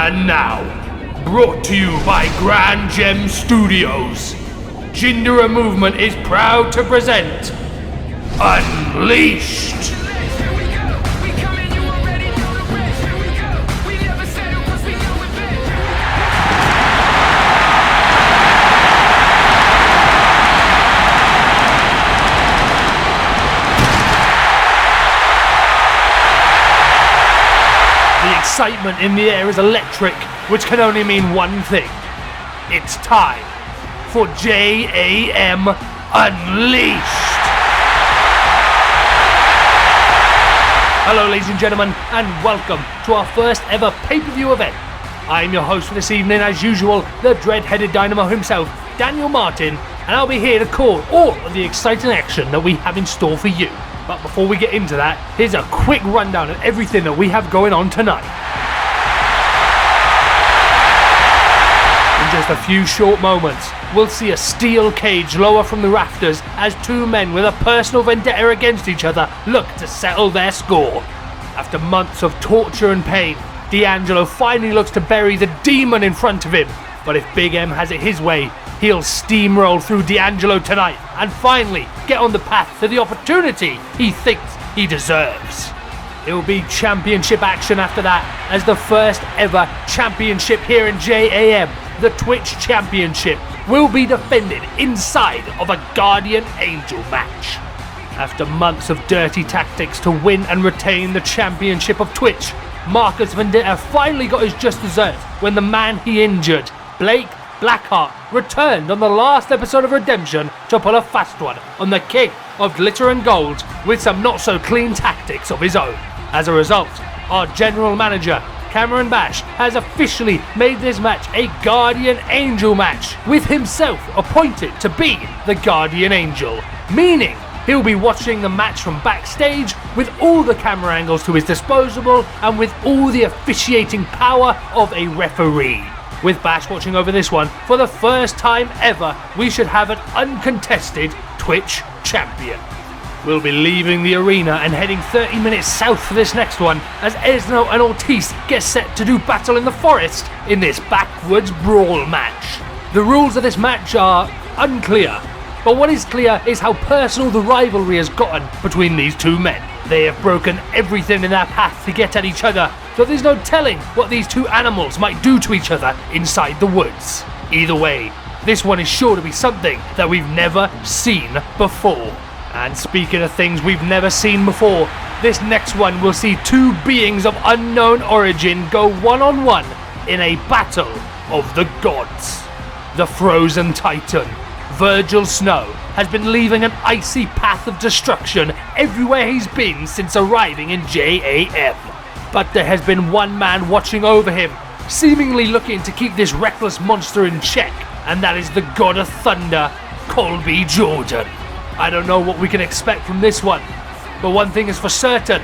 And now, brought to you by JaM Studios, Jindera Movement is proud to present Unleashed. The excitement in the air is electric, which can only mean one thing. It's time for JaM Unleashed! Hello ladies and gentlemen, and welcome to our first ever pay-per-view event. I'm your host for this evening, as usual, the dread-headed dynamo himself, Daniel Martin, and I'll be here to call all of the exciting action that we have in store for you. But before we get into that, here's a quick rundown of everything that we have going on tonight. In just a few short moments, we'll see a steel cage lower from the rafters as two men with a personal vendetta against each other look to settle their score. After months of torture and pain, D'Angelo finally looks to bury the demon in front of him. But if Big M has it his way, he'll steamroll through D'Angelo tonight and finally get on the path to the opportunity he thinks he deserves. It will be championship action after that, as the first ever championship here in JaM, the Twitch Championship, will be defended inside of a Guardian Angel match. After months of dirty tactics to win and retain the championship of Twitch, Marcus Vendetta finally got his just desserts when the man he injured, Blake Blackheart, returned on the last episode of Redemption to pull a fast one on the king of glitter and gold with some not so clean tactics of his own. As a result, our general manager, Cameron Bash, has officially made this match a Guardian Angel match, with himself appointed to be the Guardian Angel, meaning he'll be watching the match from backstage with all the camera angles to his disposal and with all the officiating power of a referee. With Bash watching over this one, for the first time ever, we should have an uncontested Twitch champion. We'll be leaving the arena and heading 30 minutes south for this next one, as Esno and Ortiz get set to do battle in the forest in this backwoods brawl match. The rules of this match are unclear, but what is clear is how personal the rivalry has gotten between these two men. They have broken everything in their path to get at each other, so there's no telling what these two animals might do to each other inside the woods. Either way, this one is sure to be something that we've never seen before. And speaking of things we've never seen before, this next one will see two beings of unknown origin go one-on-one in a battle of the gods. The Frozen Titan, Virgil Snow, has been leaving an icy path of destruction everywhere he's been since arriving in JaM. But there has been one man watching over him, seemingly looking to keep this reckless monster in check, and that is the God of Thunder, Colby Jordan. I don't know what we can expect from this one, but one thing is for certain,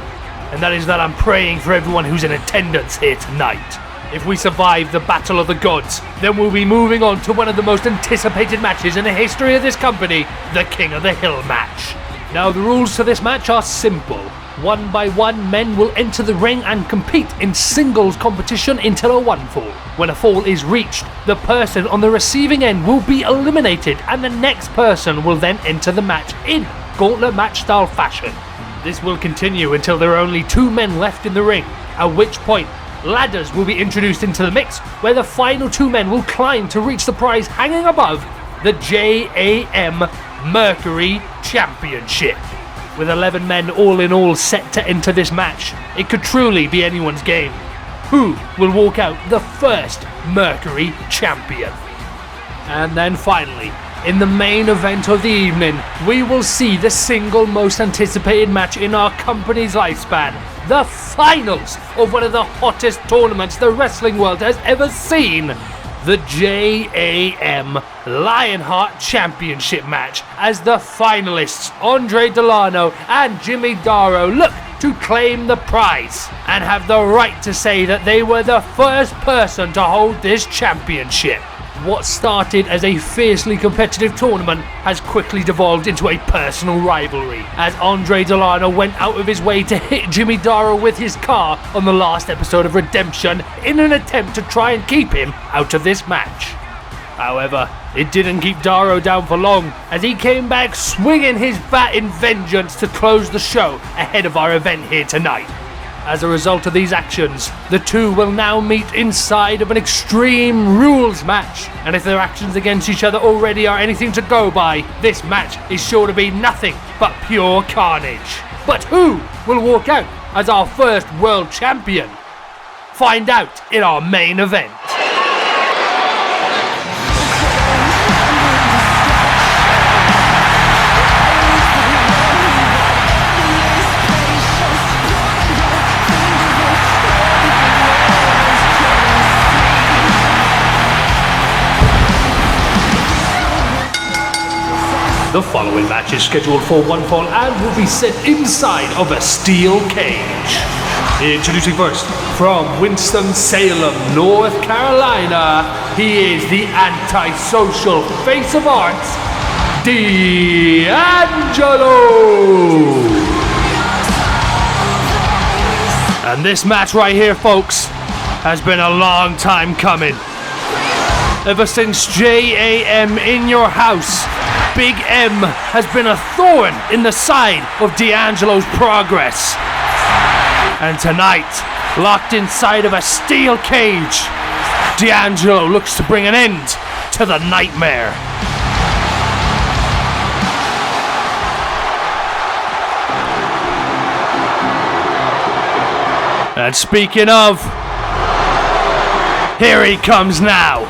and that is that I'm praying for everyone who's in attendance here tonight. If we survive the Battle of the Gods, then we'll be moving on to one of the most anticipated matches in the history of this company, the King of the Hill match. Now the rules to this match are simple. One by one, men will enter the ring and compete in singles competition until a one fall. When a fall is reached, the person on the receiving end will be eliminated, and the next person will then enter the match in gauntlet match style fashion. This will continue until there are only two men left in the ring, at which point ladders will be introduced into the mix, where the final two men will climb to reach the prize hanging above, the JaM Mercury Championship. With 11 men all in all set to enter this match, it could truly be anyone's game. Who will walk out the first Mercury Champion? And then finally, in the main event of the evening, we will see the single most anticipated match in our company's lifespan. The finals of one of the hottest tournaments the wrestling world has ever seen. The JaM Lionheart Championship match, as the finalists Andre Delano and Jimmy Daro look to claim the prize and have the right to say that they were the first person to hold this championship. what started as a fiercely competitive tournament has quickly devolved into a personal rivalry, as Andre Delano went out of his way to hit Jimmy Daro with his car on the last episode of Redemption in an attempt to try and keep him out of this match. However, it didn't keep Daro down for long, as he came back swinging his bat in vengeance to close the show ahead of our event here tonight. As a result of these actions, the two will now meet inside of an Extreme Rules match, and if their actions against each other already are anything to go by, this match is sure to be nothing but pure carnage. But who will walk out as our first world champion? Find out in our main event. The following match is scheduled for one fall and will be set inside of a steel cage. Introducing first, from Winston-Salem, North Carolina, he is the antisocial face of arts, D'Angelo! And this match right here, folks, has been a long time coming. Ever since JaM in your house, Big M has been a thorn in the side of D'Angelo's progress. And tonight, locked inside of a steel cage, D'Angelo looks to bring an end to the nightmare. And speaking of, here he comes now.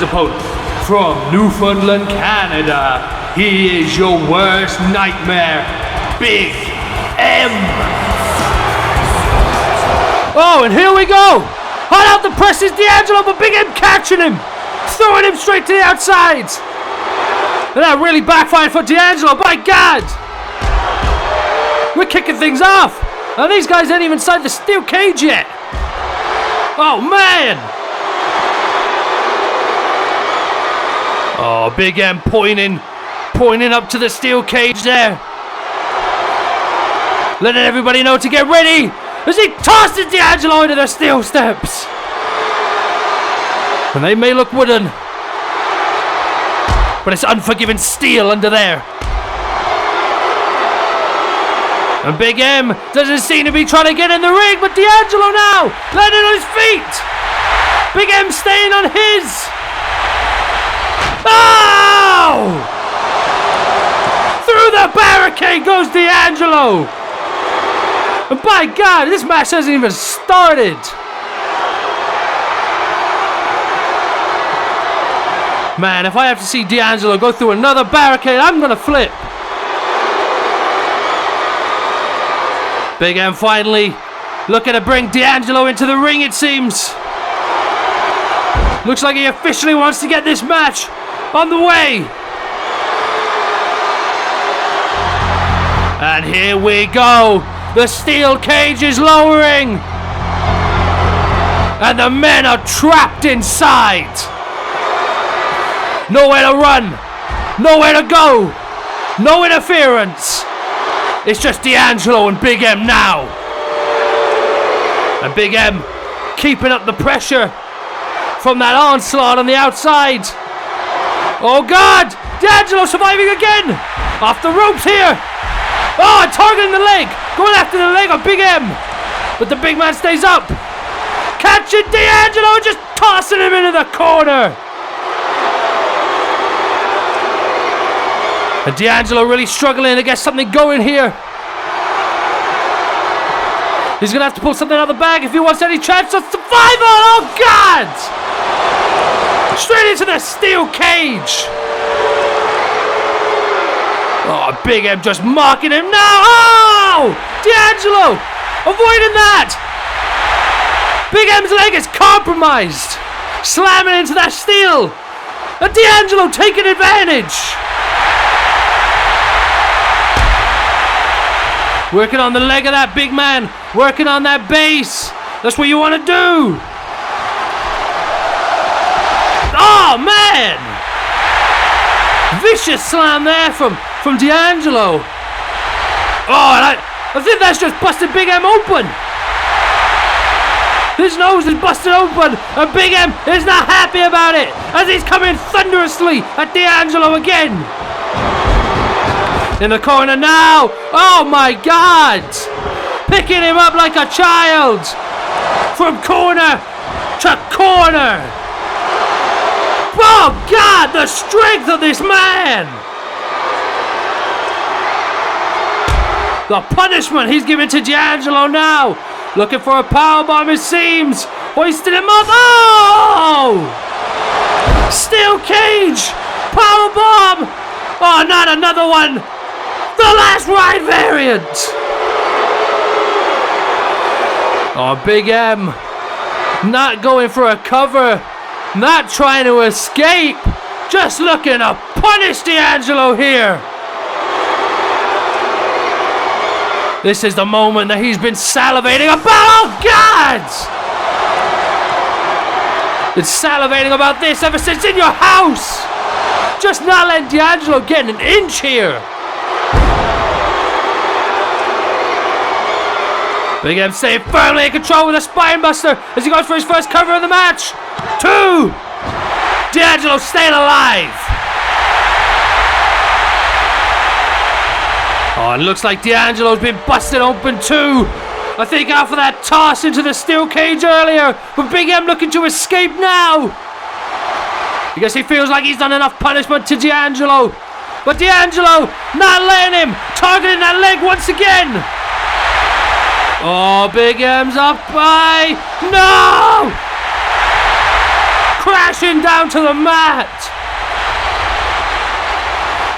Opponent from Newfoundland, Canada, he is your worst nightmare, Big M. Oh, and here we go. Hot out the press is D'Angelo, but Big M catching him, throwing him straight to the outsides. And that really backfired for D'Angelo. By God, we're kicking things off, and these guys ain't even inside the steel cage yet. Oh man. Oh, Big M pointing up to the steel cage there. Letting everybody know to get ready as he tosses D'Angelo into the steel steps. And they may look wooden, but it's unforgiving steel under there. And Big M doesn't seem to be trying to get in the ring, but D'Angelo now landing on his feet. Big M staying on his. Oh! Through the barricade goes D'Angelo! And by God, this match hasn't even started! Man, if I have to see D'Angelo go through another barricade, I'm gonna flip! Big M finally looking to bring D'Angelo into the ring, it seems. Looks like he officially wants to get this match on the way. And here we go. The steel cage is lowering. And the men are trapped inside. Nowhere to run. Nowhere to go. No interference. It's just D'Angelo and Big M now. And Big M keeping up the pressure from that onslaught on the outside. Oh God! D'Angelo surviving again! Off the ropes here! Oh, targeting the leg! Going after the leg of Big M! But the big man stays up! Catching D'Angelo, just tossing him into the corner! And D'Angelo really struggling to get something going here. He's gonna have to pull something out of the bag if he wants any chance of survival! Oh God! Straight into the steel cage! Oh, Big M just mocking him now! Oh! D'Angelo! Avoiding that! Big M's leg is compromised! Slamming into that steel! And D'Angelo taking advantage! Working on the leg of that big man. Working on that base. That's what you want to do. Oh, man. Vicious slam there from D'Angelo. Oh, and I think that's just busted Big M open. His nose is busted open, and Big M is not happy about it as he's coming thunderously at D'Angelo again. In the corner now. Oh my God. Picking him up like a child. From corner to corner. Oh God, the strength of this man. The punishment he's giving to D'Angelo now. Looking for a powerbomb, it seems. Hoisting him up. Oh! Steel cage. Powerbomb. Oh, not another one. The last ride variant. Oh, Big M. Not going for a cover. Not trying to escape. Just looking to punish D'Angelo here. This is the moment that he's been salivating about. Oh, God! Been salivating about this ever since in your house. Just not letting D'Angelo get an inch here. Big M staying firmly in control with a spinebuster as he goes for his first cover of the match. 2. D'Angelo staying alive. Oh, it looks like D'Angelo's been busted open too. I think after that toss into the steel cage earlier, but Big M looking to escape now. Because he feels like he's done enough punishment to D'Angelo. But D'Angelo not letting him, targeting that leg once again. Oh, Big M's up by... No! Crashing down to the mat.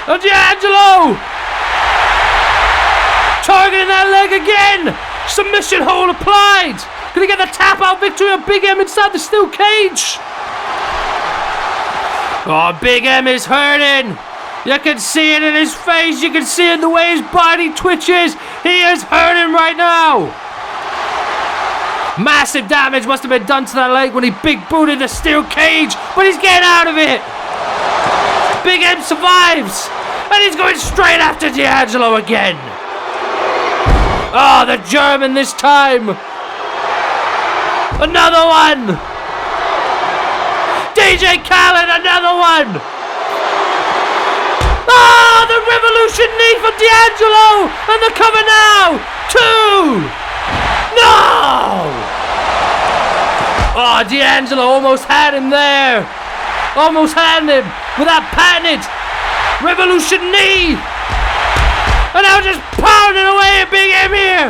And D'Angelo! Targeting that leg again! Submission hold applied! Gonna get the tap out victory of Big M inside the steel cage! Oh, Big M is hurting! You can see it in his face, you can see it in the way his body twitches! He is hurting right now! Massive damage must have been done to that leg when he big booted the steel cage, but he's getting out of it! Big M survives! And he's going straight after D'Angelo again! Oh, the German this time! Another one! DJ Khaled, another one! Oh, the revolution knee for D'Angelo! And the cover now! 2! No! Oh, D'Angelo almost had him there! Almost had him with that patented revolution knee! And now just pounding away at Big M here.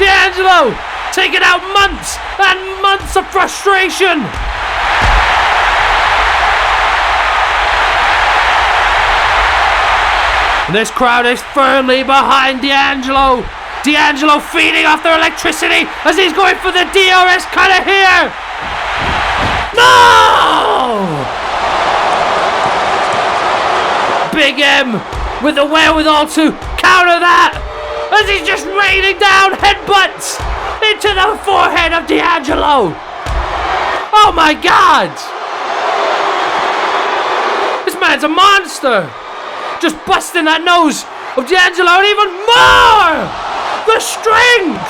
D'Angelo taking out months and months of frustration. This crowd is firmly behind D'Angelo. D'Angelo feeding off their electricity as he's going for the DRS cutter here. No! Big M with the wherewithal to counter that as he's just raining down headbutts into the forehead of D'Angelo. Oh my God! This man's a monster! Just busting that nose of D'Angelo and even more! The strength!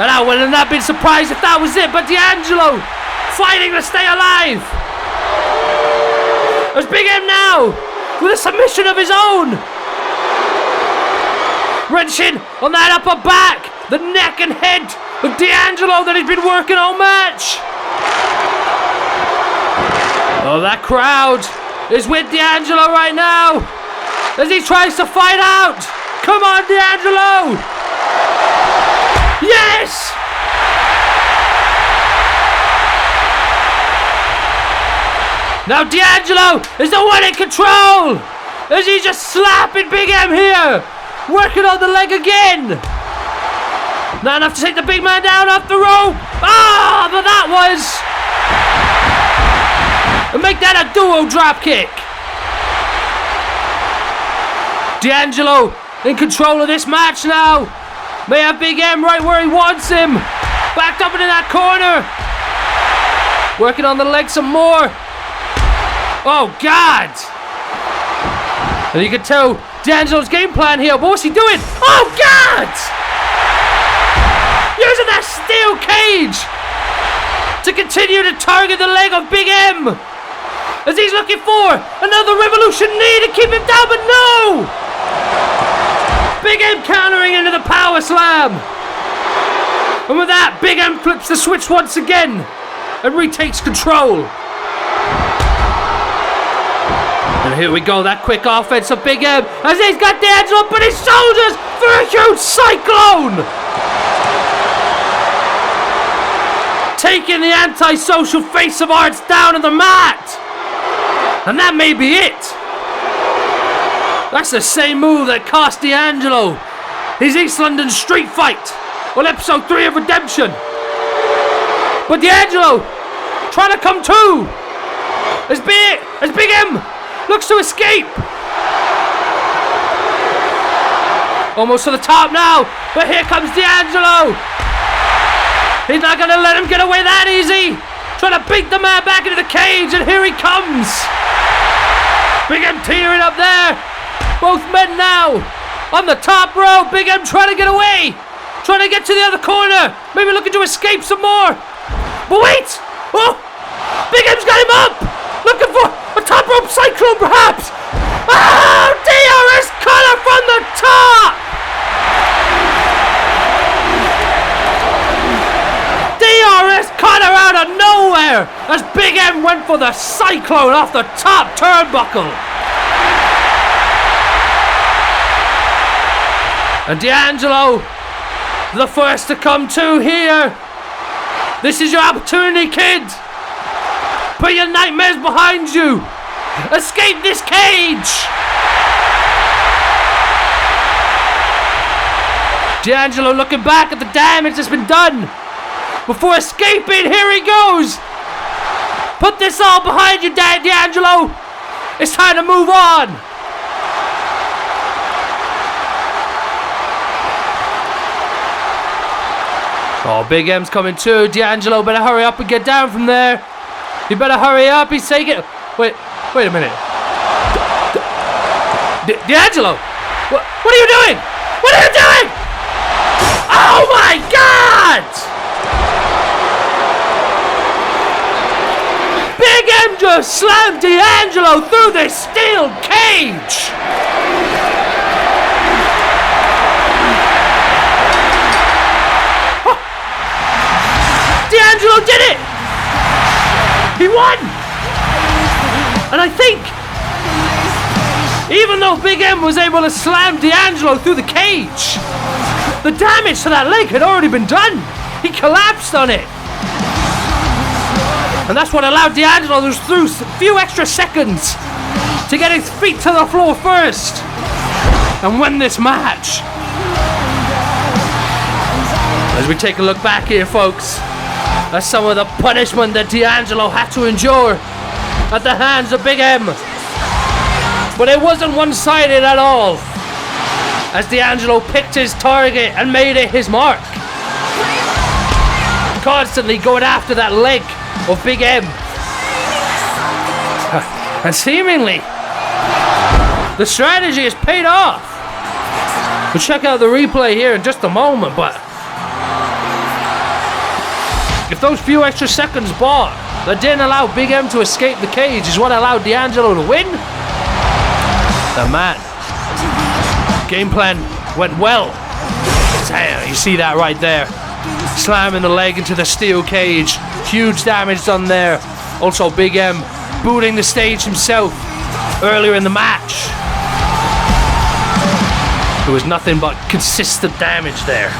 And I wouldn't have been surprised if that was it, but D'Angelo fighting to stay alive! There's Big M now, with a submission of his own. Wrenching on that upper back, the neck and head of D'Angelo that he's been working all match. Oh, that crowd is with D'Angelo right now, as he tries to fight out. Come on, D'Angelo. Yes! Now D'Angelo is the one in control! As he's just slapping Big M here! Working on the leg again! Not enough to take the big man down off the rope! Ah, but that was... And make that a duo drop kick! D'Angelo in control of this match now. May have Big M right where he wants him. Backed up into that corner. Working on the leg some more. Oh, God. And you can tell D'Angelo's game plan here. But what's he doing? Oh, God! Using that steel cage to continue to target the leg of Big M. As he's looking for another revolution knee to keep him down, but no! Big M countering into the power slam. And with that, Big M flips the switch once again and retakes control. And here we go, that quick offense of Big M as he's got D'Angelo up on his shoulders for a huge cyclone. Taking the antisocial face of Arts down on the mat. And that may be it. That's the same move that cost D'Angelo his East London street fight on episode 3 of Redemption. But D'Angelo trying to come to as Big M looks to escape. Almost to the top now, but here comes D'Angelo. He's not going to let him get away that easy. Trying to beat the man back into the cage, and here he comes. Big M tearing up there. Both men now on the top row. Big M trying to get away. Trying to get to the other corner. Maybe looking to escape some more. But wait! Oh! Big M's got him up! Looking for a top rope cyclone perhaps! Oh! DRS cutter from the top! DRS cutter out of nowhere as Big M went for the cyclone off the top turnbuckle. And D'Angelo, the first to come to here. This is your opportunity, kid. Put your nightmares behind you. Escape this cage. D'Angelo looking back at the damage that's been done. Before escaping, here he goes. Put this all behind you, D'Angelo. It's time to move on. Oh, Big M's coming too. D'Angelo better hurry up and get down from there. You better hurry up. He's taking... Wait a minute. D'Angelo! What are you doing? What are you doing? Oh my God! Big M just slammed D'Angelo through this steel cage! D'Angelo did it! He won! And I think, even though Big M was able to slam D'Angelo through the cage, the damage to that leg had already been done. He collapsed on it. And that's what allowed D'Angelo through a few extra seconds to get his feet to the floor first and win this match. As we take a look back here, folks, that's some of the punishment that D'Angelo had to endure at the hands of Big M. But it wasn't one-sided at all, as D'Angelo picked his target and made it his mark. Constantly going after that leg of Big M. And seemingly, the strategy has paid off. We'll check out the replay here in just a moment, but if those few extra seconds bought that didn't allow Big M to escape the cage is what allowed D'Angelo to win, then man, game plan went well. Damn, you see that right there. Slamming the leg into the steel cage. Huge damage done there. Also Big M booting the stage himself earlier in the match. There was nothing but consistent damage there.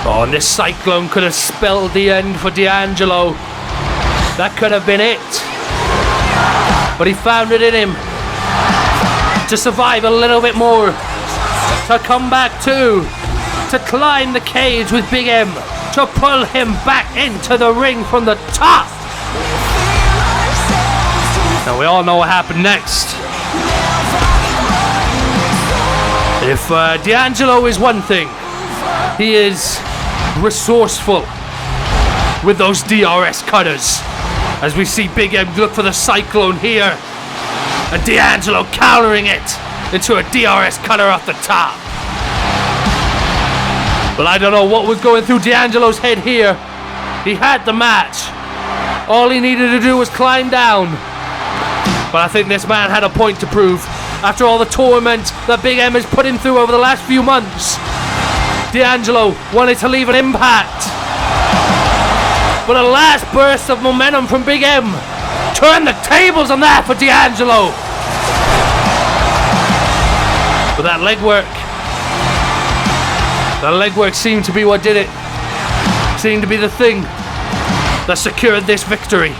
Oh, and this cyclone could have spelled the end for D'Angelo. That could have been it. But he found it in him to survive a little bit more, to come back to climb the cage with Big M, to pull him back into the ring from the top. Now we all know what happened next. If D'Angelo is one thing, he is resourceful with those DRS cutters. As we see Big M look for the Cyclone here, and D'Angelo countering it into a DRS cutter off the top. But I don't know what was going through D'Angelo's head here. He had the match. All he needed to do was climb down. But I think this man had a point to prove. After all the torment that Big M has put him through over the last few months, D'Angelo wanted to leave an impact. But a last burst of momentum from Big M turned the tables on that for D'Angelo. But that leg work seemed to be what did it. Seemed to be the thing that secured this victory.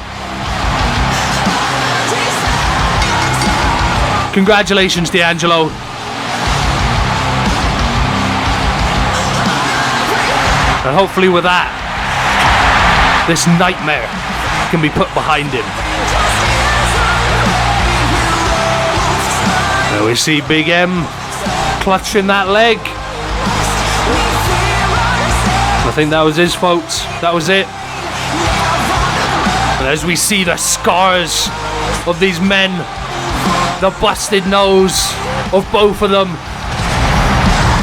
Congratulations, D'Angelo. And hopefully with that, this nightmare can be put behind him. Now we see Big M clutching that leg. I think that was his, folks. That was it. And as we see the scars of these men, the busted nose of both of them,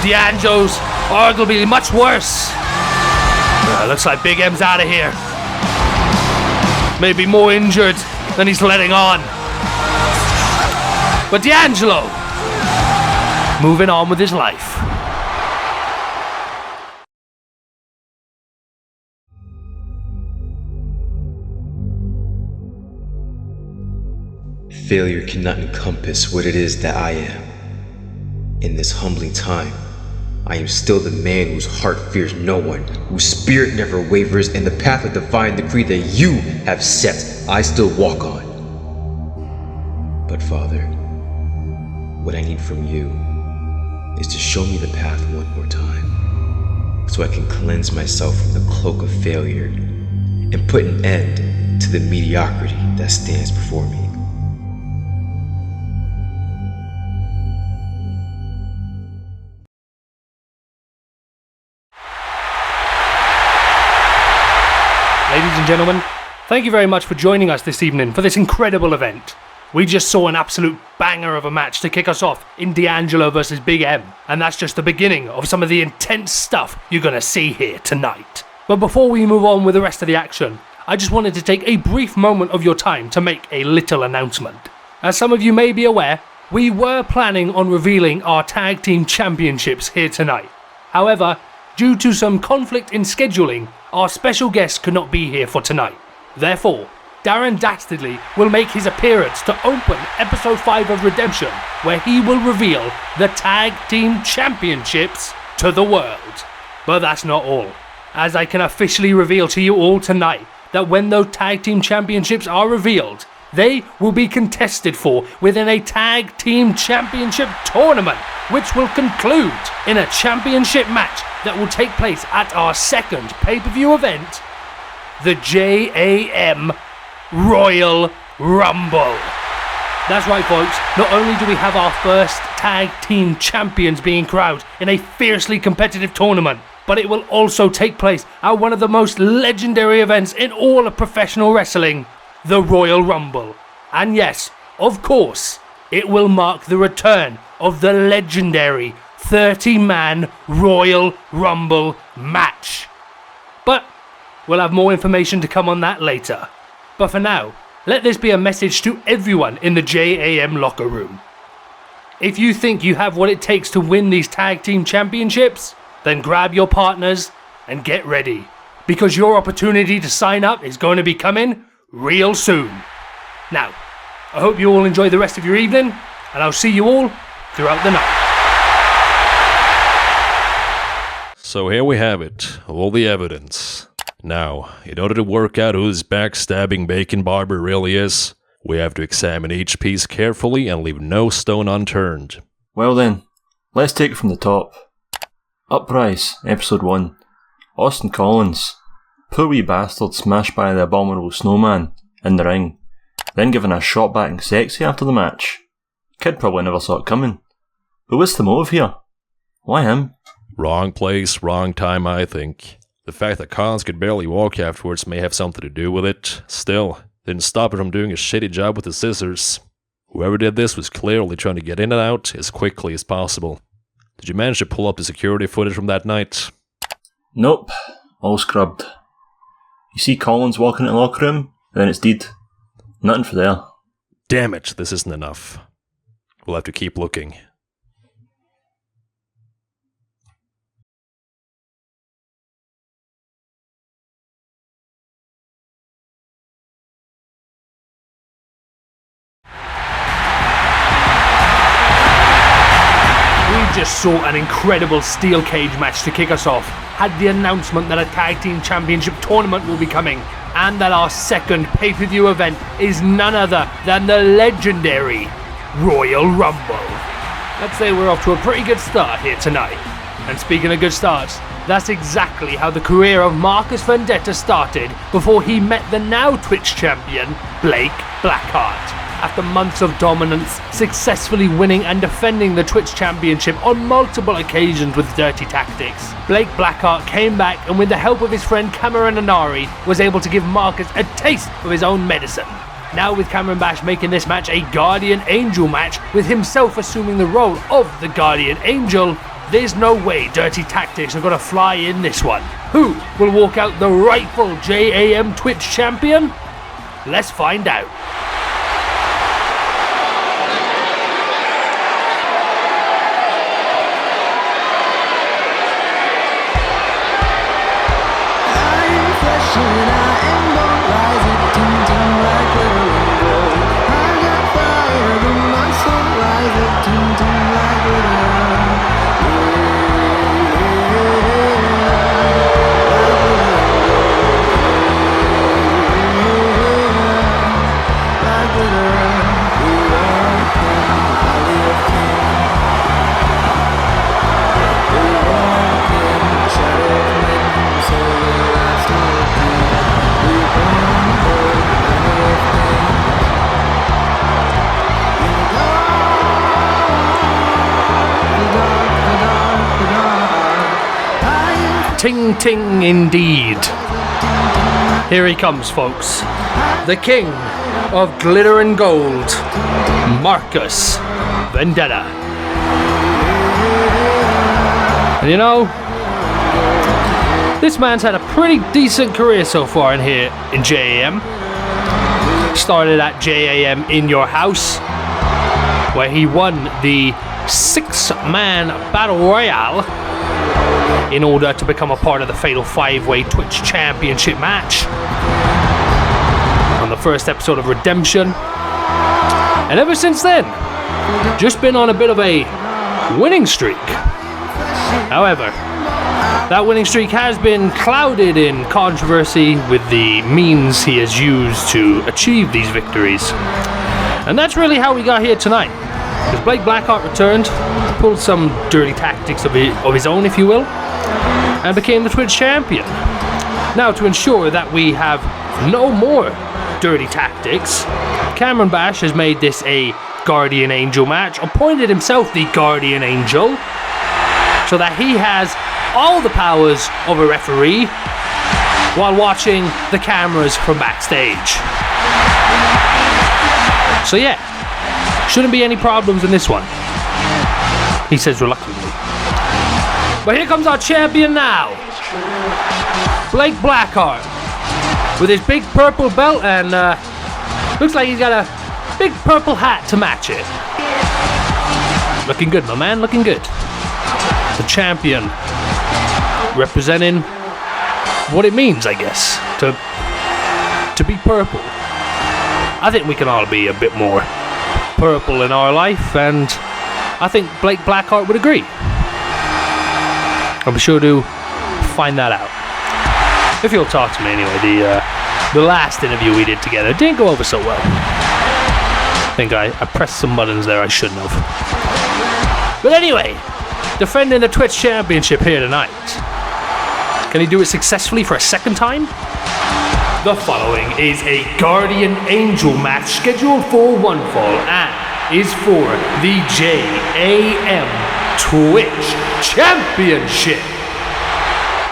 D'Angelo's arguably much worse. Looks like Big M's out of here. Maybe more injured than he's letting on. But D'Angelo, moving on with his life. Failure cannot encompass what it is that I am. In this humbling time, I am still the man whose heart fears no one, whose spirit never wavers, and the path of divine decree that you have set, I still walk on. But Father, what I need from you is to show me the path one more time, so I can cleanse myself from the cloak of failure and put an end to the mediocrity that stands before me. Ladies and gentlemen, thank you very much for joining us this evening for this incredible event. We just saw an absolute banger of a match to kick us off in D'Angelo versus Big M, and that's just the beginning of some of the intense stuff you're going to see here tonight. But before we move on with the rest of the action, I just wanted to take a brief moment of your time to make a little announcement. As some of you may be aware, we were planning on revealing our tag team championships here tonight. However, due to some conflict in scheduling, our special guest could not be here for tonight. Therefore, Darren Dastardly will make his appearance to open episode 5 of Redemption, where he will reveal the tag team championships to the world. But that's not all, as I can officially reveal to you all tonight that when those tag team championships are revealed, they will be contested for within a tag team championship tournament, which will conclude in a championship match that will take place at our second pay-per-view event, the JaM Royal Rumble. That's right, folks, not only do we have our first tag team champions being crowned in a fiercely competitive tournament, but it will also take place at one of the most legendary events in all of professional wrestling, the Royal Rumble. And yes, of course, it will mark the return of the legendary 30-man Royal Rumble match. But we'll have more information to come on that later. But for now, let this be a message to everyone in the JaM locker room. If you think you have what it takes to win these tag team championships, then grab your partners and get ready, because your opportunity to sign up is going to be coming real soon. Now, I hope you all enjoy the rest of your evening, and I'll see you all throughout the night. So here we have it, all the evidence. Now, in order to work out who this backstabbing bacon barber really is, we have to examine each piece carefully and leave no stone unturned. Well then, let's take it from the top. Uprise, Episode 1. Austin Collins. Poor wee bastard smashed by the abominable snowman in the ring, then given a shot back and sexy after the match. Kid probably never saw it coming. But what's the motive here? Why him? Wrong place, wrong time, I think. The fact that Collins could barely walk afterwards may have something to do with it. Still, didn't stop him from doing a shitty job with the scissors. Whoever did this was clearly trying to get in and out as quickly as possible. Did you manage to pull up the security footage from that night? Nope. All scrubbed. You see Collins walking in the locker room, and then it's dead. Nothing for there. Damn it, this isn't enough. We'll have to keep looking. Just saw an incredible steel cage match to kick us off, had the announcement that a tag team championship tournament will be coming, and that our second pay-per-view event is none other than the legendary Royal Rumble. Let's say we're off to a pretty good start here tonight. And speaking of good starts, that's exactly how the career of Marcus Vendetta started before he met the now Twitch champion, Blake Blackheart. After months of dominance, successfully winning and defending the Twitch Championship on multiple occasions with dirty tactics, Blake Blackheart came back and with the help of his friend Cameron Anari was able to give Marcus a taste of his own medicine. Now with Cameron Bash making this match a Guardian Angel match, with himself assuming the role of the Guardian Angel, there's no way dirty tactics are going to fly in this one. Who will walk out the rightful JAM Twitch champion? Let's find out. Ting ting indeed. Here he comes, folks. The king of glitter and gold, Marcus Vendetta. And you know, this man's had a pretty decent career so far in here in JAM. Started at JAM In Your House, where he won the 6-man Battle Royale in order to become a part of the Fatal 5-Way Twitch Championship match on the first episode of Redemption. And ever since then, just been on a bit of a winning streak. However, that winning streak has been clouded in controversy with the means he has used to achieve these victories. And that's really how we got here tonight. Because Blake Blackheart returned, pulled some dirty tactics of his own, if you will, and became the Twitch champion. Now, to ensure that we have no more dirty tactics, Cameron Bash has made this a Guardian Angel match, appointed himself the Guardian Angel, so that he has all the powers of a referee while watching the cameras from backstage. So yeah, shouldn't be any problems in this one, he says reluctantly. But here comes our champion now, Blake Blackheart, with his big purple belt and looks like he's got a big purple hat to match it. Looking good, my man, looking good. The champion, representing what it means, I guess, to be purple. I think we can all be a bit more purple in our life, and I think Blake Blackheart would agree. I'll be sure to find that out, if you'll talk to me anyway. The last interview we did together didn't go over so well. I think I pressed some buttons there I shouldn't have. But anyway, defending the Twitch Championship here tonight. Can he do it successfully for a second time? The following is a Guardian Angel match scheduled for one fall and is for the JAM Twitch Championship.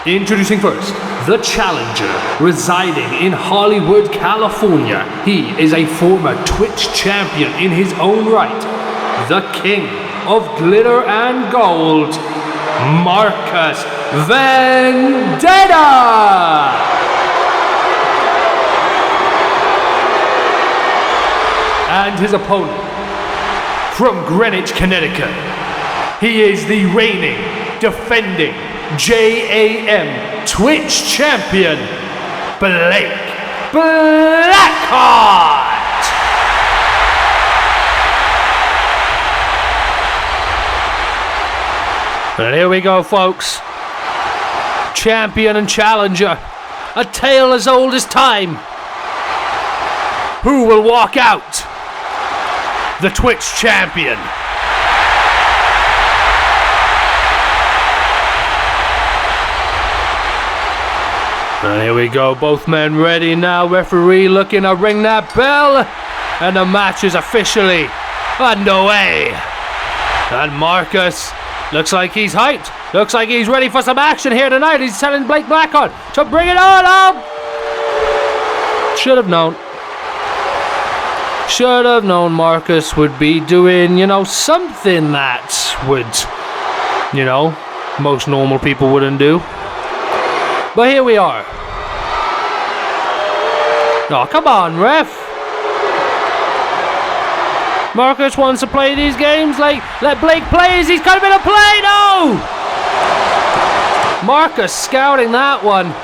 Introducing first, the challenger, residing in Hollywood, California. He is a former Twitch champion in his own right. The king of glitter and gold, Marcus Vendetta! And his opponent, from Greenwich, Connecticut, he is the reigning, defending JaM Twitch champion, Blake Blackheart! And here we go, folks. Champion and challenger, a tale as old as time. Who will walk out? The Twitch champion. And here we go, both men ready now. Referee looking to ring that bell. And the match is officially underway. And Marcus looks like he's hyped. Looks like he's ready for some action here tonight. He's telling Blake Blackheart to bring it on up. Should have known. Should have known Marcus would be doing, something that would, most normal people wouldn't do. But here we are. Oh, come on, ref. Marcus wants to play these games. Let Blake play as he's kind of in a play. No! Marcus scouting that one.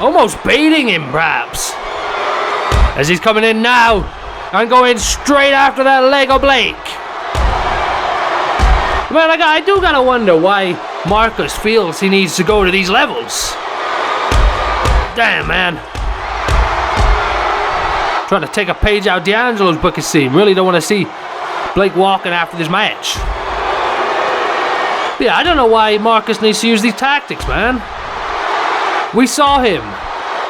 Almost baiting him, perhaps. As he's coming in now. And going straight after that leg of Blake. Man, I do gotta wonder why Marcus feels he needs to go to these levels. Damn, man. Trying to take a page out D'Angelo's book, it seems. Really don't want to see Blake walking after this match. But yeah, I don't know why Marcus needs to use these tactics, man. We saw him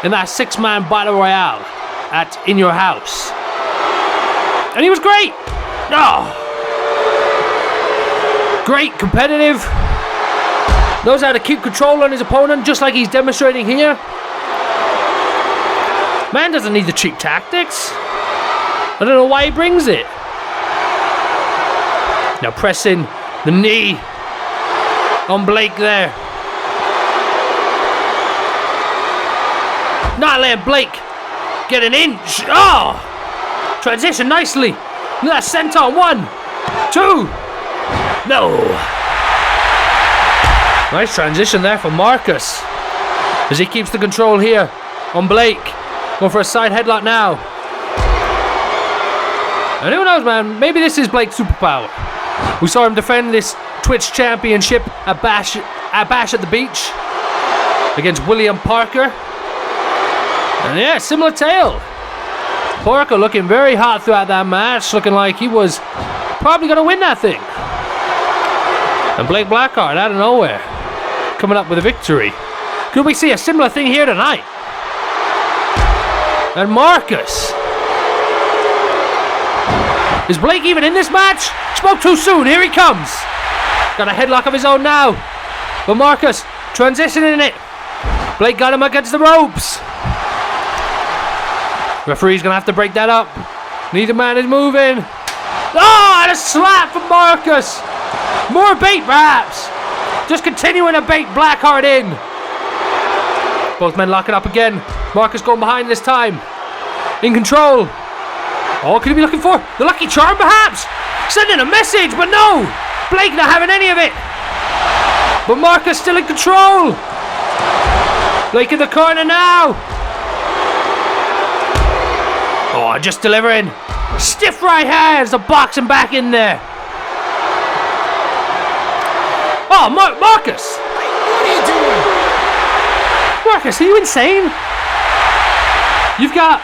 in that 6-man battle royale at In Your House. And he was great. Oh. Great, competitive. Knows how to keep control on his opponent, just like he's demonstrating here. Man doesn't need the cheap tactics. I don't know why he brings it. Now pressing the knee on Blake there. Not letting Blake get an inch. Oh! Transition nicely. Look at that senton. 1, 2. No. Nice transition there for Marcus. As he keeps the control here on Blake. Going for a side headlock now. And who knows, man, maybe this is Blake's superpower. We saw him defend this Twitch championship at Bash at the Beach against William Parker. And yeah, similar tale. Parker looking very hot throughout that match, looking like he was probably going to win that thing. And Blake Blackheart out of nowhere, coming up with a victory. Could we see a similar thing here tonight? And Marcus. Is Blake even in this match? Spoke too soon, here he comes. Got a headlock of his own now. But Marcus transitioning it. Blake got him against the ropes. Referee's gonna have to break that up. Neither man is moving. Oh, and a slap from Marcus. More bait, perhaps. Just continuing to bait Blackheart in. Both men locking up again. Marcus going behind this time. In control. Oh, could he be looking for the lucky charm, perhaps? Sending a message, but no. Blake not having any of it. But Marcus still in control. Blake in the corner now. Oh, just delivering. Stiff right hands to box him back in there. Oh, Marcus. What are you doing? Marcus, are you insane? You've got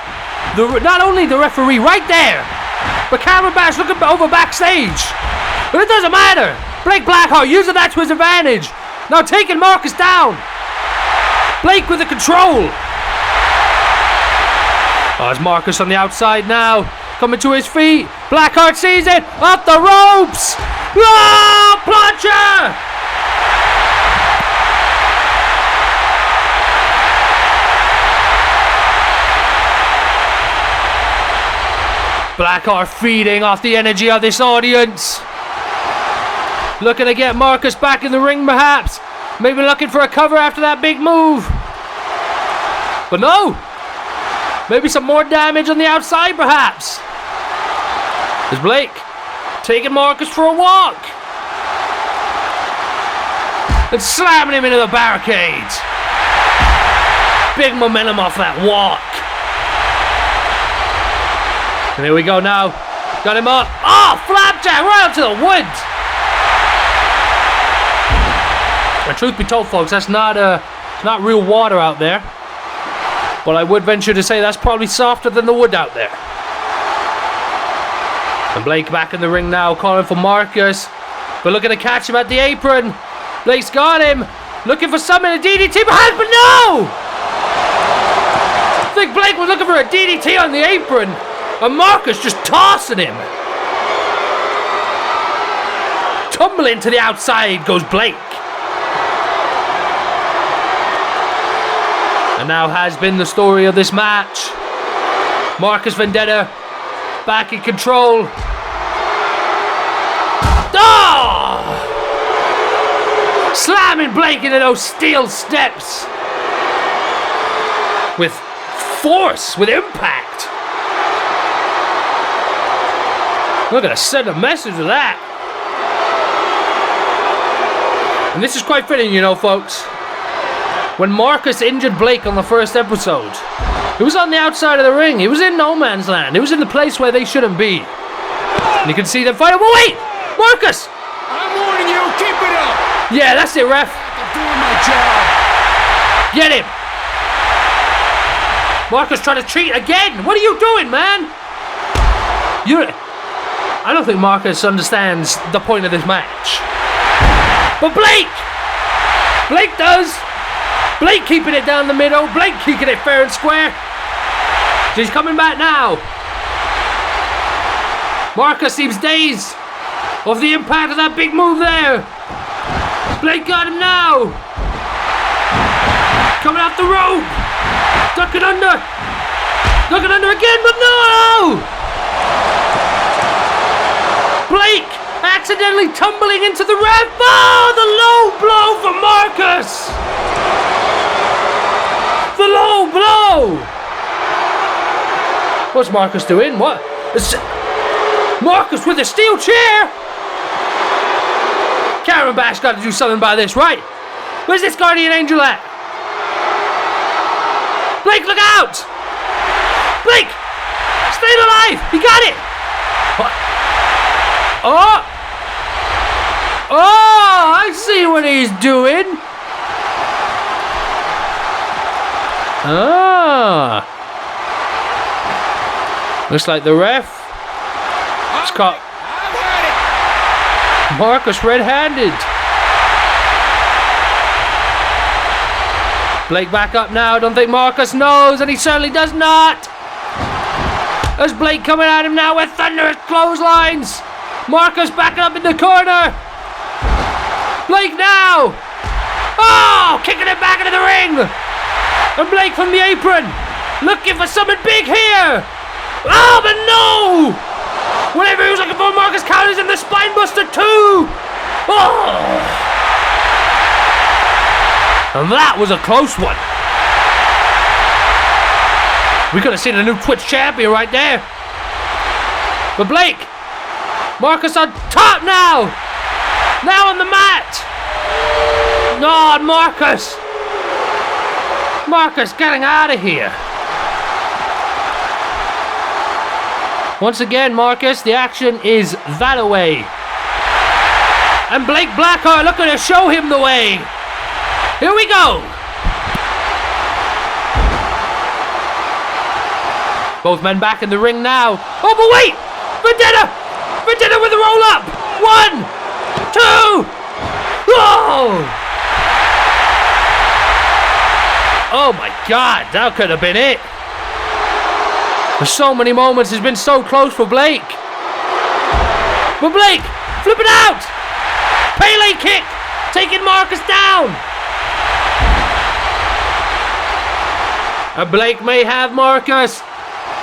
not only the referee right there, but Cameron Bash looking over backstage. But it doesn't matter. Blake Blackheart using that to his advantage. Now taking Marcus down. Blake with the control. Oh, it's Marcus on the outside now. Coming to his feet. Blackheart sees it. Off the ropes. Oh, plancha! Blackheart feeding off the energy of this audience. Looking to get Marcus back in the ring perhaps. Maybe looking for a cover after that big move. But no. Maybe some more damage on the outside perhaps. There's Blake taking Marcus for a walk. And slamming him into the barricades. Big momentum off that walk. And here we go now. Got him up. Oh, flapjack right onto the wood. And truth be told, folks, that's not real water out there. But I would venture to say that's probably softer than the wood out there. And Blake back in the ring now, calling for Marcus. But looking to catch him at the apron. Blake's got him. Looking for something, a DDT behind, but no! I think Blake was looking for a DDT on the apron. And Marcus just tossing him. Tumbling to the outside goes Blake. And now has been the story of this match. Marcus Vendetta back in control. Oh! Slamming Blake into those steel steps. With force, with impact. We're going to send a message with that. And this is quite fitting, you know, folks. When Marcus injured Blake on the first episode, he was on the outside of the ring. He was in no man's land. He was in the place where they shouldn't be. And you can see them fighting. But wait! Marcus! I'm warning you, keep it up! Yeah, that's it, ref. I'm doing my job. Get him! Marcus trying to cheat again! What are you doing, man? I don't think Marcus understands the point of this match. But Blake! Blake does! Blake keeping it down the middle. Blake keeping it fair and square. He's coming back now. Marcus seems dazed of the impact of that big move there. Blake got him now. Coming off the rope. Ducking under. Ducking under again, but no! Blake accidentally tumbling into the ref. Oh, the low blow for Marcus. The low blow! What's Marcus doing? What? Marcus with a steel chair! Karen Bash got to do something about this, right? Where's this guardian angel at? Blake, look out! Blake! Stay alive! He got it! What? Oh! Oh! I see what he's doing! Ah! Looks like the ref has caught Marcus red-handed. Blake back up now. Don't think Marcus knows, and he certainly does not. There's Blake coming at him now with thunderous clotheslines. Marcus backing up in the corner. Blake now. Oh! Kicking it back into the ring. And Blake from the apron, looking for something big here. Oh, but no! Whatever he was looking for, Marcus counters in the spinebuster too. Oh! And that was a close one. We could have seen a new Twitch champion right there. But Blake, Marcus on top now. Now on the mat. No, Marcus. Marcus getting out of here. Once again, Marcus, the action is that away. And Blake Blackheart looking to show him the way. Here we go. Both men back in the ring now. Oh, but wait! Vendetta! Vendetta with the roll up! 1, 2! Oh! Oh my God, that could have been it. For so many moments, it's been so close for Blake. But Blake Flip it out! Pele kick! Taking Marcus down! And Blake may have Marcus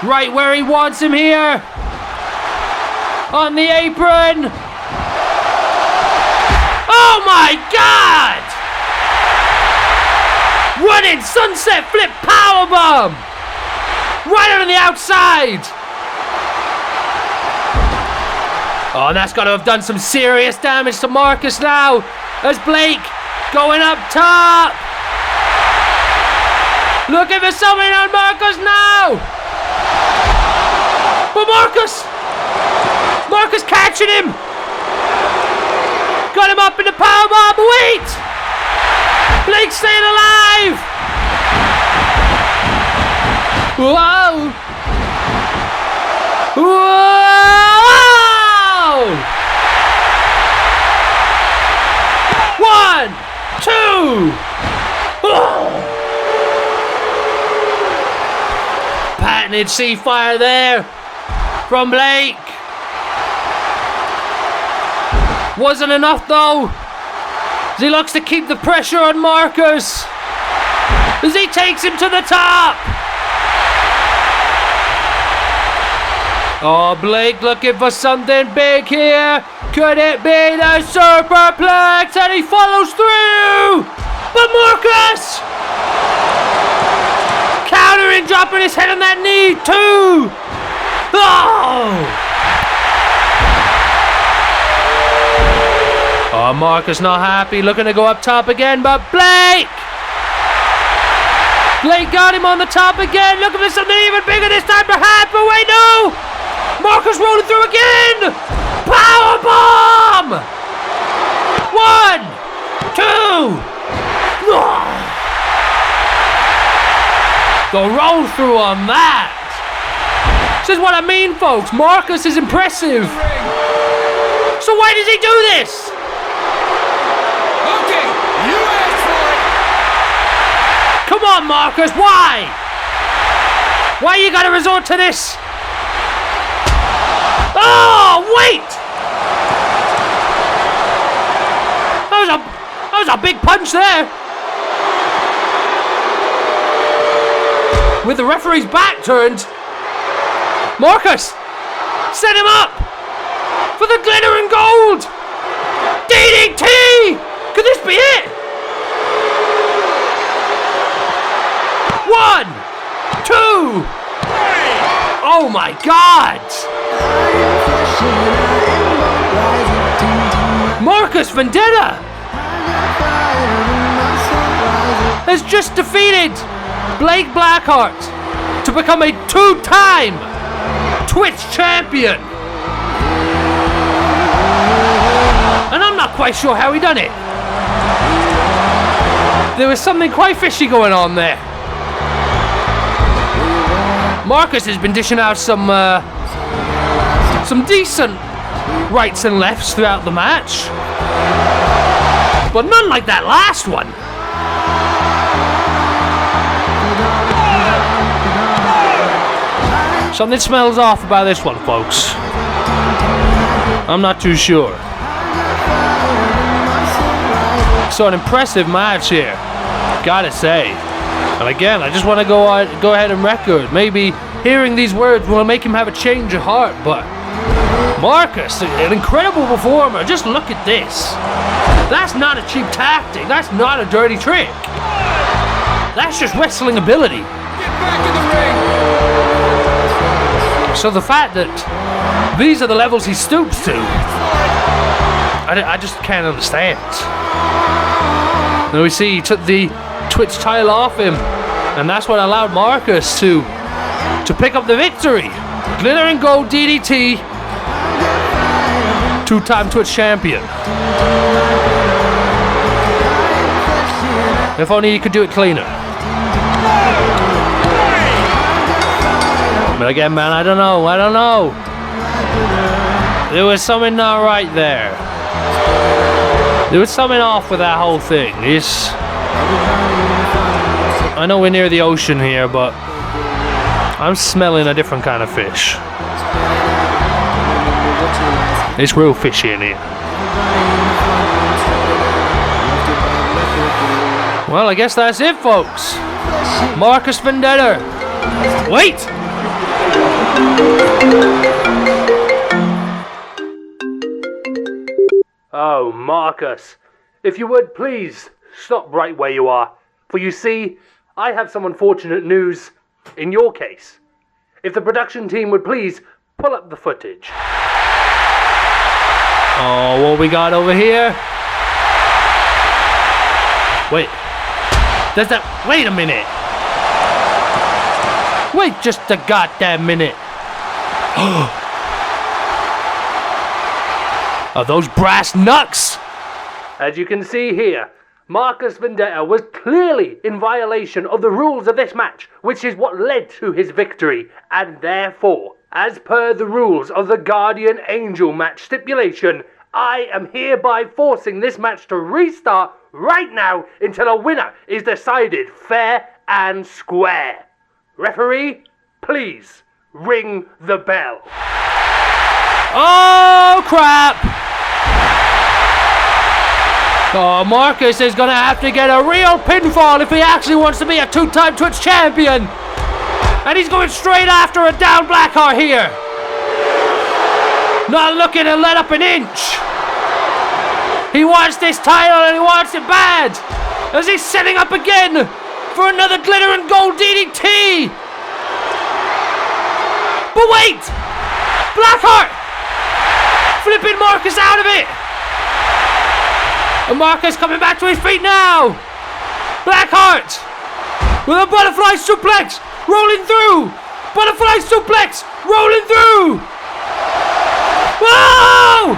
right where he wants him here. On the apron. Oh my God! Running sunset flip powerbomb! Right on the outside! Oh, and that's got to have done some serious damage to Marcus now. As Blake going up top. Looking for something on Marcus now. But Marcus catching him. Got him up in the powerbomb. Wait! Blake staying alive. Whoa! Whoa! 1, 2. Patented sea fire there from Blake. Wasn't enough though. As he looks to keep the pressure on Marcus. As he takes him to the top. Oh, Blake looking for something big here. Could it be the superplex? And he follows through. But Marcus countering, dropping his head on that knee too. Oh, Marcus not happy, looking to go up top again, but Blake got him on the top again, looking for something even bigger this time perhaps, but wait, no! Marcus rolling through again! Powerbomb! 1, 2. The roll through on that. This is what I mean, folks. Marcus is impressive. So why does he do this? Okay, you asked for it. Come on, Marcus. Why? Why you gotta resort to this? Oh, wait! That was a big punch there. With the referee's back turned, Marcus set him up for the glitter and gold. DDT! Could this be it? 1, 2. Oh my God! Marcus Vendetta has just defeated Blake Blackheart to become a 2-time Twitch champion. And I'm not quite sure how he done it. There was something quite fishy going on there. Marcus has been dishing out some decent rights and lefts throughout the match, but none like that last one. Something smells off about this one, folks. I'm not too sure. So an impressive match here, gotta say. And again, I just want to go ahead and record. Maybe hearing these words will make him have a change of heart, but Marcus, an incredible performer. Just look at this. That's not a cheap tactic. That's not a dirty trick. That's just wrestling ability. Get back in the ring. So the fact that these are the levels he stoops to, I just can't understand. Now we see he took the Twitch title off him, and that's what allowed Marcus to pick up the victory. Glitter and gold DDT, 2-time Twitch champion. If only he could do it cleaner. But again, man, I don't know. There was something not right there. There was something off with that whole thing. I know we're near the ocean here, but I'm smelling a different kind of fish. It's real fishy in here. Well, I guess that's it, folks. Marcus Vendetta. Wait! Oh, Marcus. If you would, please stop right where you are. For you see, I have some unfortunate news in your case. If the production team would please pull up the footage. Oh, what we got over here? Wait. Does that... Wait a minute. Wait just a goddamn minute. Are those brass knucks? As you can see here, Marcus Vendetta was clearly in violation of the rules of this match, which is what led to his victory, and therefore, as per the rules of the Guardian Angel match stipulation, I am hereby forcing this match to restart right now until a winner is decided fair and square. Referee, please ring the bell. Oh, crap! Oh, Marcus is gonna have to get a real pinfall if he actually wants to be a two-time Twitch champion. And he's going straight after a down Blackheart here. Not looking to let up an inch. He wants this title and he wants it bad. As he's setting up again for another glitter and gold DDT. But wait! Blackheart! Flipping Marcus out of it. And Marcus coming back to his feet now. Blackheart with a butterfly suplex rolling through. Butterfly suplex rolling through. Whoa!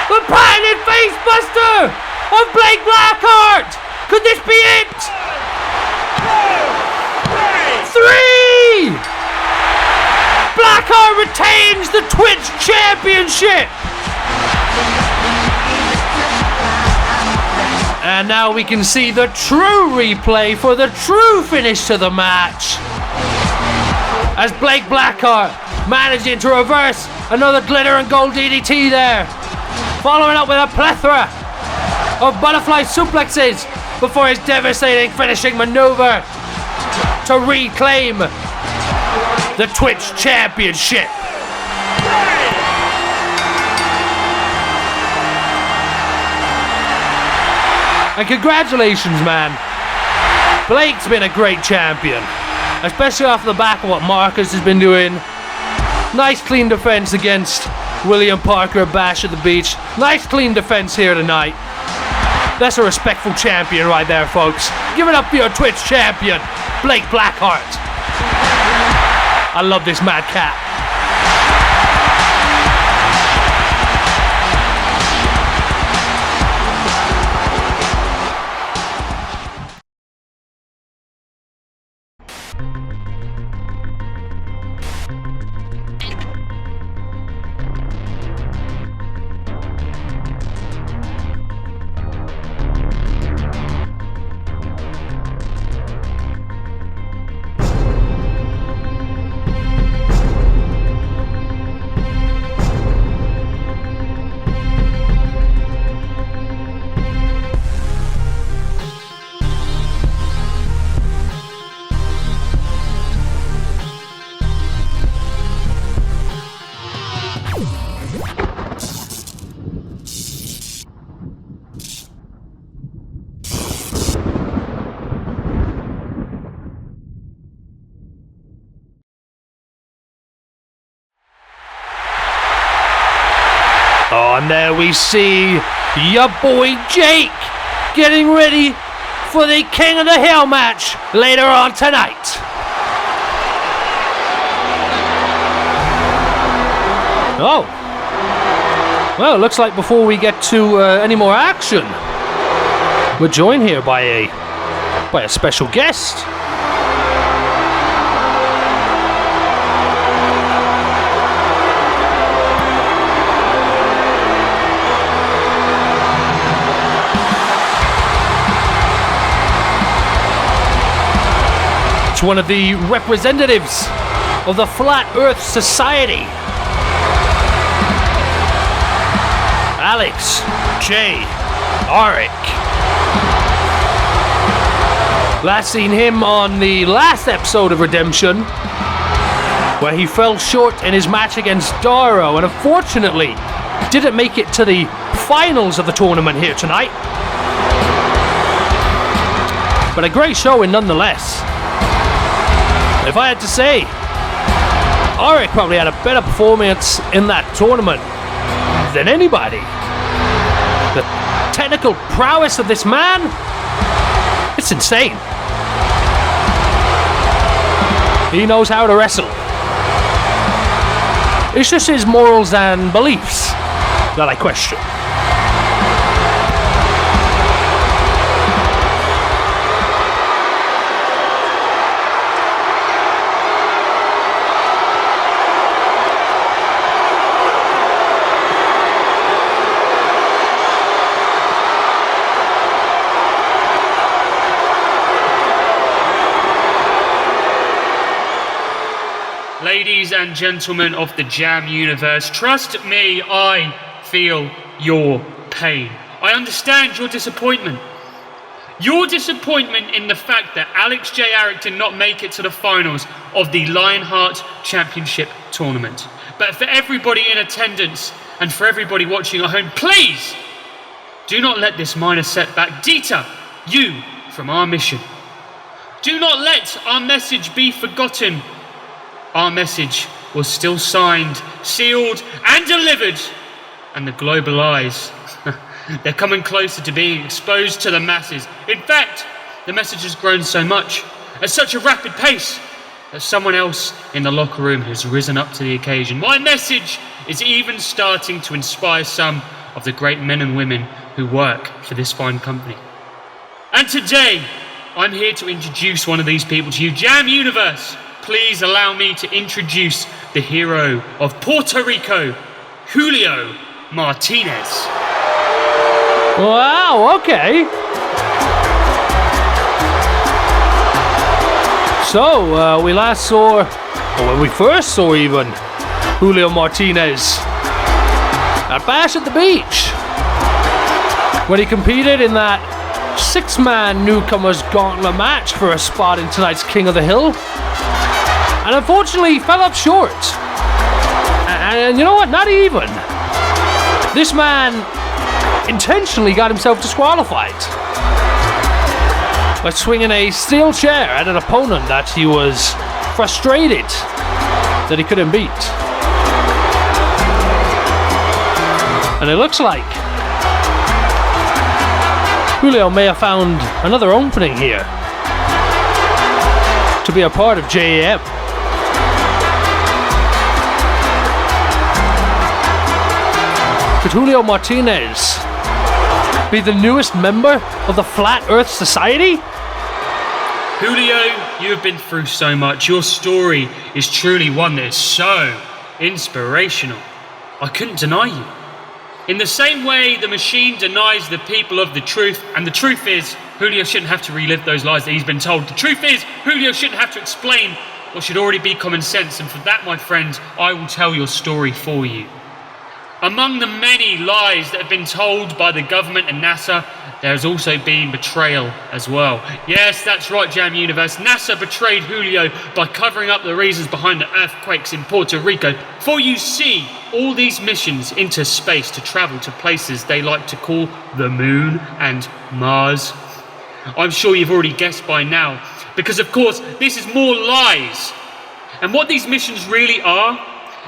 The patented face buster of Blake Blackheart. Could this be it? 3! Blackheart retains the Twitch Championship. And now we can see the true replay for the true finish to the match. As Blake Blackheart managing to reverse another glitter and gold DDT there. Following up with a plethora of butterfly suplexes before his devastating finishing maneuver to reclaim the Twitch Championship. And congratulations, man. Blake's been a great champion, especially off the back of what Marcus has been doing. Nice clean defense against William Parker at Bash at the Beach. Nice clean defense here tonight. That's a respectful champion right there, folks. Give it up for your Twitch champion, Blake Blackheart. I love this mad cat. Oh, and there we see your boy Jake getting ready for the King of the Hill match later on tonight. Oh. Well, it looks like before we get to any more action, we're joined here by a special guest. It's one of the representatives of the Flat Earth Society. Alex J. Arik. Last seen him on the last episode of Redemption, where he fell short in his match against Daro and unfortunately didn't make it to the finals of the tournament here tonight. But a great showing nonetheless. If I had to say, Arik probably had a better performance in that tournament than anybody. The technical prowess of this man, it's insane. He knows how to wrestle. It's just his morals and beliefs that I question. Ladies and gentlemen of the JaM universe, trust me, I feel your pain. I understand your disappointment. Your disappointment in the fact that Alex J. Arik did not make it to the finals of the Lionheart Championship Tournament. But for everybody in attendance and for everybody watching at home, please do not let this minor setback deter you from our mission. Do not let our message be forgotten. Our message was still signed, sealed, and delivered. And the global eyes, they're coming closer to being exposed to the masses. In fact, the message has grown so much, at such a rapid pace, that someone else in the locker room has risen up to the occasion. My message is even starting to inspire some of the great men and women who work for this fine company. And today, I'm here to introduce one of these people to you. JaM Universe, please allow me to introduce the hero of Puerto Rico, Julio Martinez. Wow, okay. So, we last saw, or when we first saw even, Julio Martinez at Bash at the Beach, when he competed in that 6-man newcomers gauntlet match for a spot in tonight's King of the Hill. And unfortunately, he fell up short. And you know what? Not even. This man intentionally got himself disqualified by swinging a steel chair at an opponent that he was frustrated that he couldn't beat. And it looks like Julio may have found another opening here to be a part of JaM. Could Julio Martinez be the newest member of the Flat Earth Society? Julio, you have been through so much. Your story is truly one that is so inspirational. I couldn't deny you. In the same way the machine denies the people of the truth, and the truth is, Julio shouldn't have to relive those lies that he's been told. The truth is, Julio shouldn't have to explain what should already be common sense, and for that, my friend, I will tell your story for you. Among the many lies that have been told by the government and NASA, there has also been betrayal as well. Yes, that's right, JaM Universe. NASA betrayed Julio by covering up the reasons behind the earthquakes in Puerto Rico. For you see, all these missions into space to travel to places they like to call the Moon and Mars. I'm sure you've already guessed by now, because of course, this is more lies. And what these missions really are,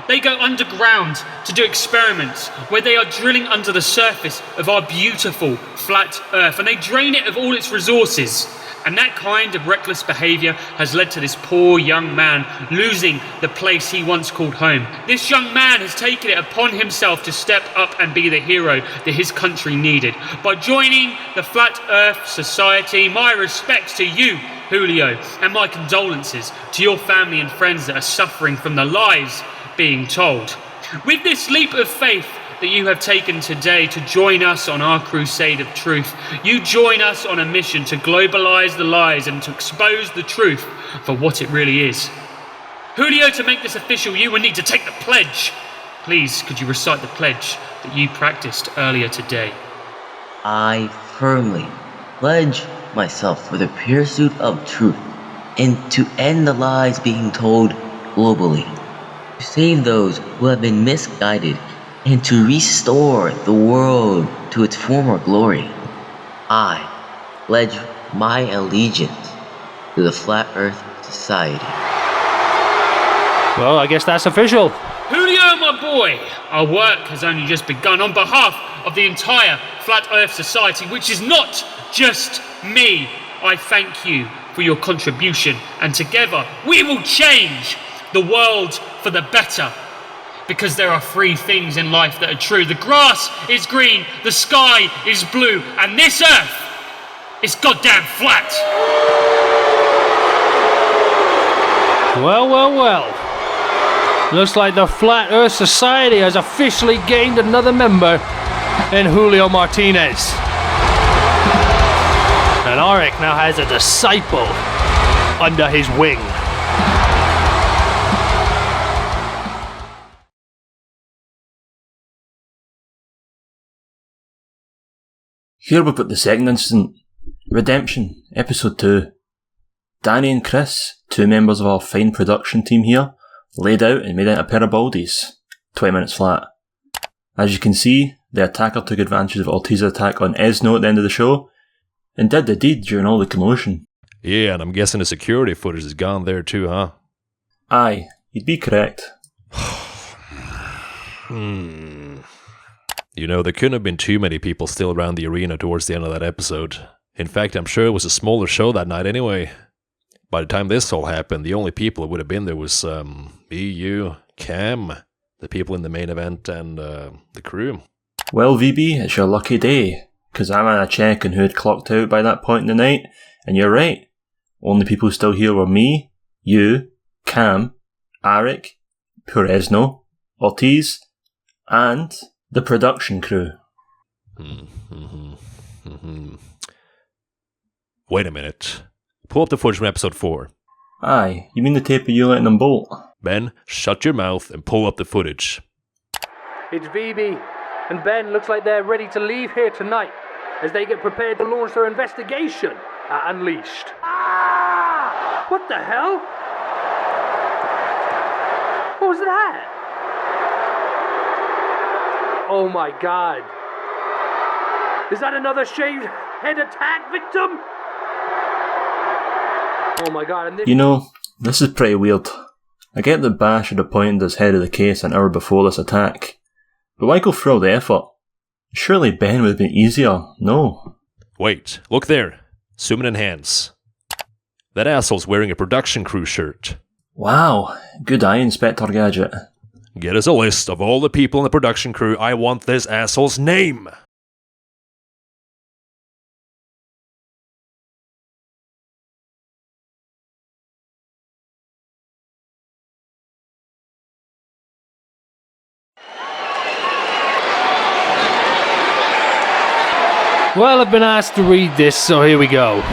they go underground to do experiments where they are drilling under the surface of our beautiful flat Earth, and they drain it of all its resources. And that kind of reckless behaviour has led to this poor young man losing the place he once called home. This young man has taken it upon himself to step up and be the hero that his country needed. By joining the Flat Earth Society, my respects to you, Julio, and my condolences to your family and friends that are suffering from the lies being told. With this leap of faith that you have taken today to join us on our crusade of truth, you join us on a mission to globalize the lies and to expose the truth for what it really is. Julio, to make this official, you will need to take the pledge please could you recite the pledge that you practiced earlier today? I firmly pledge myself for the pursuit of truth and to end the lies being told globally, to save those who have been misguided, and to restore the world to its former glory. I pledge my allegiance to the Flat Earth Society. Well, I guess that's official. Julio, my boy, our work has only just begun on behalf of the entire Flat Earth Society, which is not just me. I thank you for your contribution, and together we will change the world for the better. Because there are three things in life that are true. The grass is green, the sky is blue, and this earth is goddamn flat. Well. Looks like the Flat Earth Society has officially gained another member in Julio Martinez. And Auric now has a disciple under his wing. Here we've got the second incident. Redemption, episode 2. Danny and Chris, two members of our fine production team here, laid out and made out a pair of baldies. 20 minutes flat. As you can see, the attacker took advantage of Ortiz's attack on Esno at the end of the show, and did the deed during all the commotion. Yeah, and I'm guessing the security footage is gone there too, huh? Aye, you'd be correct. You know, there couldn't have been too many people still around the arena towards the end of that episode. In fact, I'm sure it was a smaller show that night anyway. By the time this all happened, the only people who would have been there was me, you, Cam, the people in the main event, and the crew. Well, VB, it's your lucky day, because I ran a check on who had clocked out by that point in the night, and you're right. Only people still here were me, you, Cam, Arik, Puresno, Ortiz, and the production crew. Wait a minute. Pull up the footage from episode 4. Aye, you mean the tape of you letting them bolt? Ben, shut your mouth and pull up the footage. It's VB and Ben. Looks like they're ready to leave here tonight as they get prepared to launch their investigation at Unleashed. Ah! What the hell? What was that? Oh my god. Is that another shaved head attack victim? Oh my god. And You know, this is pretty weird. I get that Bash had appointed as head of the case an hour before this attack, but why go through all the effort? Surely Ben would have been easier, no? Wait, look there. Zoom in enhance. That asshole's wearing a production crew shirt. Wow, good eye, Inspector Gadget. Get us a list of all the people in the production crew. I want this asshole's name. Well, I've been asked to read this, so here we go.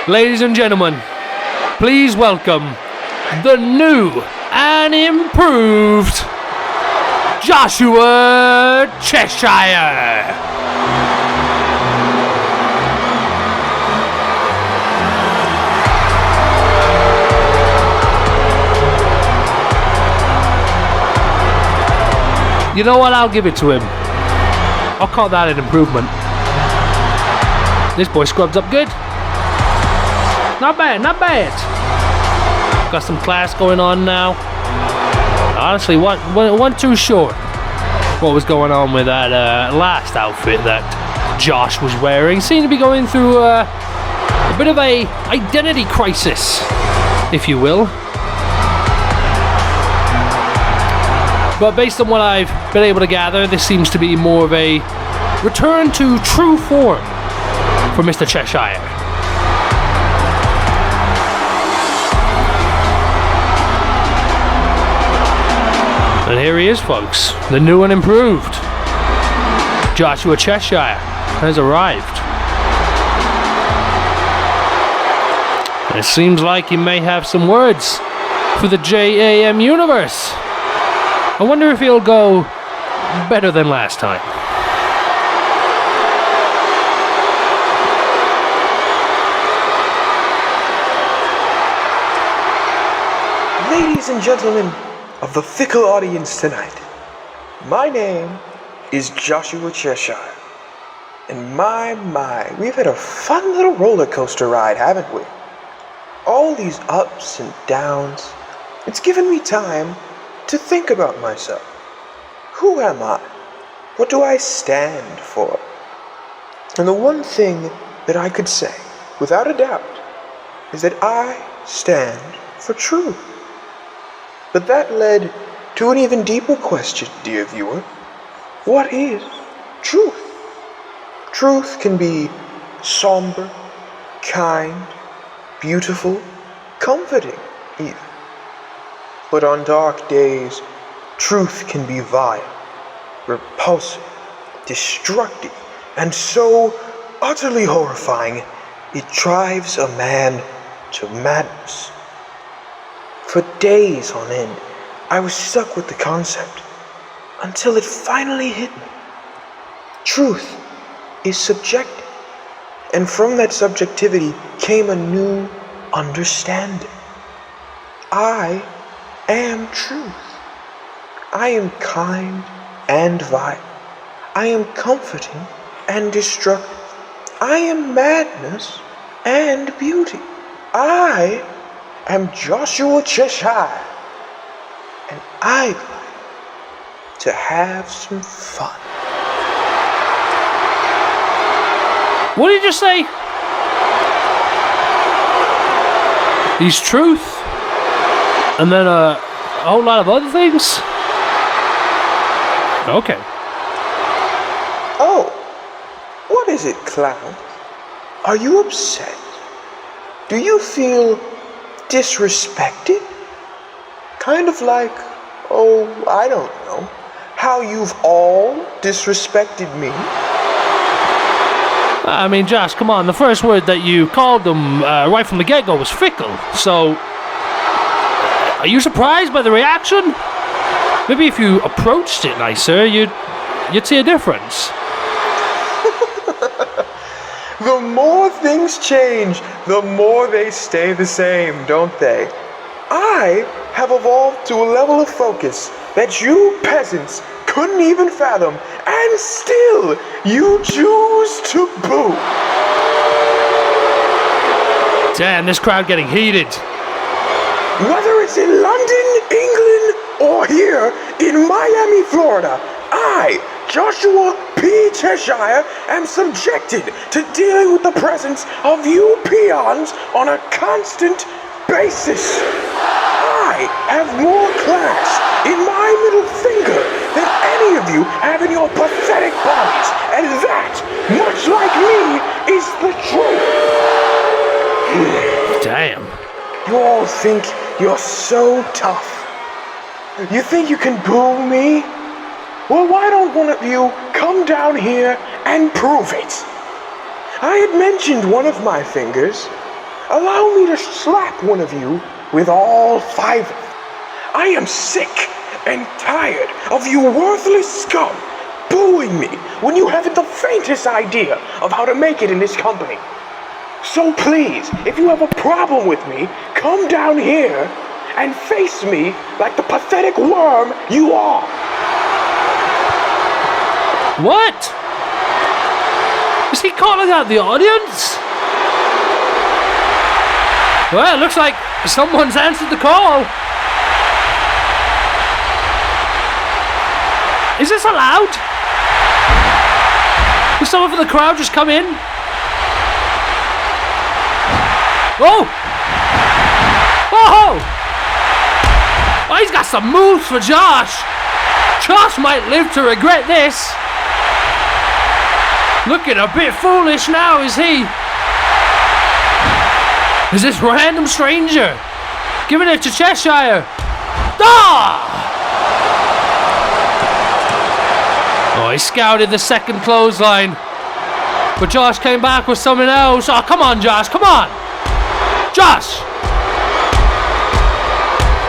Ladies and gentlemen, please welcome the new and improved Joshua Cheshire. You know what? I'll give it to him. I'll call that an improvement. This boy scrubs up good. Not bad, not bad. Got some class going on now. Honestly, wasn't too sure what was going on with that last outfit that Josh was wearing. Seemed to be going through a bit of a identity crisis, if you will. But based on what I've been able to gather, this seems to be more of a return to true form for Mr. Cheshire. And here he is, folks, the new and improved Joshua Cheshire has arrived. It seems like he may have some words for the JAM universe. I wonder if he'll go better than last time. Ladies and gentlemen of the fickle audience tonight, my name is Joshua Cheshire. And my, we've had a fun little roller coaster ride, haven't we? All these ups and downs. It's given me time to think about myself. Who am I? What do I stand for? And the one thing that I could say, without a doubt, is that I stand for truth. But that led to an even deeper question, dear viewer. What is truth? Truth can be somber, kind, beautiful, comforting even. But on dark days, truth can be vile, repulsive, destructive, and so utterly horrifying it drives a man to madness. For days on end, I was stuck with the concept until it finally hit me. Truth is subjective, and from that subjectivity came a new understanding. I am truth. I am kind and vile. I am comforting and destructive. I am madness and beauty. I am Joshua Cheshire, and I'd like to have some fun. What did you say? He's truth. And then a whole lot of other things? Okay. Oh, what is it, clown? Are you upset? Do you feel disrespected? Kind of like, oh, I don't know, how you've all disrespected me? I mean, Josh, come on. The first word that you called them right from the get-go was fickle. So, are you surprised by the reaction? Maybe if you approached it nicer, you'd see a difference. The more things change, the more they stay the same, don't they? I have evolved to a level of focus that you peasants couldn't even fathom, and still you choose to boo. Damn, this crowd getting heated. Whether it's in London, England, or here in Miami, Florida, I, Joshua P. Cheshire, am subjected to dealing with the presence of you peons on a constant basis. I have more class in my middle finger than any of you have in your pathetic bodies, and that, much like me, is the truth. Damn. You all think you're so tough. You think you can boo me? Well, why don't one of you come down here and prove it? I had mentioned one of my fingers. Allow me to slap one of you with all five of them. I am sick and tired of you worthless scum booing me when you haven't the faintest idea of how to make it in this company. So please, if you have a problem with me, come down here and face me like the pathetic worm you are. What? Is he calling out the audience? Well, it looks like someone's answered the call. Is this allowed? Did someone from the crowd just come in? Oh! Oh! Oh, he's got some moves for Josh. Josh might live to regret this. Looking a bit foolish now, is he? Is this random stranger giving it to Cheshire? Ah! Oh, he scouted the second clothesline. But Josh came back with something else. Oh, come on, Josh, come on. Josh!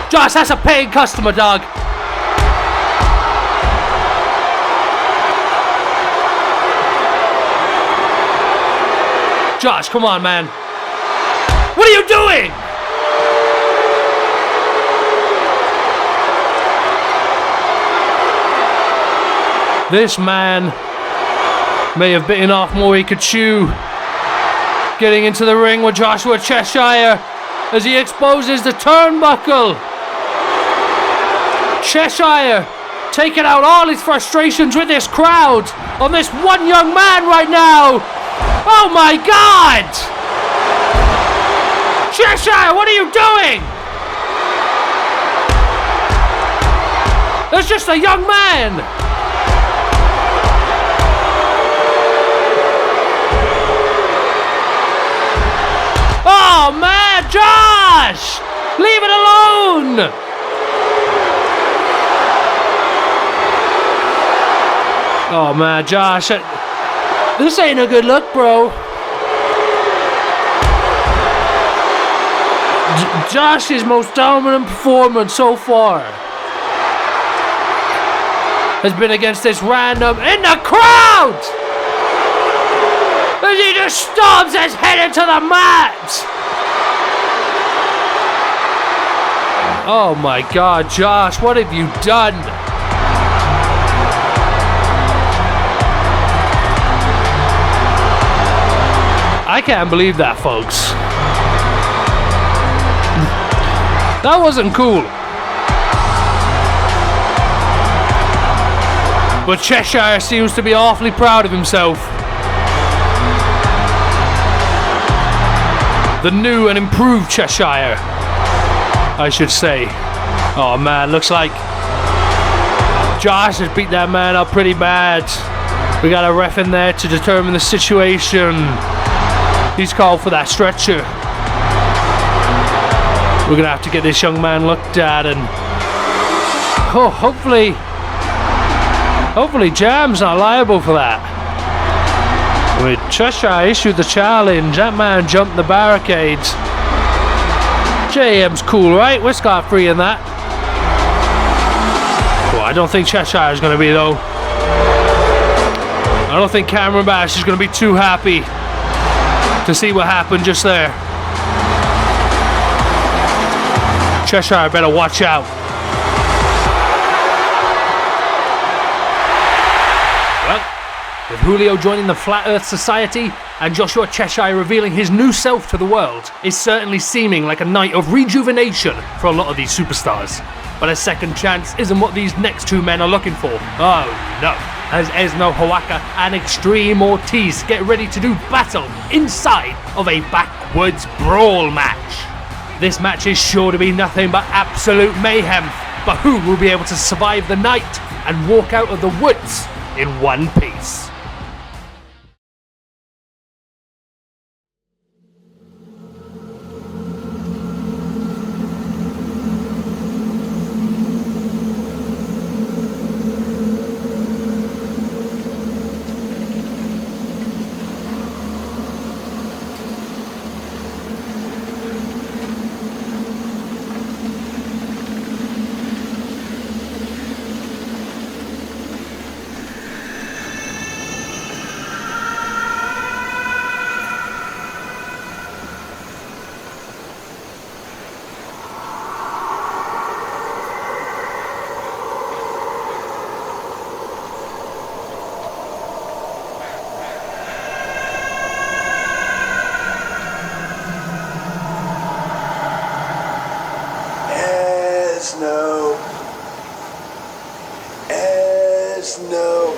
Josh, that's a paying customer, dog. Josh, come on, man. What are you doing? This man may have bitten off more he could chew. Getting into the ring with Joshua Cheshire as he exposes the turnbuckle. Cheshire taking out all his frustrations with this crowd on this one young man right now. Oh my God! Cheshire, what are you doing? There's just a young man. Oh man, Josh! Leave it alone! Oh man, Josh, this ain't a good look, bro. Josh's most dominant performance so far has been against this random in the crowd! As he just stomps his head into the mat! Oh my God, Josh, what have you done? I can't believe that, folks. That wasn't cool. But Cheshire seems to be awfully proud of himself. The new and improved Cheshire, I should say. Oh man, looks like Josh has beat that man up pretty bad. We got a ref in there to determine the situation. He's called for that stretcher. We're gonna have to get this young man looked at, and hopefully JaM's not liable for that. With Cheshire issued the challenge, that man jumped the barricades. JM's cool, right? We're scot-free in that. Well, I don't think Cheshire's gonna be, though. I don't think Cameron Bash is gonna be too happy to see what happened just there. Cheshire better watch out. Well, with Julio joining the Flat Earth Society and Joshua Cheshire revealing his new self to the world, it's certainly seeming like a night of rejuvenation for a lot of these superstars. But a second chance isn't what these next two men are looking for. Oh no. As Esno Hawaka and Extreme Ortiz get ready to do battle inside of a backwoods brawl match. This match is sure to be nothing but absolute mayhem, but who will be able to survive the night and walk out of the woods in one piece? Esno,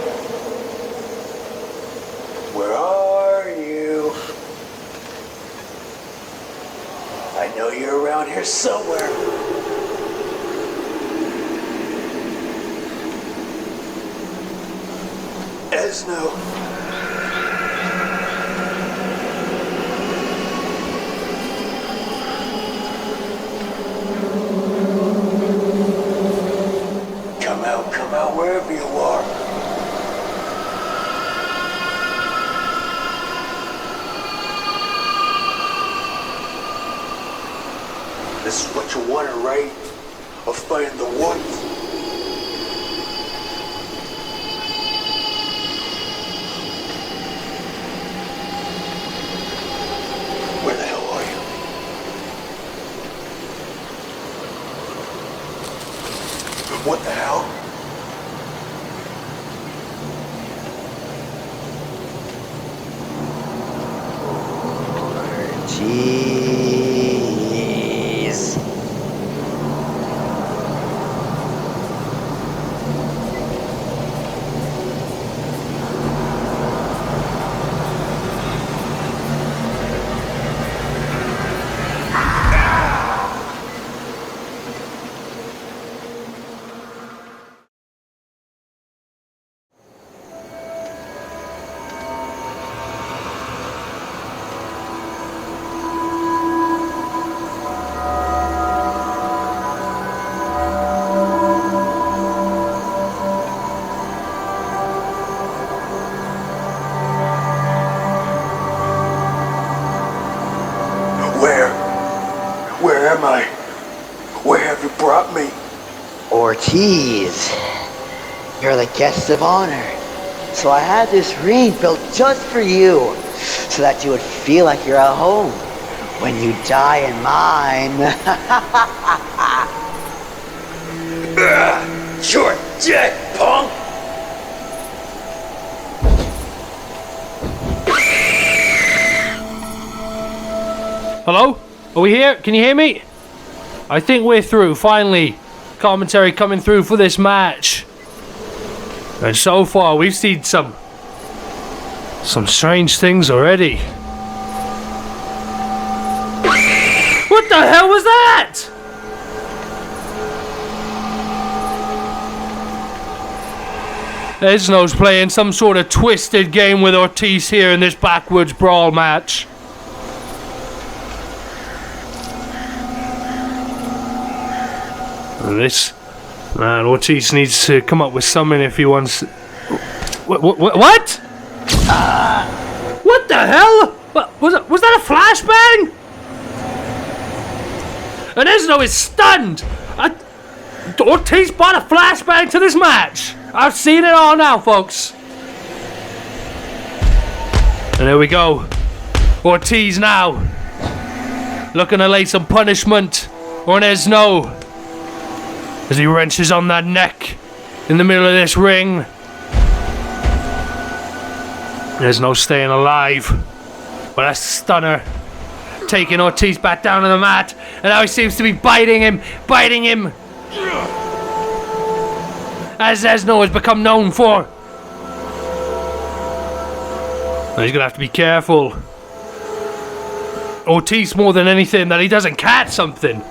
where are you? I know you're around here somewhere. Esno. Come out wherever you are. This is what you wanted, right? A fight in the woods. Ortiz. Where am I? Where have you brought me? Ortiz, you're the guest of honor. So I had this ring built just for you, so that you would feel like you're at home when you die in mine. You're dead, punk! Hello? Are we here? Can you hear me? I think we're through, finally. Commentary coming through for this match. And so far, we've seen some strange things already. What the hell was that? Esno's playing some sort of twisted game with Ortiz here in this backwoods brawl match. This man, Ortiz needs to come up with something if he wants. What? What the hell? What was that? A flashbang? And Esno is stunned. Ortiz brought a flashbang to this match. I've seen it all now, folks. And there we go. Ortiz now looking to lay some punishment on Esno as he wrenches on that neck in the middle of this ring. There's no staying alive. But a stunner taking Ortiz back down to the mat, and now he seems to be biting him. As Esno has become known for. Now he's gonna have to be careful. Ortiz more than anything that he doesn't catch something.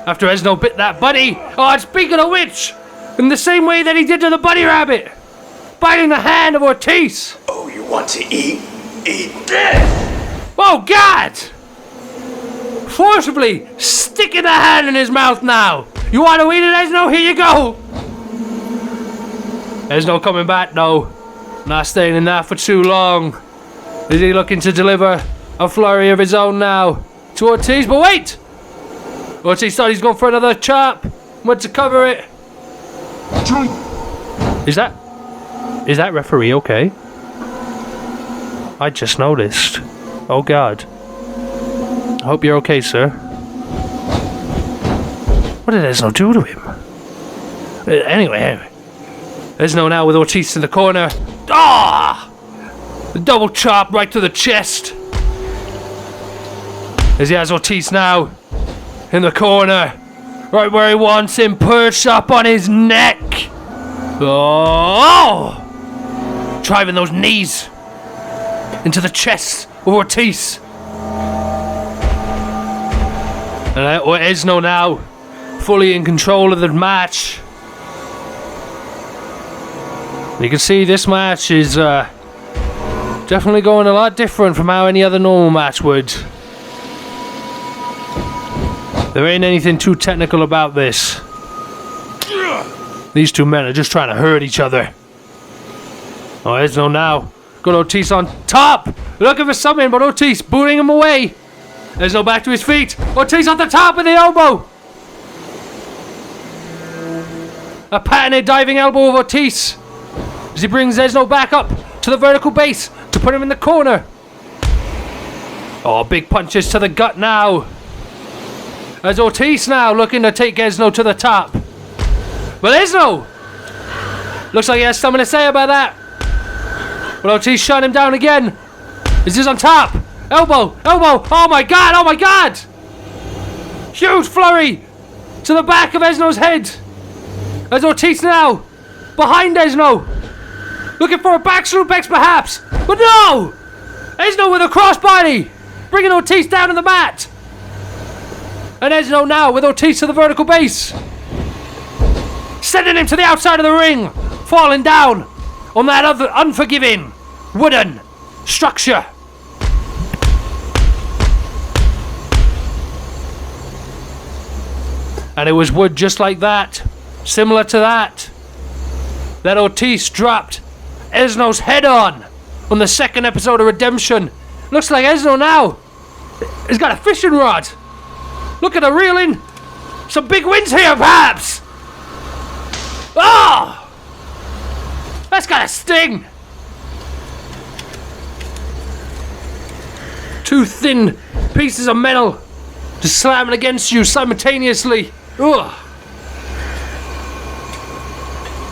After Esno bit that bunny. Oh, and speaking of which, in the same way that he did to the bunny rabbit, biting the hand of Ortiz. Oh, you want to eat? Eat this! Oh, God! Forcibly sticking the hand in his mouth now. You want to eat it, Esno? Here you go. Esno coming back, though. Not staying in that for too long. Is he looking to deliver a flurry of his own now to Ortiz? But wait! Ortiz thought he's going for another chop. Went to cover it. Is that referee okay? I just noticed. Oh God. I hope you're okay, sir. What did Esno do to him? Anyway. Esno now with Ortiz in the corner. Ah! The double chop right to the chest. As he has Ortiz now in the corner, right where he wants him, perched up on his neck. Oh! Driving those knees into the chest of Ortiz. And Esno now fully in control of the match. You can see this match is definitely going a lot different from how any other normal match would. There ain't anything too technical about this. These two men are just trying to hurt each other. Oh, Esno now. Got Ortiz on top. Looking for something, but Ortiz booting him away. Esno back to his feet. Ortiz on the top with the elbow. A patented diving elbow of Ortiz as he brings Esno back up to the vertical base to put him in the corner. Oh, big punches to the gut now. As Ortiz now looking to take Esno to the top. But Esno looks like he has something to say about that. But Ortiz shut him down again. As he's on top. Elbow! Oh my god! Huge flurry to the back of Esno's head. As Ortiz now behind Esno, looking for a back suplex perhaps, but no! Esno with a crossbody, bringing Ortiz down to the mat. And Esno now with Ortiz to the vertical base, sending him to the outside of the ring, falling down on that other unforgiving wooden structure. And it was wood just like that, similar to that Ortiz dropped Esno's head on the second episode of Redemption. Looks like Esno now has got a fishing rod. Look at the reeling. Some big wins here, perhaps. Oh! That's got a sting. Two thin pieces of metal just slamming against you simultaneously. Ugh.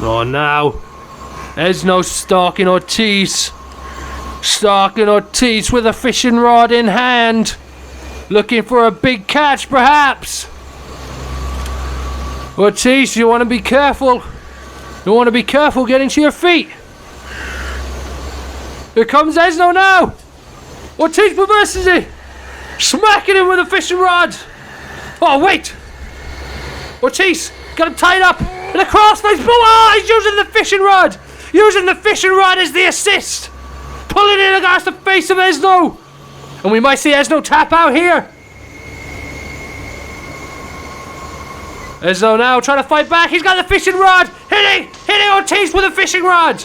Oh, now Esno stalking Ortiz with a fishing rod in hand, looking for a big catch perhaps. Ortiz, you want to be careful. You want to be careful getting to your feet. Here comes Esno now. Ortiz reverses it, smacking him with a fishing rod. Oh wait, Ortiz got him tied up in a crossface. Oh, he's using the fishing rod. Using the fishing rod as the assist. Pulling it against the face of Esno. And we might see Esno tap out here. Esno now trying to fight back. He's got the fishing rod. Hitting Ortiz with a fishing rod.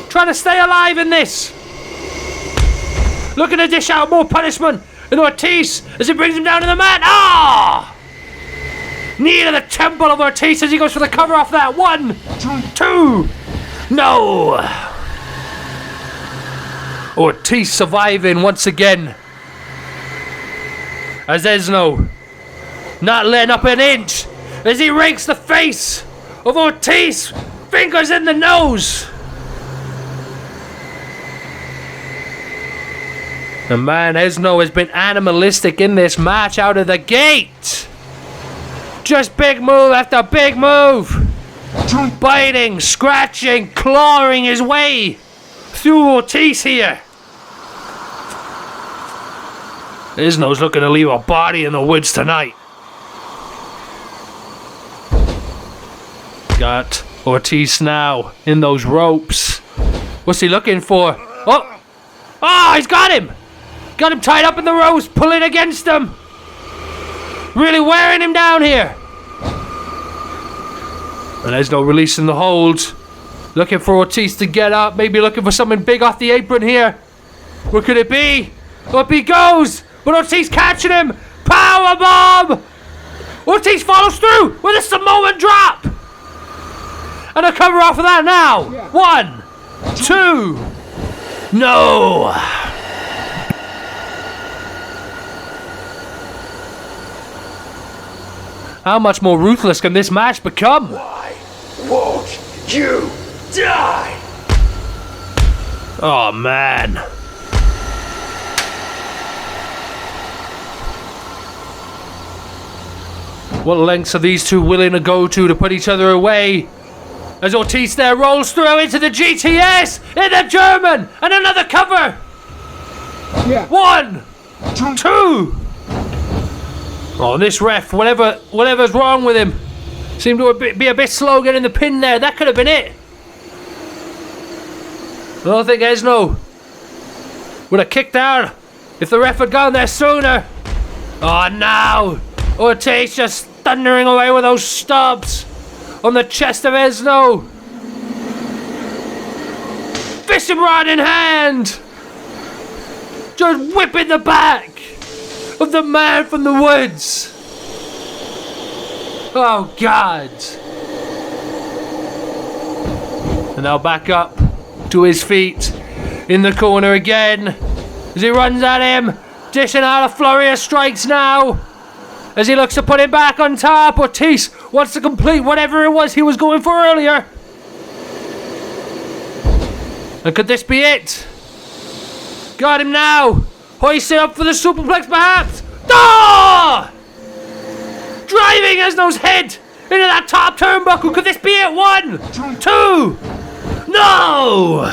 Trying to stay alive in this. Looking to dish out more punishment. And Ortiz as he brings him down to the mat. Ah! Knee to the temple of Ortiz as he goes for the cover off that. 1, 2. No! Ortiz surviving once again. As Esno not letting up an inch as he rakes the face of Ortiz. Fingers in the nose. And man, Esno has been animalistic in this match out of the gate. Just big move after big move. Biting, scratching, clawing his way through Ortiz here. Esno's looking to leave a body in the woods tonight. Got Ortiz now in those ropes. What's he looking for? Oh, he's got him. Got him tied up in the ropes, pulling against him. Really wearing him down here. And Esno releasing the hold. Looking for Ortiz to get up. Maybe looking for something big off the apron here. What could it be? Up he goes. But Ortiz catching him. Powerbomb. Ortiz follows through with a Samoan drop. And a cover off of that now. 1, 2. No. How much more ruthless can this match become? Why won't you die? Oh man. What lengths are these two willing to go to put each other away? As Ortiz there rolls through into the GTS in the German and another cover. 1, 2. Oh, this ref, whatever's wrong with him, seemed to be a bit slow getting the pin there. That could have been it. I don't think Esno would have kicked out if the ref had gone there sooner. Oh, now Ortiz just thundering away with those stabs on the chest of Esno. Fishing rod in hand. Just whipping the back of the man from the woods. Oh God. And now back up to his feet in the corner again as he runs at him, dishing out a flurry of strikes now as he looks to put him back on top. Ortiz wants to complete whatever it was he was going for earlier. And could this be it? Got him now Hoist it up for the superplex perhaps. Ah! Driving Esno's head into that top turnbuckle. Could this be it? 1, 2. No!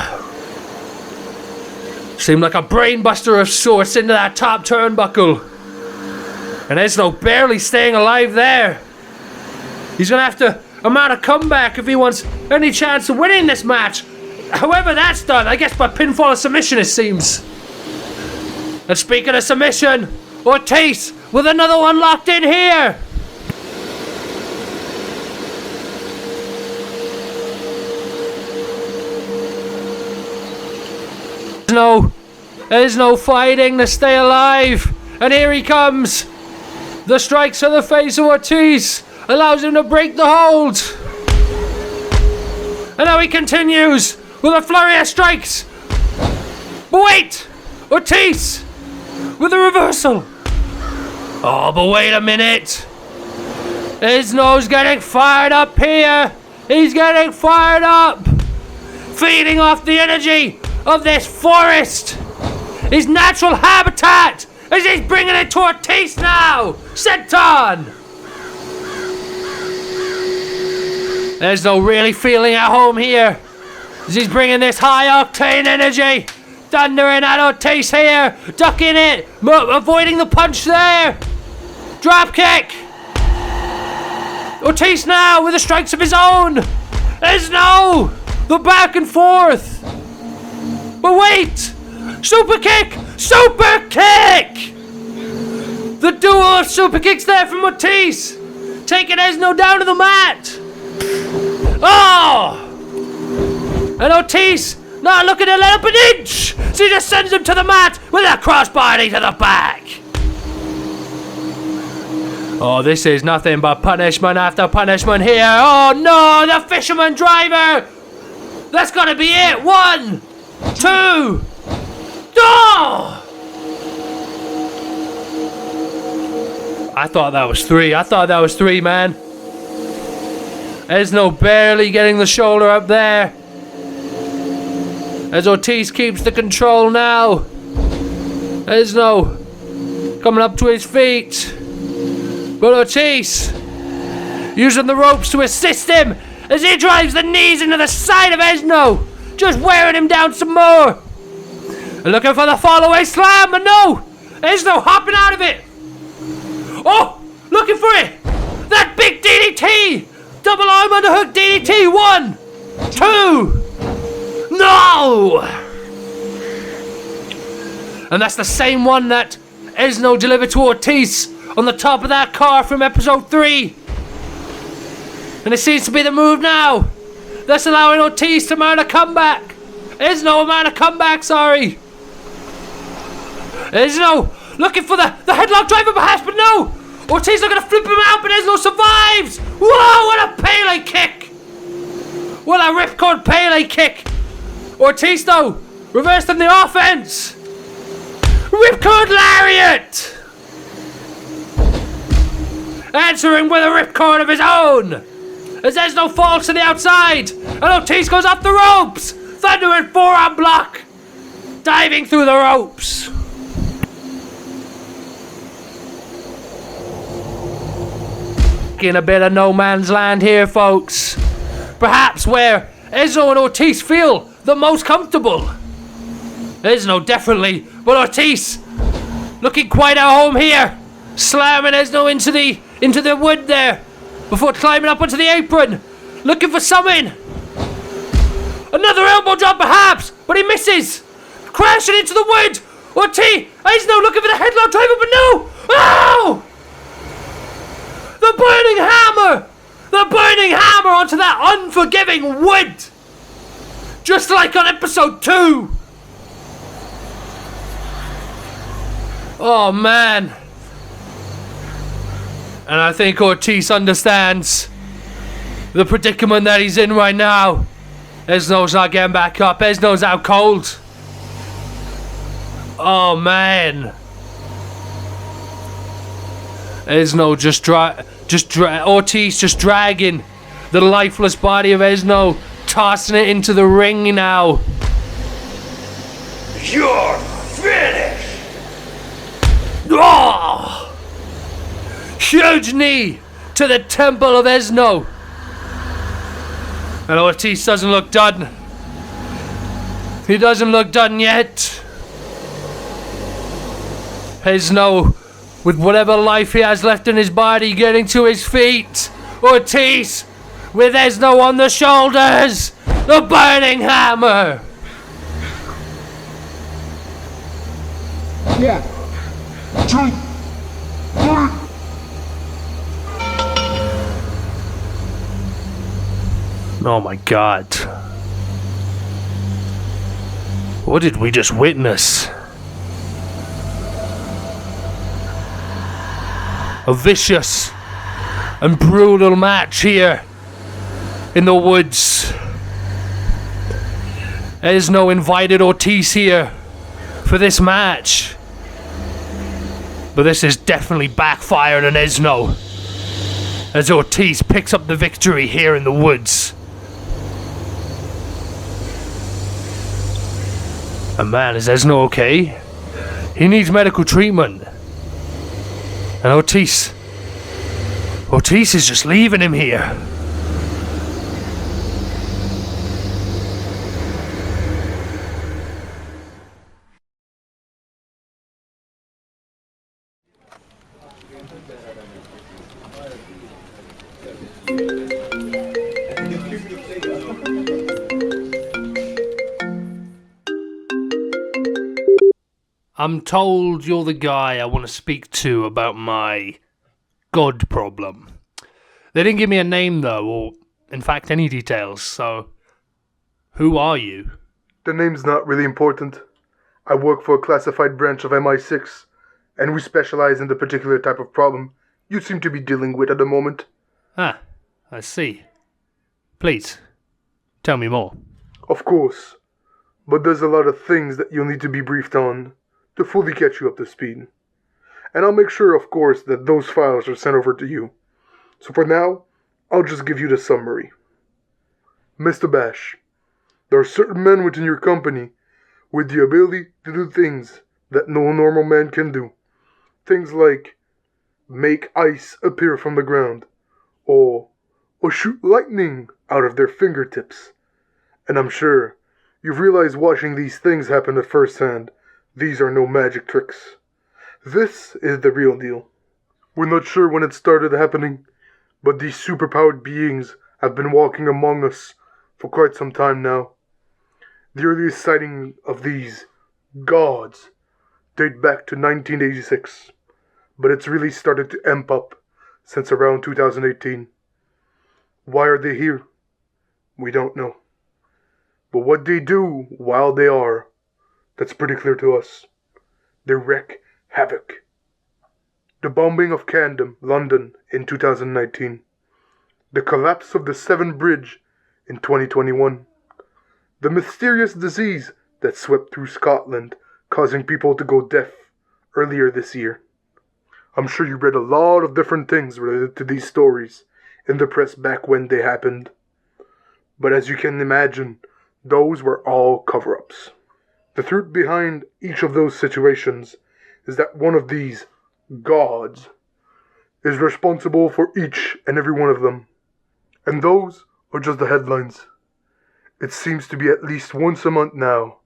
Seemed like a brainbuster of sorts into that top turnbuckle. And Esno barely staying alive there. He's going to have to mount a comeback if he wants any chance of winning this match. However that's done, I guess by pinfall or submission it seems. And speaking of submission, Ortiz with another one locked in here. There's no fighting to stay alive. And here he comes. The strikes to the face of Ortiz allows him to break the hold. And now he continues with a flurry of strikes. But wait! Ortiz with a reversal. Oh, but wait a minute. Esno's getting fired up here. He's getting fired up. Feeding off the energy of this forest. His natural habitat. As he's bringing it to Ortiz now. Senton. Esno really feeling at home here. As he's bringing this high octane energy. Thundering at Ortiz here. Ducking it. Avoiding the punch there. Drop kick. Ortiz now with the strikes of his own. Esno. The back and forth. But wait. Super kick. Super kick. The duo of super kicks there from Ortiz. Taking Esno down to the mat. Oh! And Ortiz not looking to let up an inch. So he just sends him to the mat with a crossbody to the back. Oh, this is nothing but punishment after punishment here. Oh no, the fisherman driver. That's gotta be it. 1, 2. Oh! I thought that was 3. I thought that was 3, man. Esno barely getting the shoulder up there. As Ortiz keeps the control now. Esno coming up to his feet. But Ortiz using the ropes to assist him as he drives the knees into the side of Esno. Just wearing him down some more. Looking for the fall-away slam, but no! Esno hopping out of it. Oh! Looking for it! That big DDT! Double arm underhook DDT! 1, 2! No! And that's the same one that Esno delivered to Ortiz on the top of that car from episode 3. And it seems to be the move now. That's allowing Ortiz to mount a comeback. Esno mount a comeback, sorry. Esno looking for the headlock driver perhaps, but no! Ortiz looking to flip him out, but Esno survives! Whoa, what a Pele kick! What a ripcord Pele kick! Ortiz though, reversing the offense! Ripcord lariat! Answering with a ripcord of his own! As Esno falls to the outside, and Ortiz goes off the ropes! Thundering forearm block! Diving through the ropes! In a bit of no man's land here, folks. Perhaps where Esno and Ortiz feel the most comfortable. Esno definitely, but Ortiz looking quite at home here. Slamming Esno into the wood there before climbing up onto the apron. Looking for something. Another elbow drop perhaps, but he misses. Crashing into the wood. Ortiz, Esno looking for the headlock driver, but no. Oh! The burning hammer! The burning hammer onto that unforgiving wood! Just like on episode 2! Oh man. And I think Ortiz understands the predicament that he's in right now. Esno's not getting back up. Esno's out cold. Oh man. Esno Ortiz just dragging the lifeless body of Esno, tossing it into the ring now. You're finished! Oh! Huge knee to the temple of Esno. And Ortiz doesn't look done. He doesn't look done yet. Esno, with whatever life he has left in his body, getting to his feet. Ortiz, with Esno on the shoulders. The burning hammer. Oh my God. What did we just witness? A vicious and brutal match here in the woods. Esno invited Ortiz here for this match. But this is definitely backfired on Esno, as Ortiz picks up the victory here in the woods. And man, is Esno okay? He needs medical treatment. And Ortiz is just leaving him here. I'm told you're the guy I want to speak to about my God problem. They didn't give me a name though, or in fact any details, so who are you? The name's not really important. I work for a classified branch of MI6, and we specialize in the particular type of problem you seem to be dealing with at the moment. Ah, I see. Please, tell me more. Of course, but there's a lot of things that you'll need to be briefed on to fully catch you up to speed. And I'll make sure, of course, that those files are sent over to you. So for now, I'll just give you the summary. Mr. Bash, there are certain men within your company with the ability to do things that no normal man can do. Things like make ice appear from the ground, or shoot lightning out of their fingertips. And I'm sure you've realized watching these things happen at first hand, these are no magic tricks. This is the real deal. We're not sure when it started happening, but these superpowered beings have been walking among us for quite some time now. The earliest sighting of these gods date back to 1986, but it's really started to amp up since around 2018. Why are they here? We don't know. But what they do while they are, that's pretty clear to us. They wreak havoc. The bombing of Camden, London in 2019. The collapse of the Severn Bridge in 2021. The mysterious disease that swept through Scotland, causing people to go deaf earlier this year. I'm sure you read a lot of different things related to these stories in the press back when they happened. But as you can imagine, those were all cover-ups. The truth behind each of those situations is that one of these gods is responsible for each and every one of them. And those are just the headlines. It seems to be at least once a month now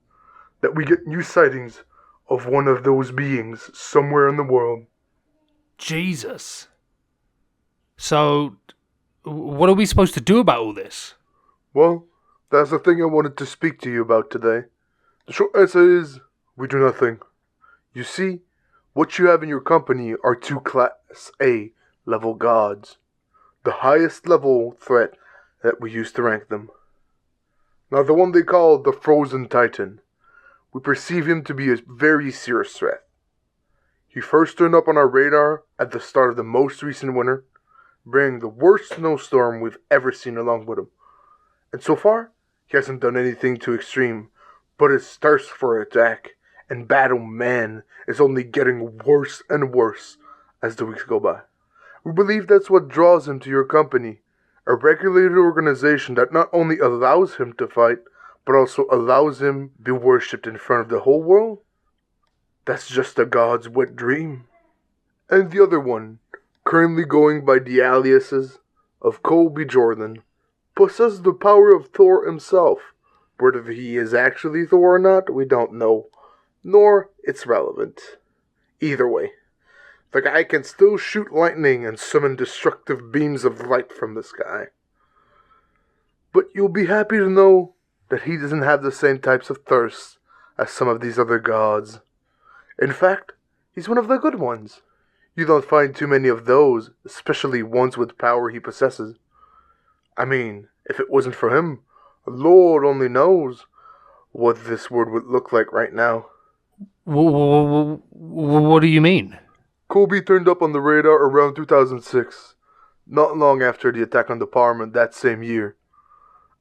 that we get new sightings of one of those beings somewhere in the world. Jesus. So, what are we supposed to do about all this? Well, that's the thing I wanted to speak to you about today. The short answer is, we do nothing. You see, what you have in your company are 2 Class A level gods. The highest level threat that we used to rank them. Now the one they call the Frozen Titan, we perceive him to be a very serious threat. He first turned up on our radar at the start of the most recent winter, bringing the worst snowstorm we've ever seen along with him. And so far, he hasn't done anything too extreme, but his thirst for attack and battle man is only getting worse and worse as the weeks go by. We believe that's what draws him to your company, a regulated organization that not only allows him to fight, but also allows him be worshipped in front of the whole world. That's just a god's wet dream. And the other one, currently going by the aliases of Colby Jordan, possesses the power of Thor himself. Whether he is actually Thor or not, we don't know, nor it's relevant. Either way, the guy can still shoot lightning and summon destructive beams of light from the sky. But you'll be happy to know that he doesn't have the same types of thirst as some of these other gods. In fact, he's one of the good ones. You don't find too many of those, especially ones with power he possesses. I mean, if it wasn't for him, Lord only knows what this world would look like right now. What do you mean? Colby turned up on the radar around 2006, not long after the attack on the Parliament that same year.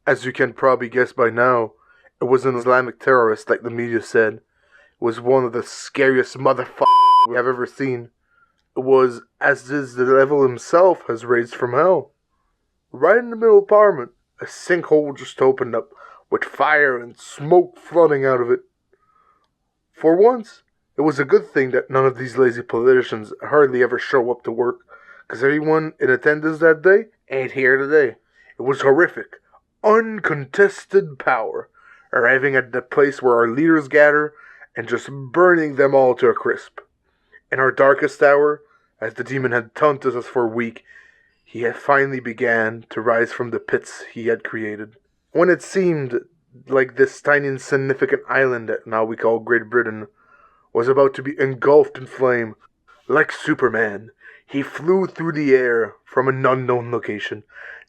As you can probably guess by now, it was an Islamic terrorist like the media said. It was one of the scariest motherfuckers we have ever seen. It was as is the devil himself has raised from hell. Right in the middle of Parliament, a sinkhole just opened up, with fire and smoke flooding out of it. For once, it was a good thing that none of these lazy politicians hardly ever show up to work, because everyone in attendance that day ain't here today. It was horrific, uncontested power, arriving at the place where our leaders gather and just burning them all to a crisp. In our darkest hour, as the demon had taunted us for a week, he had finally began to rise from the pits he had created. When it seemed like this tiny insignificant island that now we call Great Britain was about to be engulfed in flame, like Superman, he flew through the air from an unknown location,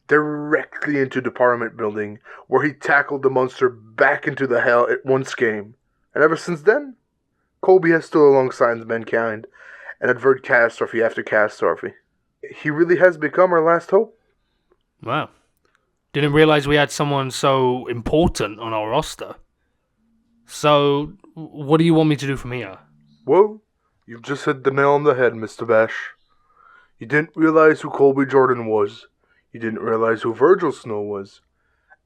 directly into the Parliament building, where he tackled the monster back into the hell it once came. And ever since then, Colby has stood alongside mankind and averted catastrophe after catastrophe. He really has become our last hope. Wow. Didn't realize we had someone so important on our roster. So, what do you want me to do from here? Well, you've just hit the nail on the head, Mr. Bash. You didn't realize who Colby Jordan was. You didn't realize who Virgil Snow was.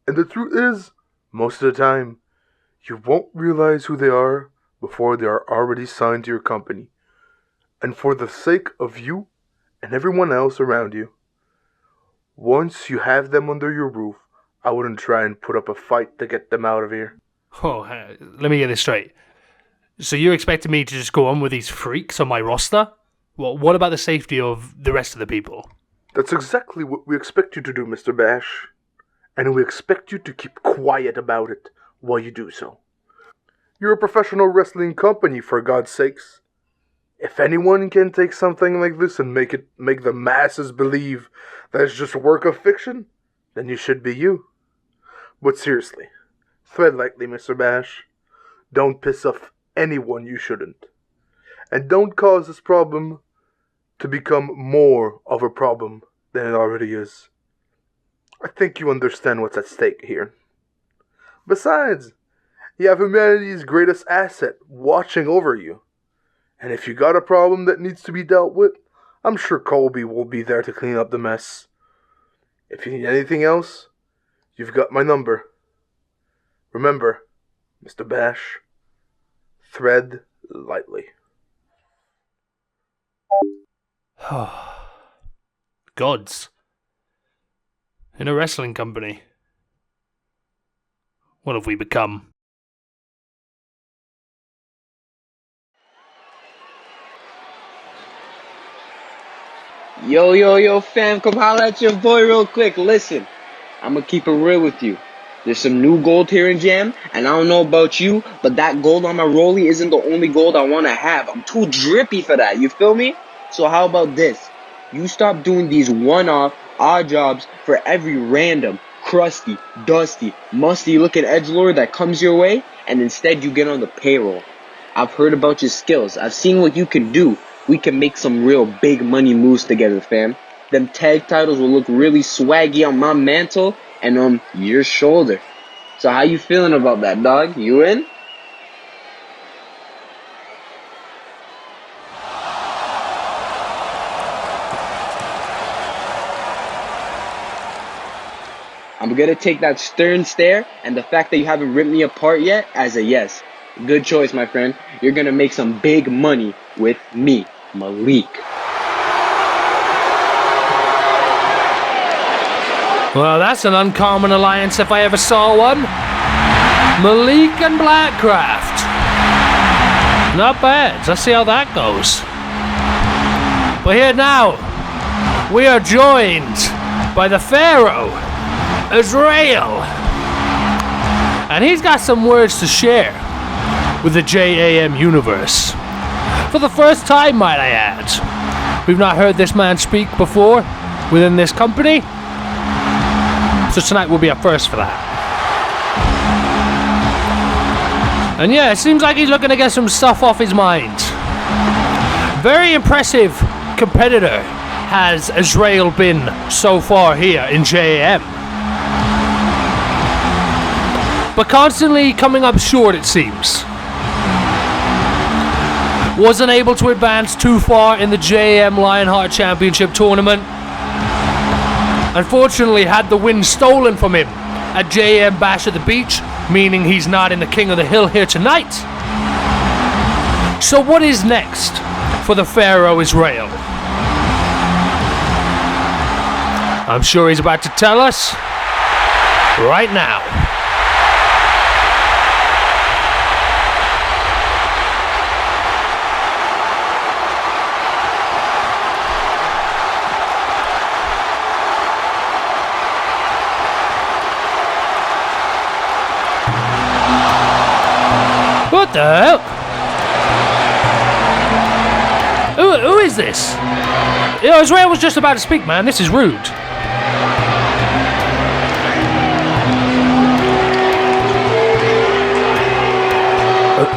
And the truth is, most of the time, you won't realize who they are before they are already signed to your company. And for the sake of you and everyone else around you, once you have them under your roof, I wouldn't try and put up a fight to get them out of here. Oh, let me get this straight. So you're expecting me to just go on with these freaks on my roster? Well, what about the safety of the rest of the people? That's exactly what we expect you to do, Mr. Bash. And we expect you to keep quiet about it while you do so. You're a professional wrestling company, for God's sakes. If anyone can take something like this and make the masses believe that it's just a work of fiction, then you should be you. But seriously, tread lightly, Mr. Bash. Don't piss off anyone you shouldn't. And don't cause this problem to become more of a problem than it already is. I think you understand what's at stake here. Besides, you have humanity's greatest asset watching over you. And if you got a problem that needs to be dealt with, I'm sure Colby will be there to clean up the mess. If you need anything else, you've got my number. Remember, Mr. Bash, tread lightly. Gods. In a wrestling company. What have we become? Yo, fam, come holla at your boy real quick. Listen, I'ma keep it real with you. There's some new gold here in JaM, and I don't know about you, but that gold on my rollie isn't the only gold I want to have. I'm too drippy for that, you feel me? So how about this? You stop doing these one-off, odd jobs for every random, crusty, dusty, musty-looking edgelord that comes your way, and instead you get on the payroll. I've heard about your skills. I've seen what you can do. We can make some real big money moves together, fam. Them tag titles will look really swaggy on my mantle and on your shoulder. So how you feeling about that, dog? You in? I'm gonna take that stern stare and the fact that you haven't ripped me apart yet as a yes. Good choice, my friend. You're gonna make some big money with me, Malik. Well, that's an uncommon alliance if I ever saw one. Malik and Blackcraft. Not bad. Let's see how that goes. But here now, we are joined by the Pharaoh, Israel. And he's got some words to share with the JAM universe. For the first time, might I add. We've not heard this man speak before within this company. So tonight will be a first for that. And yeah, it seems like he's looking to get some stuff off his mind. Very impressive competitor has Israel been so far here in JAM. But constantly coming up short, it seems. Wasn't able to advance too far in the JAM Lionheart Championship tournament. Unfortunately had the win stolen from him at JAM Bash at the Beach, meaning he's not in the King of the Hill here tonight. So what is next for the Pharaoh Israel? I'm sure he's about to tell us right now. What the hell? Who is this? You know, Israel was just about to speak, man. This is rude.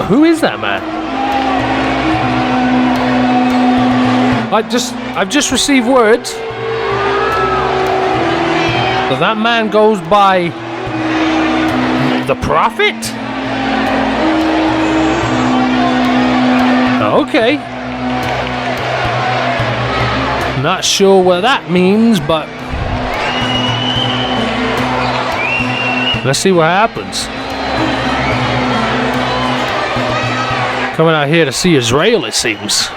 Who is that man? I've just received word that man goes by the Prophet? Okay. Not sure what that means, but let's see what happens. Coming out here to see Israel, it seems.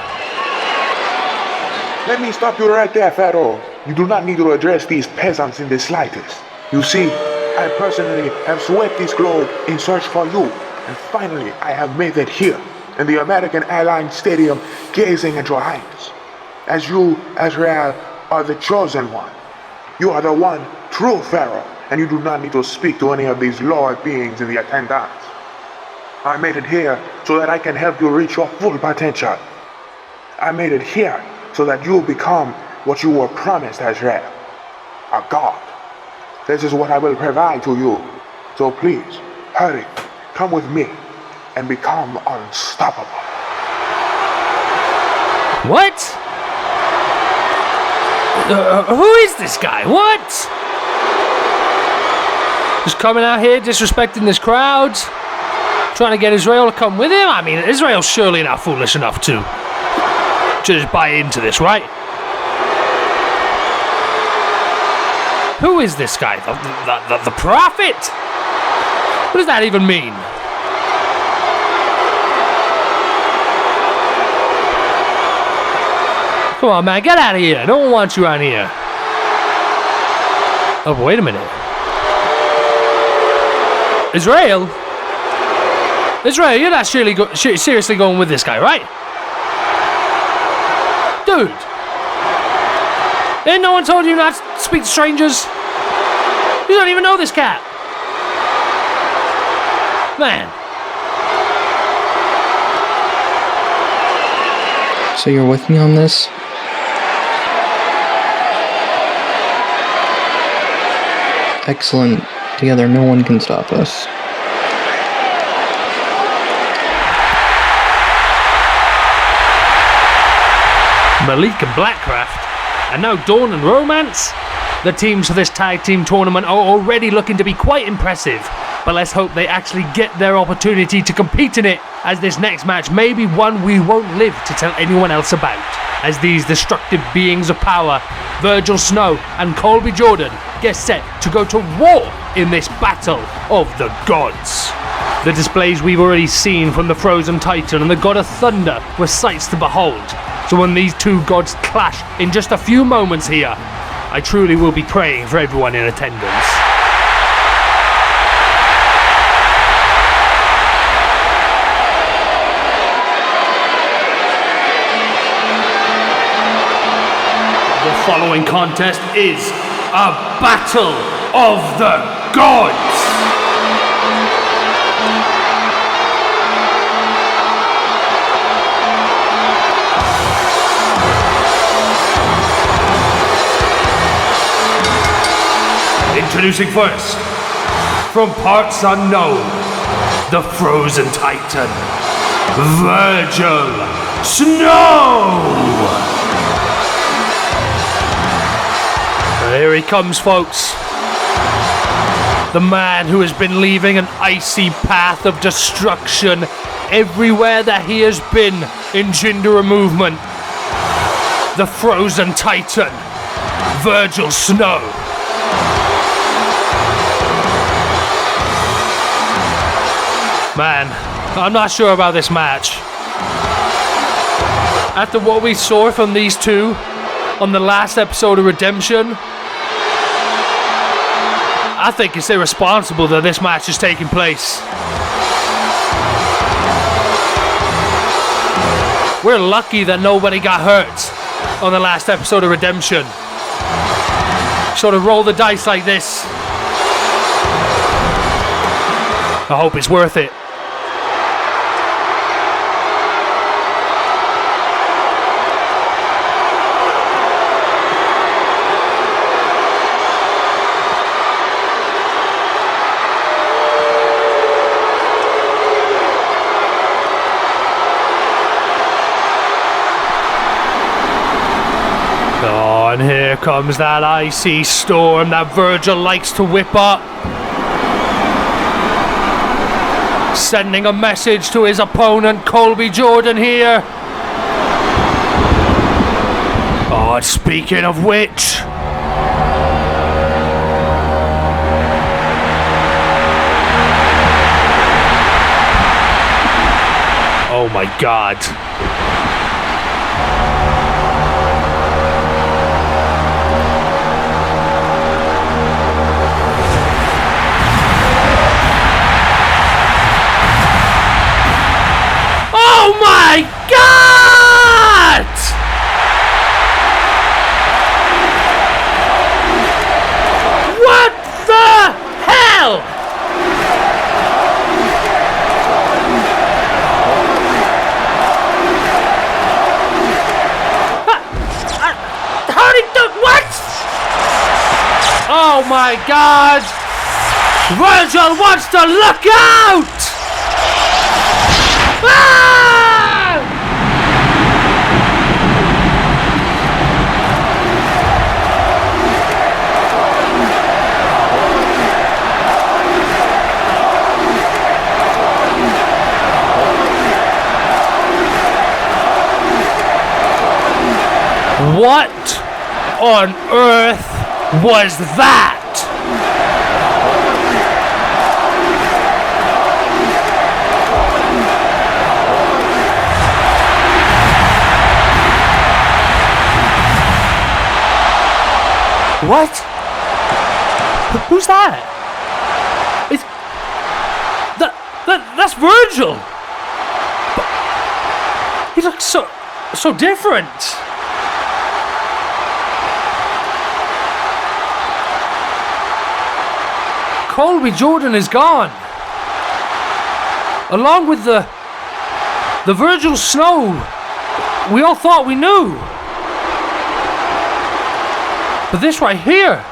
Let me stop you right there, Pharaoh. You do not need to address these peasants in the slightest. You see, I personally have swept this globe in search for you, and finally I have made it here, in the American Airlines Stadium, gazing at your highness. As you, Israel, are the chosen one. You are the one true Pharaoh, and you do not need to speak to any of these lower beings in the attendance. I made it here so that I can help you reach your full potential. I made it here so that you become what you were promised, Israel. A god. This is what I will provide to you. So please, hurry, come with me, and become unstoppable. What? Who is this guy? What? Just coming out here disrespecting this crowd, trying to get Israel to come with him? I mean, Israel's surely not foolish enough to just buy into this, right? Who is this guy? The Prophet? What does that even mean? Come on, man, get out of here. No one wants you around here. Oh, wait a minute. Israel? Israel, you're not seriously going with this guy, right? Dude. Ain't no one told you not to speak to strangers? You don't even know this cat. Man. So you're with me on this? Excellent. Together, no one can stop us. Malik and Blackcraft, and now Dawn and Romance. The teams for this tag team tournament are already looking to be quite impressive, but let's hope they actually get their opportunity to compete in it, as this next match may be one we won't live to tell anyone else about, as these destructive beings of power, Virgil Snow and Colby Jordan, get set to go to war in this battle of the gods. The displays we've already seen from the Frozen Titan and the God of Thunder were sights to behold. So when these two gods clash in just a few moments here, I truly will be praying for everyone in attendance. The following contest is a battle of the gods! Introducing first, from parts unknown, the frozen titan, Virgil Snow! Here he comes, folks. The man who has been leaving an icy path of destruction everywhere that he has been in Jindara movement. The frozen titan, Virgil Snow. Man, I'm not sure about this match. After what we saw from these two on the last episode of Redemption, I think it's irresponsible that this match is taking place. We're lucky that nobody got hurt on the last episode of Redemption. So to roll the dice like this, I hope it's worth it. Oh, and here comes that icy storm that Virgil likes to whip up, sending a message to his opponent, Colby Jordan here. Oh, and speaking of which, oh my God. Oh my God! What the hell? How did the what? Oh my God! Virgil wants to look out! What on earth was that? What? Who's that? It's that's Virgil. But he looks so different. Colby Jordan is gone, along with the Virgil Snow we all thought we knew. But this right here,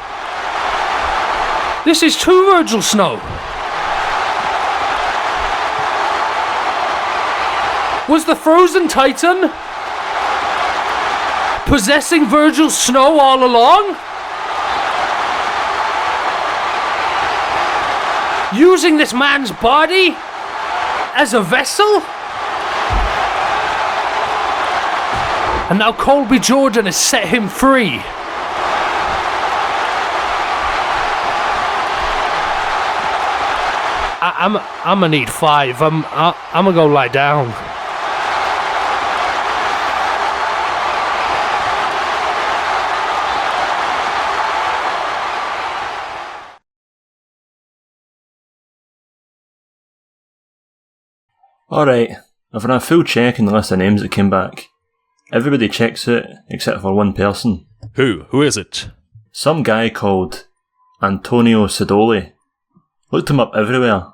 this is two Virgil Snow. Was the Frozen Titan possessing Virgil Snow all along? Using this man's body as a vessel? And now Colby Jordan has set him free. I'm gonna need 5. I'm gonna go lie down. Alright, I've run a full check in the list of names that came back. Everybody checks it, except for one person. Who? Who is it? Some guy called Antonio Sidoli. Looked him up everywhere.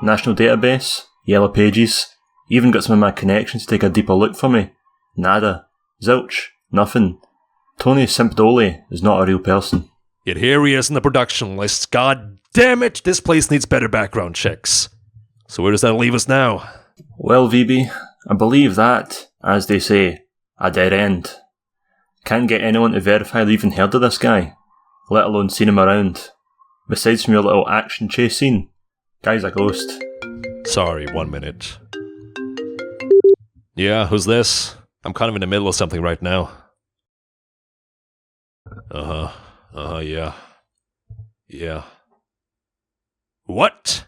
National database, yellow pages, even got some of my connections to take a deeper look for me. Nada. Zilch. Nothing. Tony Simpdoli is not a real person. Yet here he is in the production list. God damn it, this place needs better background checks. So where does that leave us now? Well, VB, I believe that, as they say, a dead end. Can't get anyone to verify they even heard of this guy, let alone seen him around. Besides from your little action chase scene, guy's a ghost. Sorry, 1 minute. Yeah, who's this? I'm kind of in the middle of something right now. Yeah. Yeah. What?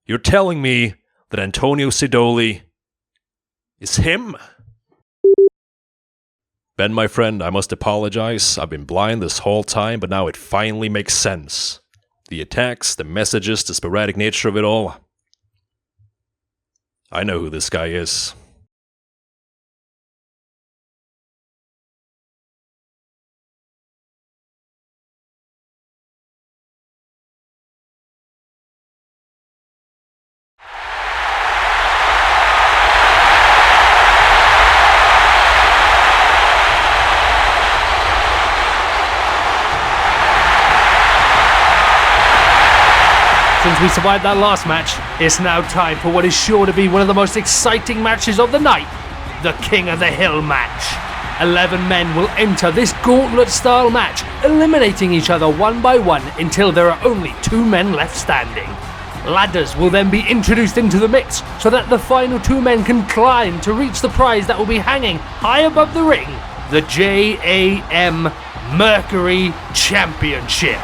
You're telling me that Antonio Sidoli is him? Ben, my friend, I must apologize. I've been blind this whole time, but now it finally makes sense. The attacks, the messages, the sporadic nature of it all. I know who this guy is. Since we survived that last match, it's now time for what is sure to be one of the most exciting matches of the night, the King of the Hill match. 11 men will enter this gauntlet-style match, eliminating each other one by one until there are only 2 men left standing. Ladders will then be introduced into the mix so that the final 2 men can climb to reach the prize that will be hanging high above the ring, the JaM Mercury Championship.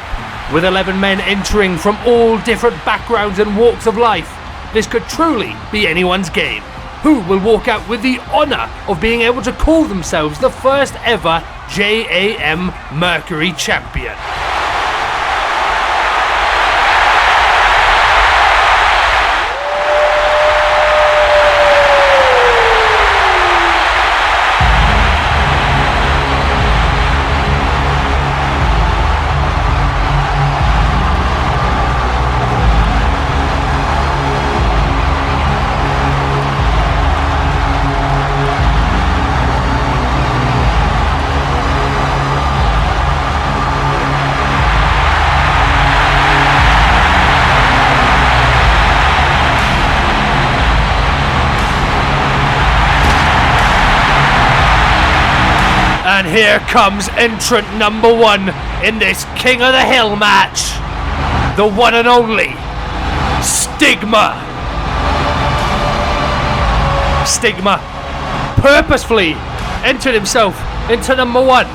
With 11 men entering from all different backgrounds and walks of life, this could truly be anyone's game. Who will walk out with the honour of being able to call themselves the first ever JaM Mercury Champion? And here comes entrant number 1 in this King of the Hill match. The one and only Stigma. Stigma purposefully entered himself into number 1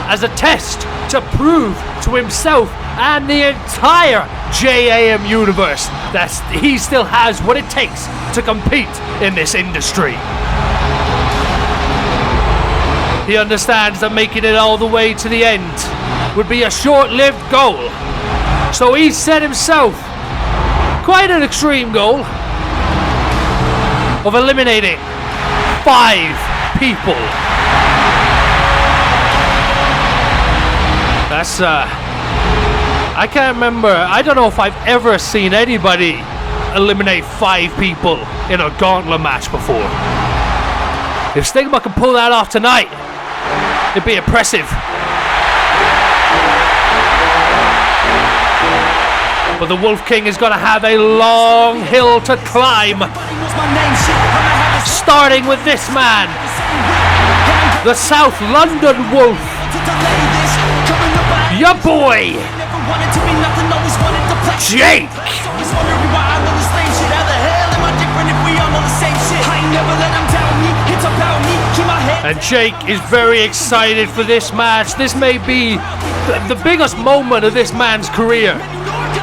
as a test to prove to himself and the entire JaM universe that he still has what it takes to compete in this industry. He understands that making it all the way to the end would be a short-lived goal. So he set himself quite an extreme goal of eliminating 5 people. That's, I can't remember. I don't know if I've ever seen anybody eliminate 5 people in a gauntlet match before. If Stigma can pull that off tonight, it'd be impressive. But the Wolf King is going to have a long hill to climb. Starting with this man, the South London Wolf. Your boy, Jake. And Jake is very excited for this match. This may be the biggest moment of this man's career,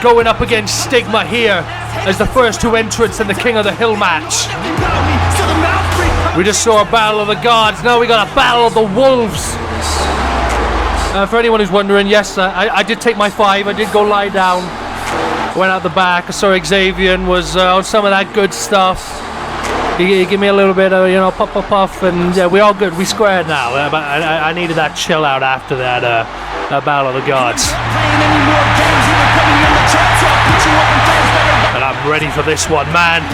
going up against Stigma here as the first 2 entrants in the King of the Hill match. We just saw a battle of the gods, now we got a battle of the wolves. For anyone who's wondering, yes, I did take my 5, I did go lie down, went out the back, I saw Xavier was on some of that good stuff. You give me a little bit of, puff, and yeah, we all good. We squared now. But I needed that chill out after that Battle of the Gods. And I'm ready for this one, man.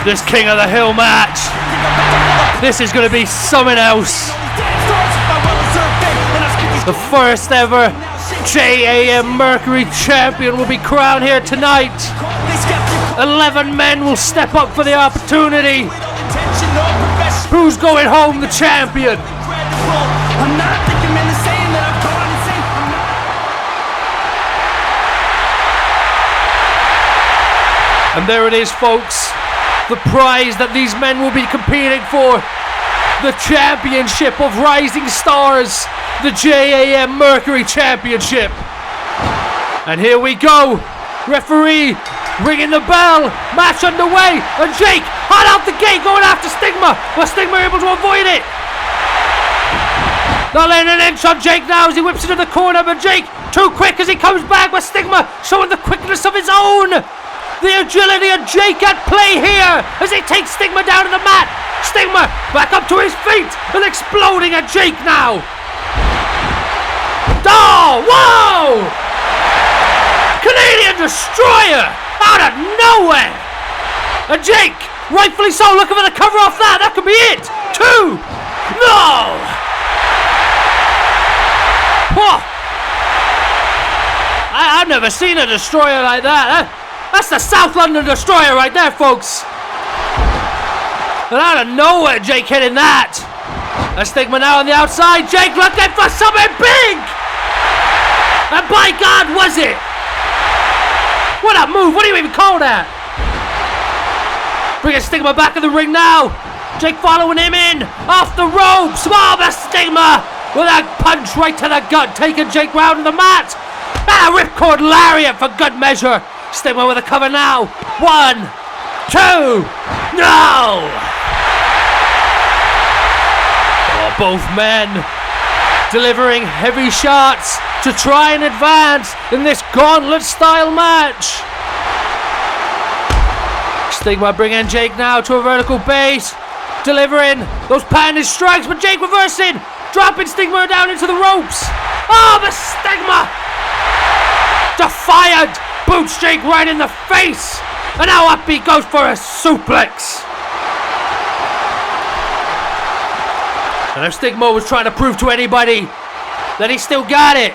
This King of the Hill match. This is going to be something else. The first ever JAM Mercury champion will be crowned here tonight. 11 men will step up for the opportunity. Who's going home the champion? And there it is, folks. The prize that these men will be competing for. The championship of Rising Stars. The JAM Mercury Championship. And here we go. Referee ringing the bell. Match underway. And Jake hot out the gate going after Stigma. But Stigma able to avoid it. Not laying an inch on Jake now as he whips into the corner. But Jake too quick as he comes back. But Stigma showing the quickness of his own. The agility of Jake at play here as he takes Stigma down to the mat. Stigma back up to his feet and exploding at Jake now. Oh, whoa! Canadian Destroyer out of nowhere. And Jake, rightfully so, looking for the cover off that. That could be it. 2. No! Whoa. I've never seen a Destroyer like that. That's the South London Destroyer right there, folks. And out of nowhere, Jake hitting that. A Stigma now on the outside. Jake looking for something big. And by God, was it? What a move. What do you even call that? Bringing Stigma back in the ring now. Jake following him in. Off the ropes. Oh, the Stigma with a punch right to the gut. Taking Jake round to the mat. And a ripcord lariat for good measure. Stigma with a cover now. 1, 2. No! Oh, both men delivering heavy shots to try and advance in this gauntlet style match. Stigma bringing Jake now to a vertical base, delivering those pounding strikes, but Jake reversing, dropping Stigma down into the ropes. Oh, the Stigma! Defiant, boots Jake right in the face, and now up he goes for a suplex. And if Stigma was trying to prove to anybody that he still got it,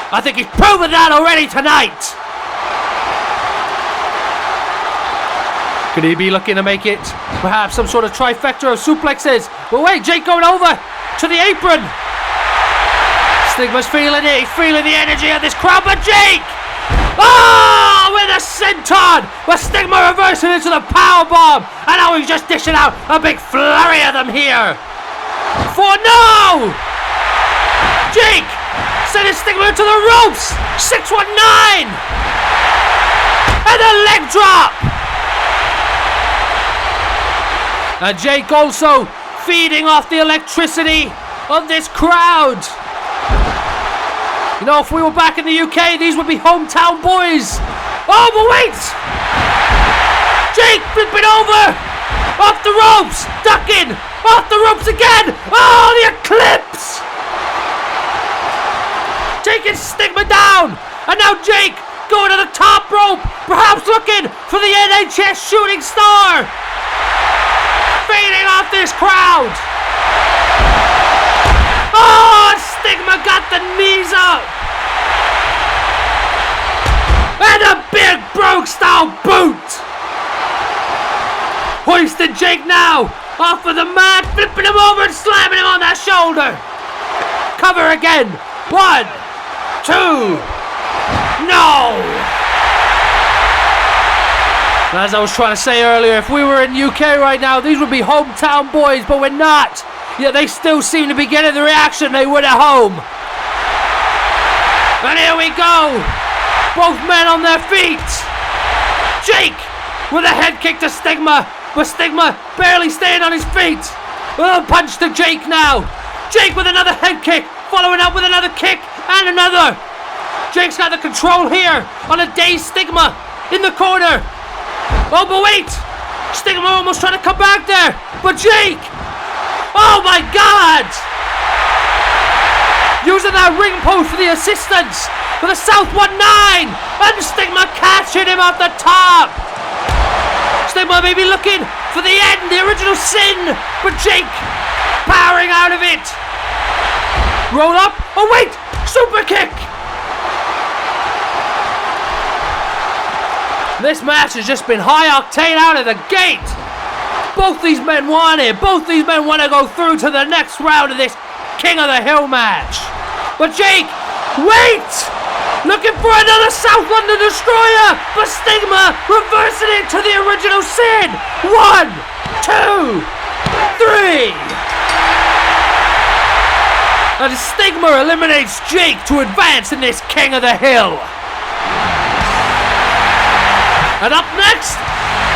I think he's proven that already tonight. Could he be looking to make it perhaps some sort of trifecta of suplexes? But wait, Jake going over to the apron. Stigma's feeling it. He's feeling the energy of this crowd. But Jake! Oh, with a senton! But Stigma reversing into the powerbomb. And now he's just dishing out a big flurry of them here. For no! Jake sending Stigma into the ropes. 619! And a leg drop! And Jake also feeding off the electricity of this crowd. You know, if we were back in the UK, these would be hometown boys. Oh, but wait! Jake flipping over! Off the ropes! Ducking! Off the ropes again! Oh, the eclipse! Taking Stigma down! And now Jake going to the top rope! Perhaps looking for the NHS shooting star! Fading off this crowd! Oh, Stigma got the knees up! And a big brogue style boot! Hoisted Jake now off of the mat, flipping him over and slamming him on that shoulder. Cover again. 1, 2. No! As I was trying to say earlier, if we were in UK right now, these would be hometown boys, but we're not. Yet they still seem to be getting the reaction they would at home. And here we go. Both men on their feet. Jake with a head kick to Stigma, but Stigma barely staying on his feet. Oh, punch to Jake now. Jake with another head kick, following up with another kick and another. Jake's got the control here on a dazed Stigma in the corner. Oh, but wait! Stigma almost trying to come back there, but Jake! Oh my God! Using that ring post for the assistance for the South 19, and Stigma catching him off the top. Stigma may be looking for the end, the original sin, but Jake powering out of it. Roll up. Oh wait, super kick. This match has just been high octane out of the gate. Both these men want it. Both these men want to go through to the next round of this King of the Hill match. But Jake, wait! Looking for another South London Destroyer, but Stigma reversing it to the original sin. 1, 2, 3. And Stigma eliminates Jake to advance in this King of the Hill. And up next,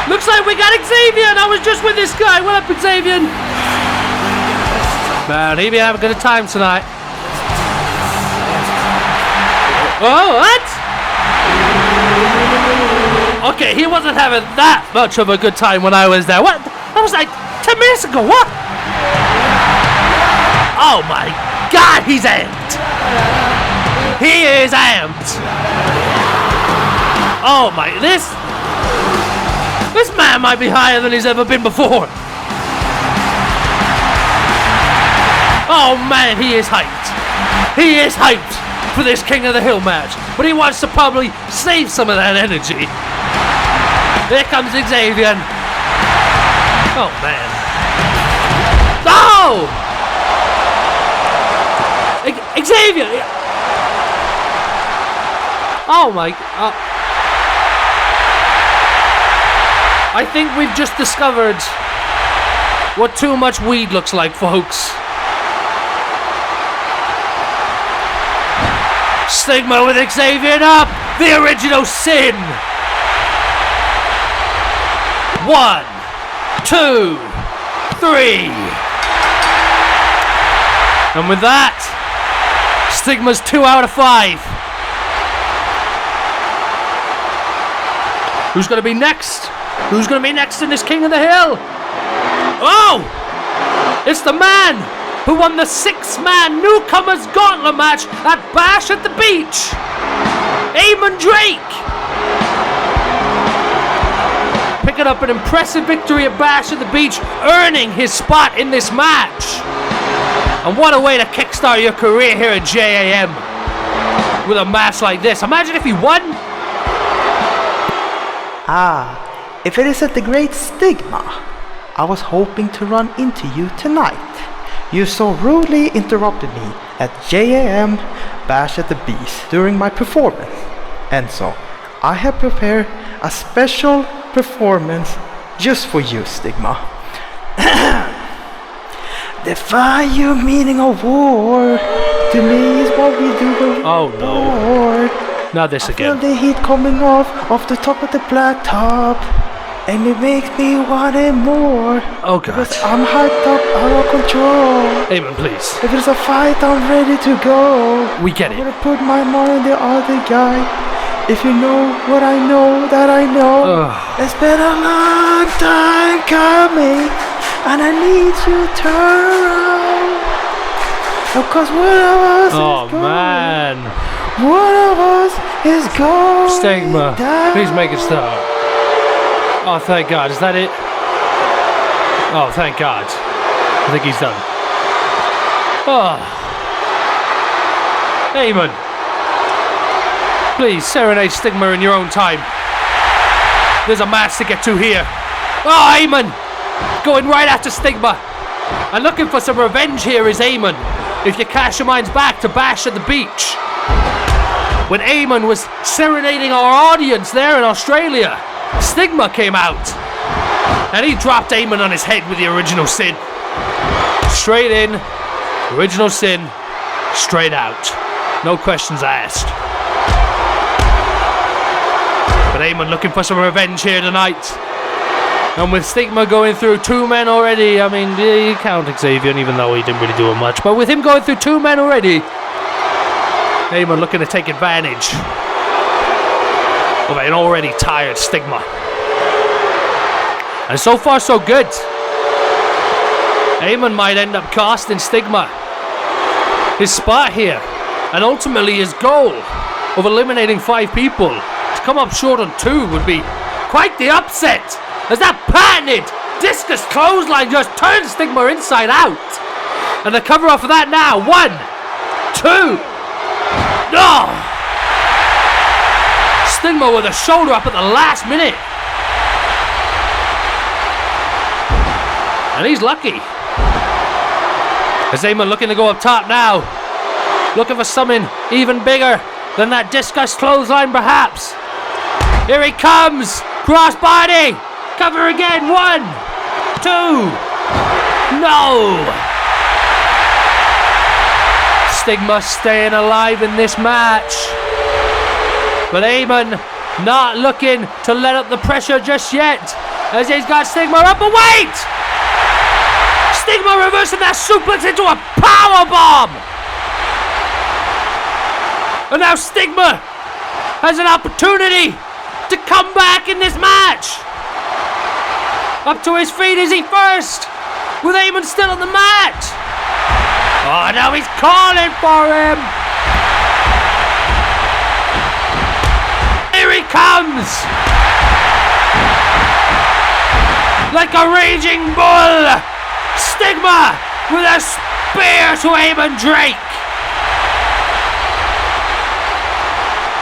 looks like we got Xavier, and I was just with this guy. What up, Xavier? Man, he be having a good time tonight. Oh, what? Okay, he wasn't having that much of a good time when I was there. What? That was like 10 minutes ago. What? Oh my God, he's amped. He is amped. Oh my, this man might be higher than he's ever been before. Oh man, he is hyped. He is hyped for this King of the Hill match, but he wants to probably save some of that energy. Here comes Xavier. Oh man. No! Xavier! Oh my... I think we've just discovered what too much weed looks like, folks. Stigma with Xavier up! The original sin! 1, 2, 3. And with that, Stigma's 2 out of 5. Who's going to be next? Who's going to be next in this King of the Hill? Oh! It's the man who won the 6-man Newcomers Gauntlet match at Bash at the Beach. Eamon Drake. Picking up an impressive victory at Bash at the Beach, earning his spot in this match. And what a way to kickstart your career here at JAM with a match like this. Imagine if he won. If it isn't the great Stigma, I was hoping to run into you tonight. You so rudely interrupted me at JAM Bash at the Beast during my performance. And so, I have prepared a special performance just for you, Stigma. The fire meaning of war to me is what we do when oh no. bored. Not this again. I feel the heat coming off the top of the black top, and it makes me want it more. Oh God. Because I'm hyped up, out of control. Eamon, please. If there's a fight, I'm ready to go. We get it. I'm gonna put my mind on the other guy. If you know what I know, that I know. It's been a long time coming, and I need you to turn around. Because one of us is going. Man. One of us is going Stigma, down. please make it stop. Oh, thank God. Is that it? Oh, thank God. I think he's done. Oh. Eamon. Please, serenade Stigma in your own time. There's a match to get to here. Oh, Eamon! Going right after Stigma. And looking for some revenge here is Eamon. If you cast your minds back to Bash at the Beach, when Eamon was serenading our audience there in Australia, Stigma came out. And he dropped Eamon on his head with the original sin. Straight in, original sin, straight out. No questions asked. But Eamon looking for some revenge here tonight. And with Stigma going through 2 men already, I mean, you count Xavier, even though he didn't really do much. But with him going through 2 men already, Eamon looking to take advantage of an already tired Stigma. And so far so good. Eamon might end up costing Stigma his spot here, and ultimately his goal of eliminating 5 people. To come up short on 2 would be quite the upset, as that patented discus clothesline just turns Stigma inside out. And the cover off of that now. 1, 2. No! Stigma with a shoulder up at the last minute. And he's lucky. As Eamon looking to go up top now. Looking for something even bigger than that discus clothesline perhaps. Here he comes. Crossbody. Cover again. 1, 2. No. Stigma staying alive in this match. But Eamon not looking to let up the pressure just yet. As he's got Stigma up. But wait! Stigma reversing that suplex into a powerbomb. And now Stigma has an opportunity to come back in this match. Up to his feet is he first, with Eamon still on the mat. Oh, now he's calling for him. Here he comes. Like a raging bull. Stigma with a spear to Eamon Drake.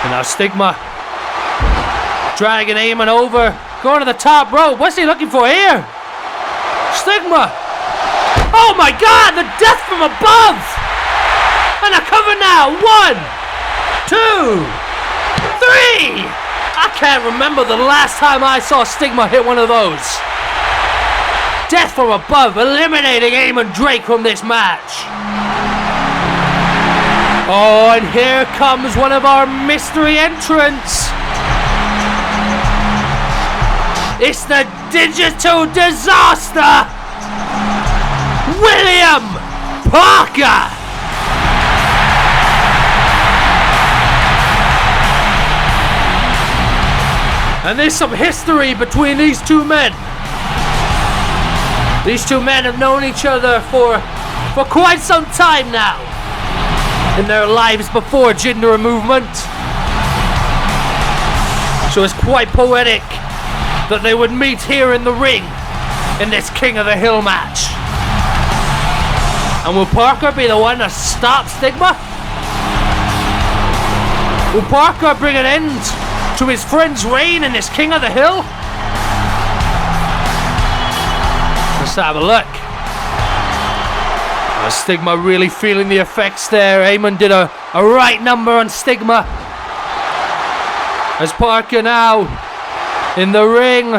And now Stigma dragging Eamon over, going to the top rope. What's he looking for here? Stigma. Oh my God, the death from above. And a cover now. 1, 2, 3. I can't remember the last time I saw Stigma hit one of those. Death from above, eliminating Eamon Drake from this match. Oh, and here comes one of our mystery entrants. It's the digital disaster, William Parker. And there's some history between these 2 men. These 2 men have known each other for quite some time now in their lives before gender movement. So it's quite poetic that they would meet here in the ring in this King of the Hill match. And will Parker be the one to stop Stigma? Will Parker bring an end to his friend's reign in this King of the Hill? Let's have a look. Stigma really feeling the effects there. Eamon did a right number on Stigma. As Parker now in the ring.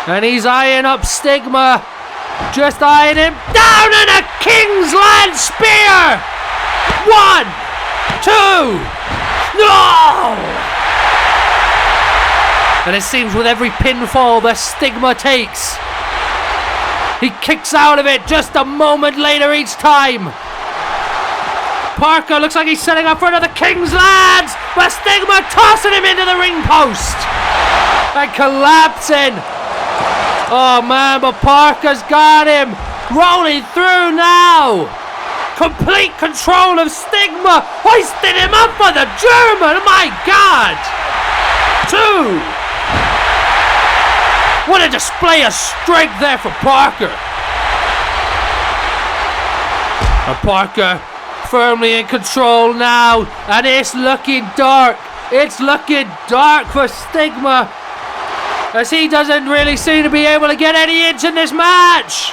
And he's eyeing up Stigma. Just eyeing him down, and a Kingsland Spear! 1, 2. No! And it seems with every pinfall that Stigma takes, he kicks out of it just a moment later each time. Parker looks like he's setting up for another Kingsland, but Stigma tossing him into the ring post and collapsing. Oh man, but Parker's got him. Rolling through now. Complete control of Stigma. Hoisting him up for the German. My God. 2. What a display of strength there for Parker. And Parker firmly in control now. And it's looking dark. It's looking dark for Stigma, as he doesn't really seem to be able to get any inch in this match.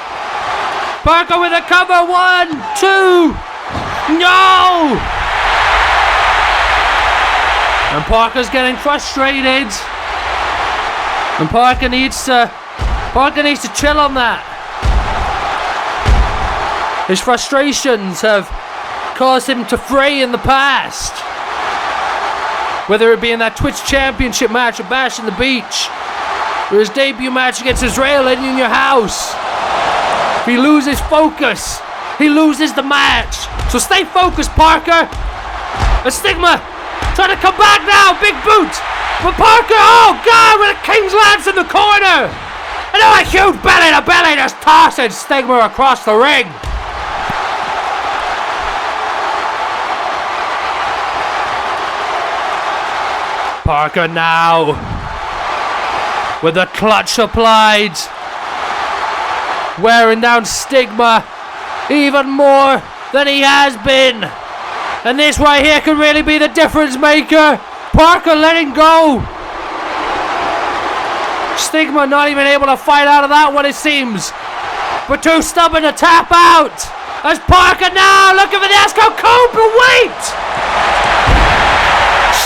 Parker with a cover. 1, 2. No! And Parker's getting frustrated. And Parker needs to chill on that. His frustrations have caused him to fray in the past. Whether it be in that Twitch Championship match at Bash in the Beach, or his debut match against Israel in your house. If he loses focus, he loses the match. So stay focused, Parker. And Stigma trying to come back now. Big boot. But Parker, oh God, with a King's Lance in the corner. And now a huge belly to belly just tossing Stigma across the ring. Parker now with the clutch applied, wearing down Stigma even more than he has been. And this right here could really be the difference maker. Parker letting go. Stigma not even able to fight out of that one, it seems. But too stubborn to tap out. As Parker now looking for the Esco Code, but wait!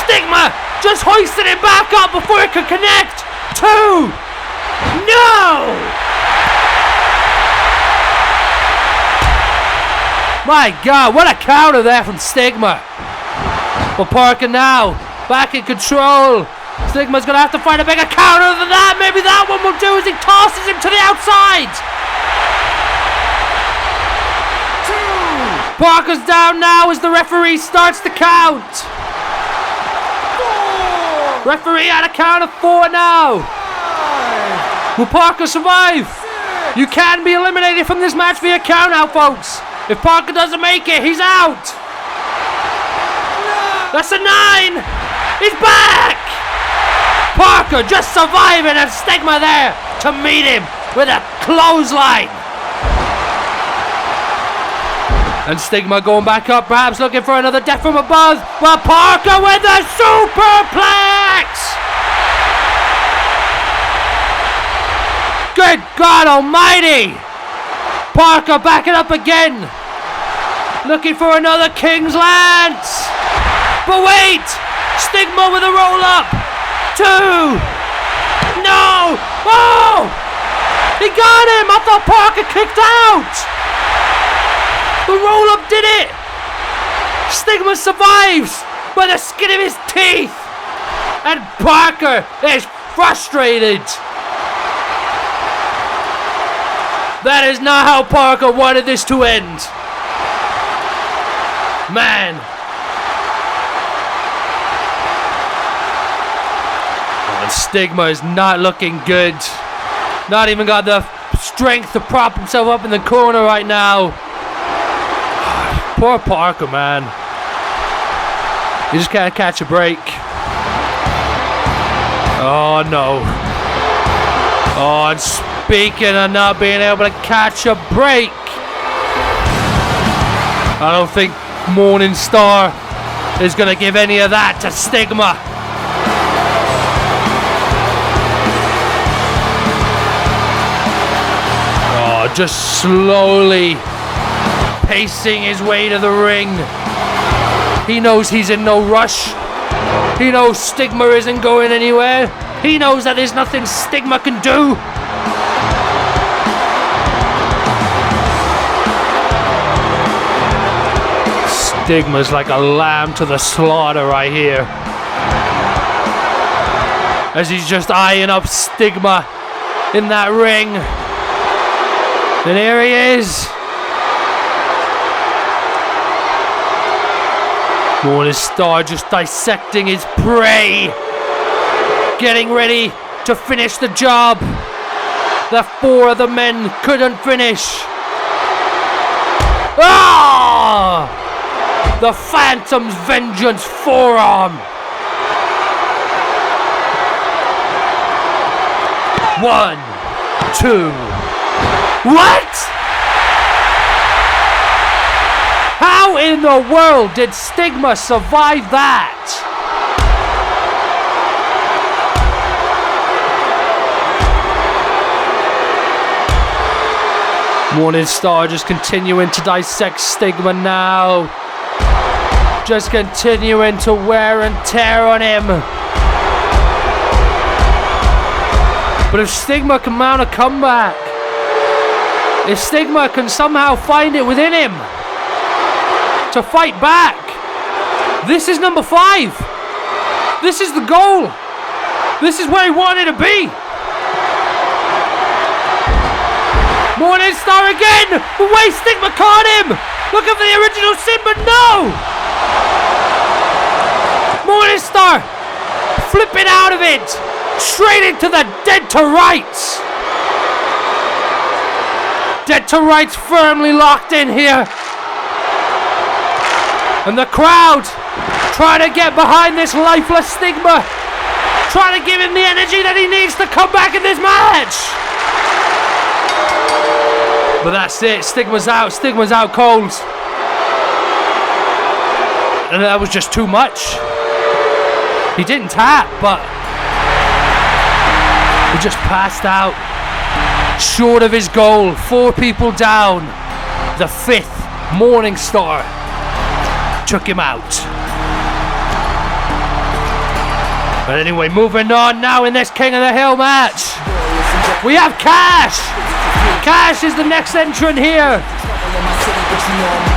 Stigma just hoisted it back up before it could connect. 2. No! My God, what a counter there from Stigma. But Parker now back in control. Stigma's gonna have to find a bigger counter than that. Maybe that one will do as he tosses him to the outside. 2. Parker's down now as the referee starts to count. 4. Referee at a count of 4 now. 5. Will Parker survive? 6. You can be eliminated from this match via count out, folks. If Parker doesn't make it, he's out. 9. That's a 9. He's back. Parker just surviving and Stigma there to meet him with a clothesline. And Stigma going back up, perhaps looking for another death from above. But Parker with a superplex. Good God almighty. Parker backing up again. Looking for another King's Lance. But wait. Stigma with a roll up. 2. No! Oh! He got him! I thought Parker kicked out! The roll-up did it! Stigma survives by the skin of his teeth! And Parker is frustrated! That is not how Parker wanted this to end! Man! And Stigma is not looking good. Not even got the strength to prop himself up in the corner right now. Poor Parker, man. He just can't catch a break. Oh no. Oh, and speaking of not being able to catch a break, I don't think Morning Star is going to give any of that to Stigma. Just slowly pacing his way to the ring. He knows he's in no rush. He knows Stigma isn't going anywhere. He knows that there's nothing Stigma can do. Stigma's like a lamb to the slaughter right here. As he's just eyeing up Stigma in that ring. And here he is. Morning Star just dissecting his prey. Getting ready to finish the job that 4 of the men couldn't finish. Ah! The Phantom's Vengeance forearm. 1, 2. What? How in the world did Stigma survive that? Morning Star just continuing to dissect Stigma now. Just continuing to wear and tear on him. But if Stigma can mount a comeback, if Stigma can somehow find it within him to fight back, this is number 5. This is the goal. This is where he wanted to be. Morning Star again. But wait, Stigma caught him. Looking for the original sin, but no. Morning Star flipping out of it. Straight into the dead to rights. Dead to rights firmly locked in here. And the crowd trying to get behind this lifeless Stigma. Trying to give him the energy that he needs to come back in this match. But that's it. Stigma's out cold. And that was just too much. He didn't tap, but he just passed out. Short of his goal. 4 people down. The 5th Morning Star took him out. But anyway, moving on now in this King of the Hill match. We have Cash. Cash is the next entrant here.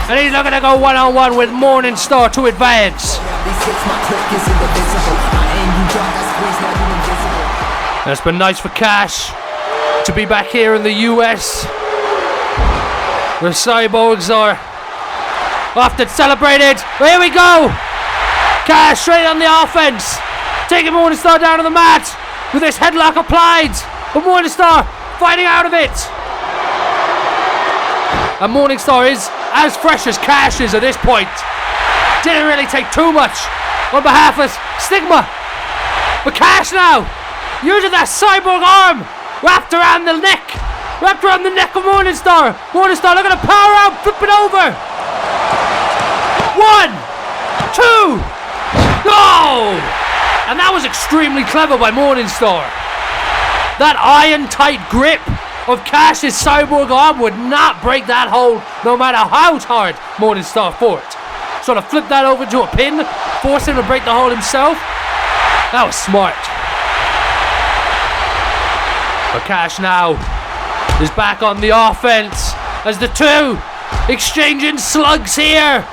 And he's looking to go one-on-one with Morning Star to advance. And it's been nice for Cash to be back here in the US. The Cyborgs are often celebrated. Here we go. Cash straight on the offense. Taking Morning Star down to the mat with this headlock applied. But Morning Star fighting out of it. And Morning Star is as fresh as Cash is at this point. Didn't really take too much on behalf of Stigma. But Cash now, using that cyborg arm wrapped around the neck of Morning Star. Morning Star looking to power out, flip it over. 1, 2, go! And that was extremely clever by Morning Star. That iron tight grip of Cash's cyborg arm would not break that hold, no matter how hard Morning Star fought. Sort of flip that over to a pin, force him to break the hold himself. That was smart. But Cash now is back on the offense as the two exchanging slugs here.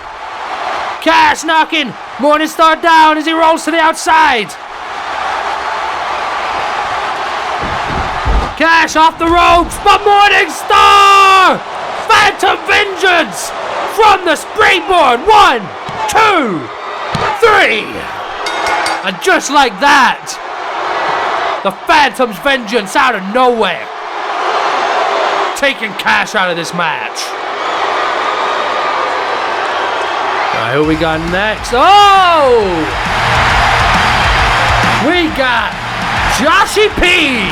Cash knocking Morning Star down as he rolls to the outside. Cash off the ropes, but Morning Star! Phantom Vengeance from the springboard. 1, 2, 3. And just like that, the Phantom's Vengeance out of nowhere, taking Cash out of this match. Who we got next? Oh! We got Joshy P!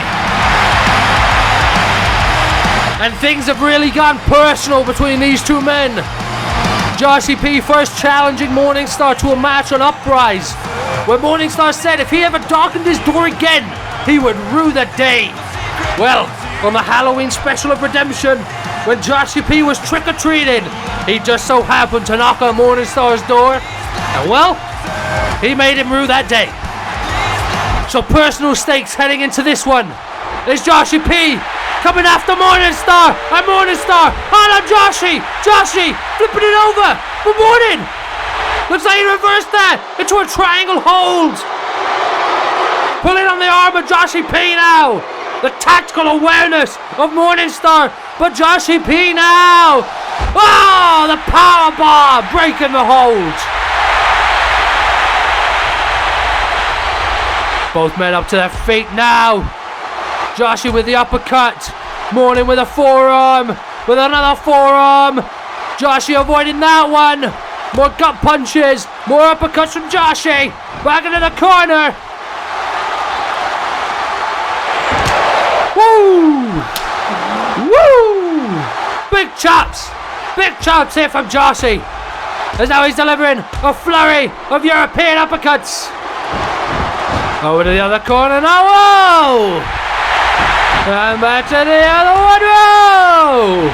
And things have really gone personal between these two men. Joshy P first challenging Morning Star to a match on Arthurz, where Morning Star said if he ever darkened his door again, he would rue the day. Well, on the Halloween special of Redemption, when Joshy P was trick-or-treating, he just so happened to knock on Morning Star's door, and well, he made him rue that day. So personal stakes heading into this one. There's Joshy P coming after Morning Star, and Morning Star on Joshy. Joshy flipping it over, but Morning looks like he reversed that into a triangle hold. Pulling on the arm of Joshy P now. The tactical awareness of Morning Star, but Joshy P now. Oh, the power bomb breaking the hold. Both men up to their feet now. Joshy with the uppercut. Morning with a forearm. With another forearm. Joshy avoiding that one. More gut punches. More uppercuts from Joshy. Back into the corner. Woo! Woo! Big chops here from Joshy. As now he's delivering a flurry of European uppercuts. Over to the other corner now. Whoa! And back to the other one. Whoa!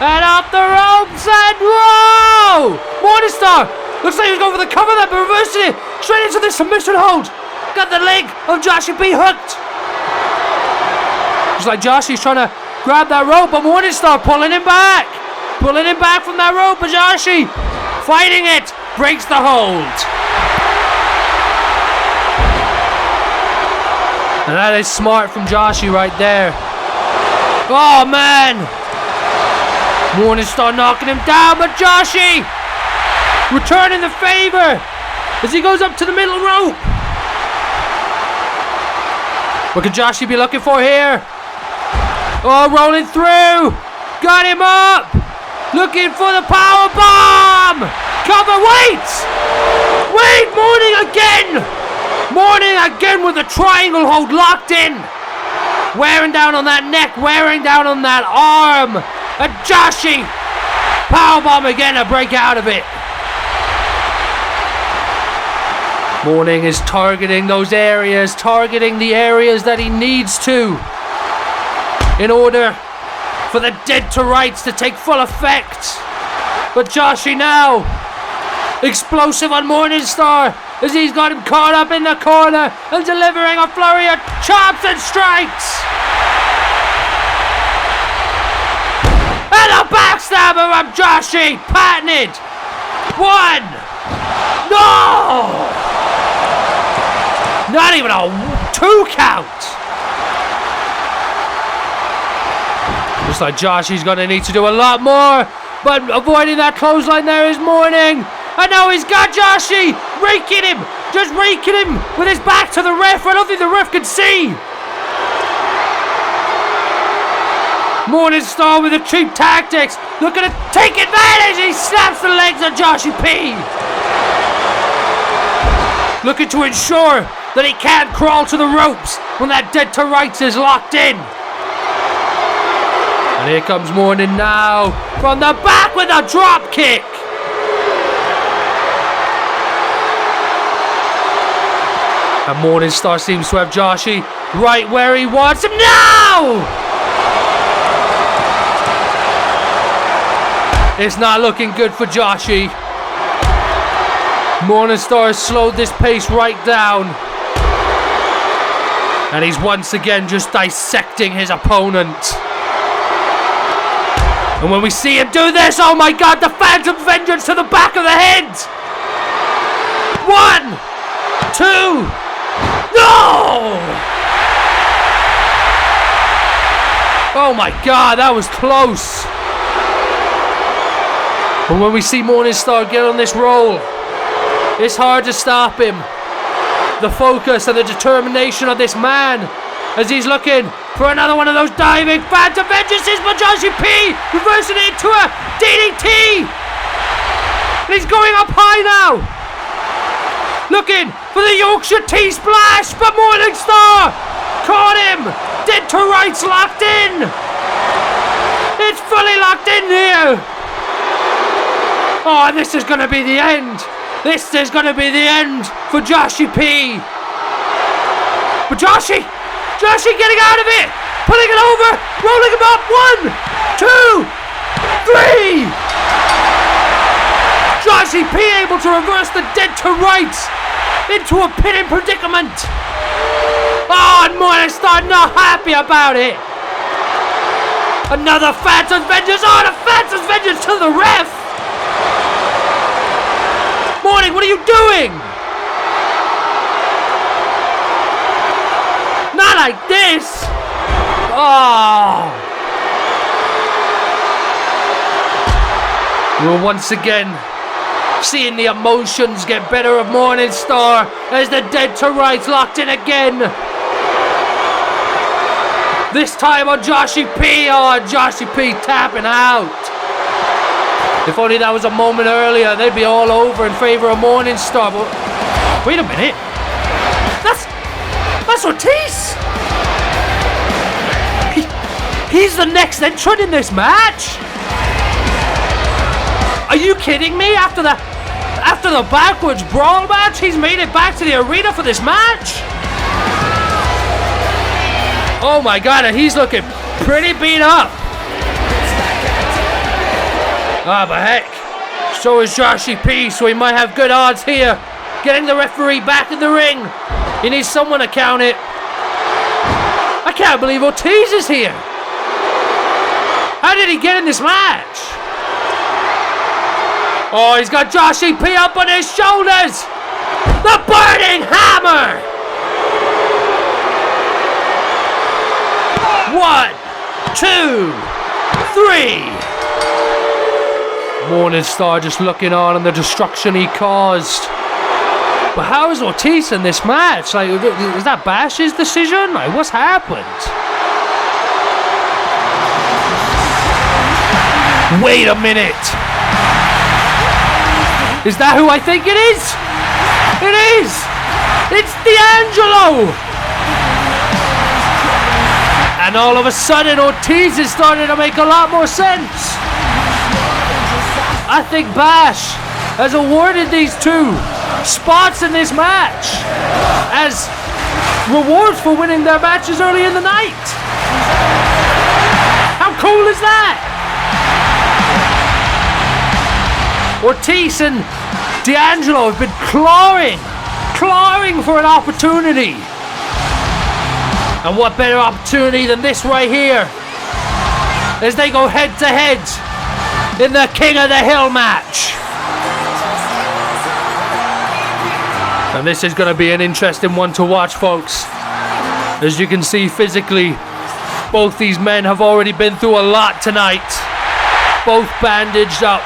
And off the ropes and whoa! Morning Star looks like he was going for the cover there, but reversing it straight into the submission hold. Got the leg of Joshy P hooked. It's like Joshy's trying to grab that rope, but Morning Star pulling him back. Pulling him back from that rope, but Joshy fighting it, breaks the hold. And that is smart from Joshy right there. Oh man! Morning Star knocking him down, but Joshy returning the favor as he goes up to the middle rope. What could Joshy be looking for here? Oh, rolling through. Got him up! Looking for the power bomb! Cover, wait! Wait, Morning again! Morning again with the triangle hold locked in! Wearing down on that neck, wearing down on that arm! A Joshi! Powerbomb again to break out of it! Morning is targeting those areas, targeting the areas that he needs to in order for the dead to rights to take full effect. But Joshi now, explosive on Morningstar as he's got him caught up in the corner and delivering a flurry of chops and strikes. And a backstabber of Joshi, patented. 1. No! Not even a 2 count. Looks like Joshi's gonna need to do a lot more, but avoiding that clothesline there is Morning. And now he's got Joshi raking him, just raking him with his back to the ref. I don't think the ref can see. Morningstar with the cheap tactics, looking to take advantage. He snaps the legs of Joshi P. Looking to ensure that he can't crawl to the ropes when that dead to rights is locked in. And here comes Morning now from the back with a drop kick. And Morningstar seems to have Joshi right where he wants him now. It's not looking good for Joshi. Morningstar has slowed this pace right down. And he's once again just dissecting his opponent. And when we see him do this, oh my god, the Phantom Vengeance to the back of the head! 1, 2, no! Oh my god, that was close. But when we see Morningstar get on this roll, it's hard to stop him. The focus and the determination of this man as he's looking for another one of those diving Phantom Vengeances, but Joshi P reversing it into a DDT. And he's going up high now. Looking for the Yorkshire T-Splash, but Morningstar caught him. Dead to rights locked in. It's fully locked in here. Oh, this is going to be the end. This is going to be the end for Joshi P. But Joshi getting out of it. Putting it over. Rolling him up. 1, 2, 3. Joshi P able to reverse the dead to rights into a pinning predicament. Oh, and Morningstar not happy about it. Another Phantom Vengeance. Oh, the Phantom Vengeance to the ref. Morning, what are you doing? Not like this. Oh. We're once again seeing the emotions get better of Morningstar as the dead to rights locked in again. This time on Joshi P. Oh, Joshi P tapping out. If only that was a moment earlier, they'd be all over in favor of Morningstar. But wait a minute, that's Ortiz. He's the next entrant in this match. Are you kidding me? After the backwards brawl match, he's made it back to the arena for this match. Oh my god, and he's looking pretty beat up. Ah, but heck, so is Joshi P, so he might have good odds here. Getting the referee back in the ring. He needs someone to count it. I can't believe Ortiz is here. How did he get in this match? Oh, he's got Joshi P up on his shoulders. The Burning Hammer. 1, 2, 3. Morningstar just looking on the destruction he caused. But how is Ortiz in this match? Like, is that Bash's decision? Like, what's happened? Wait a minute. Is that who I think it is? It is! It's D'Angelo! And all of a sudden, Ortiz is starting to make a lot more sense. I think Bash has awarded these two spots in this match as rewards for winning their matches early in the night. How cool is that? Ortiz and D'Angelo have been clawing for an opportunity. And what better opportunity than this right here as they go head to head in the King of the Hill match. And this is going to be an interesting one to watch, folks. As you can see physically, both these men have already been through a lot tonight. Both bandaged up.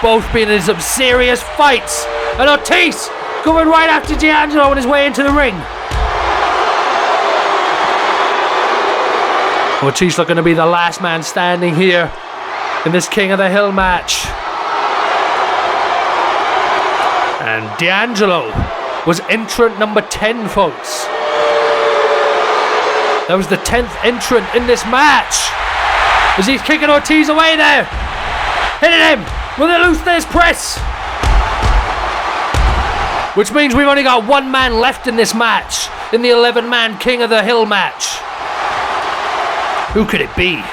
Both been in some serious fights. And Ortiz going right after D'Angelo on his way into the ring. Ortiz looking to be the last man standing here in this King of the Hill match. And D'Angelo was entrant number 10, folks. That was the 10th entrant in this match. As he's kicking Ortiz away there. Hitting him with a loose this press. Which means we've only got one man left in this match. In the 11-man King of the Hill match. Who could it be?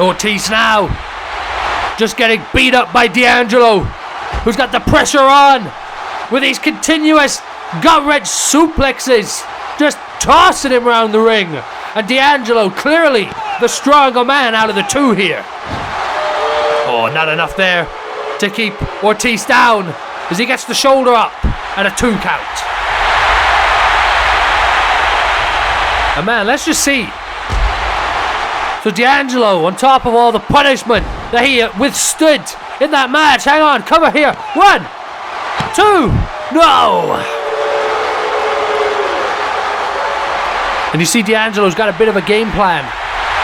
Ortiz now. Just getting beat up by D'Angelo. Who's got the pressure on. With these continuous gut-wrench suplexes. Just tossing him around the ring. And D'Angelo clearly the stronger man out of the two here. Oh, not enough there to keep Ortiz down as he gets the shoulder up and a 2 count. And man, let's just see. So D'Angelo, on top of all the punishment that he withstood in that match. Hang on, cover here. 1, 2, no! And you see D'Angelo's got a bit of a game plan.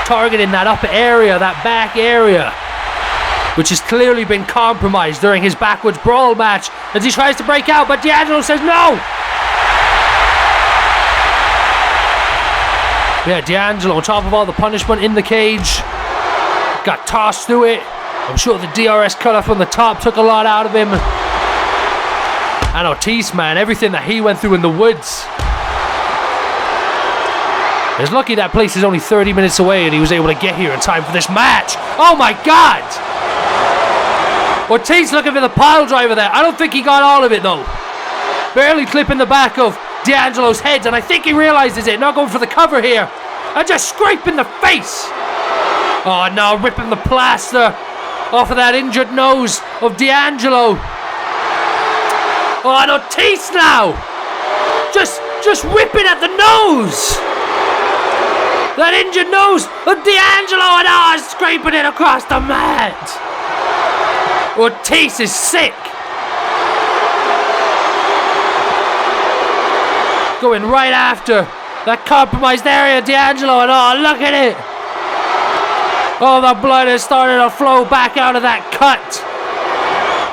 Targeting that upper area, that back area. Which has clearly been compromised during his backwards brawl match. As he tries to break out, but D'Angelo says no! Yeah, D'Angelo on top of all the punishment in the cage. Got tossed through it. I'm sure the DRS cutter from the top took a lot out of him. And Ortiz, man, everything that he went through in the woods. It's lucky that place is only 30 minutes away and he was able to get here in time for this match. Oh my God! Ortiz looking for the pile driver there. I don't think he got all of it though. Barely clipping the back of D'Angelo's head, and I think he realizes it. Not going for the cover here. And just scraping the face. Oh no, ripping the plaster off of that injured nose of D'Angelo. Oh, and Ortiz now. Just whipping at the nose. That injured nose of D'Angelo, and scraping it across the mat. Ortiz is sick. Going right after that compromised area, D'Angelo, and look at it. Oh, the blood is starting to flow back out of that cut.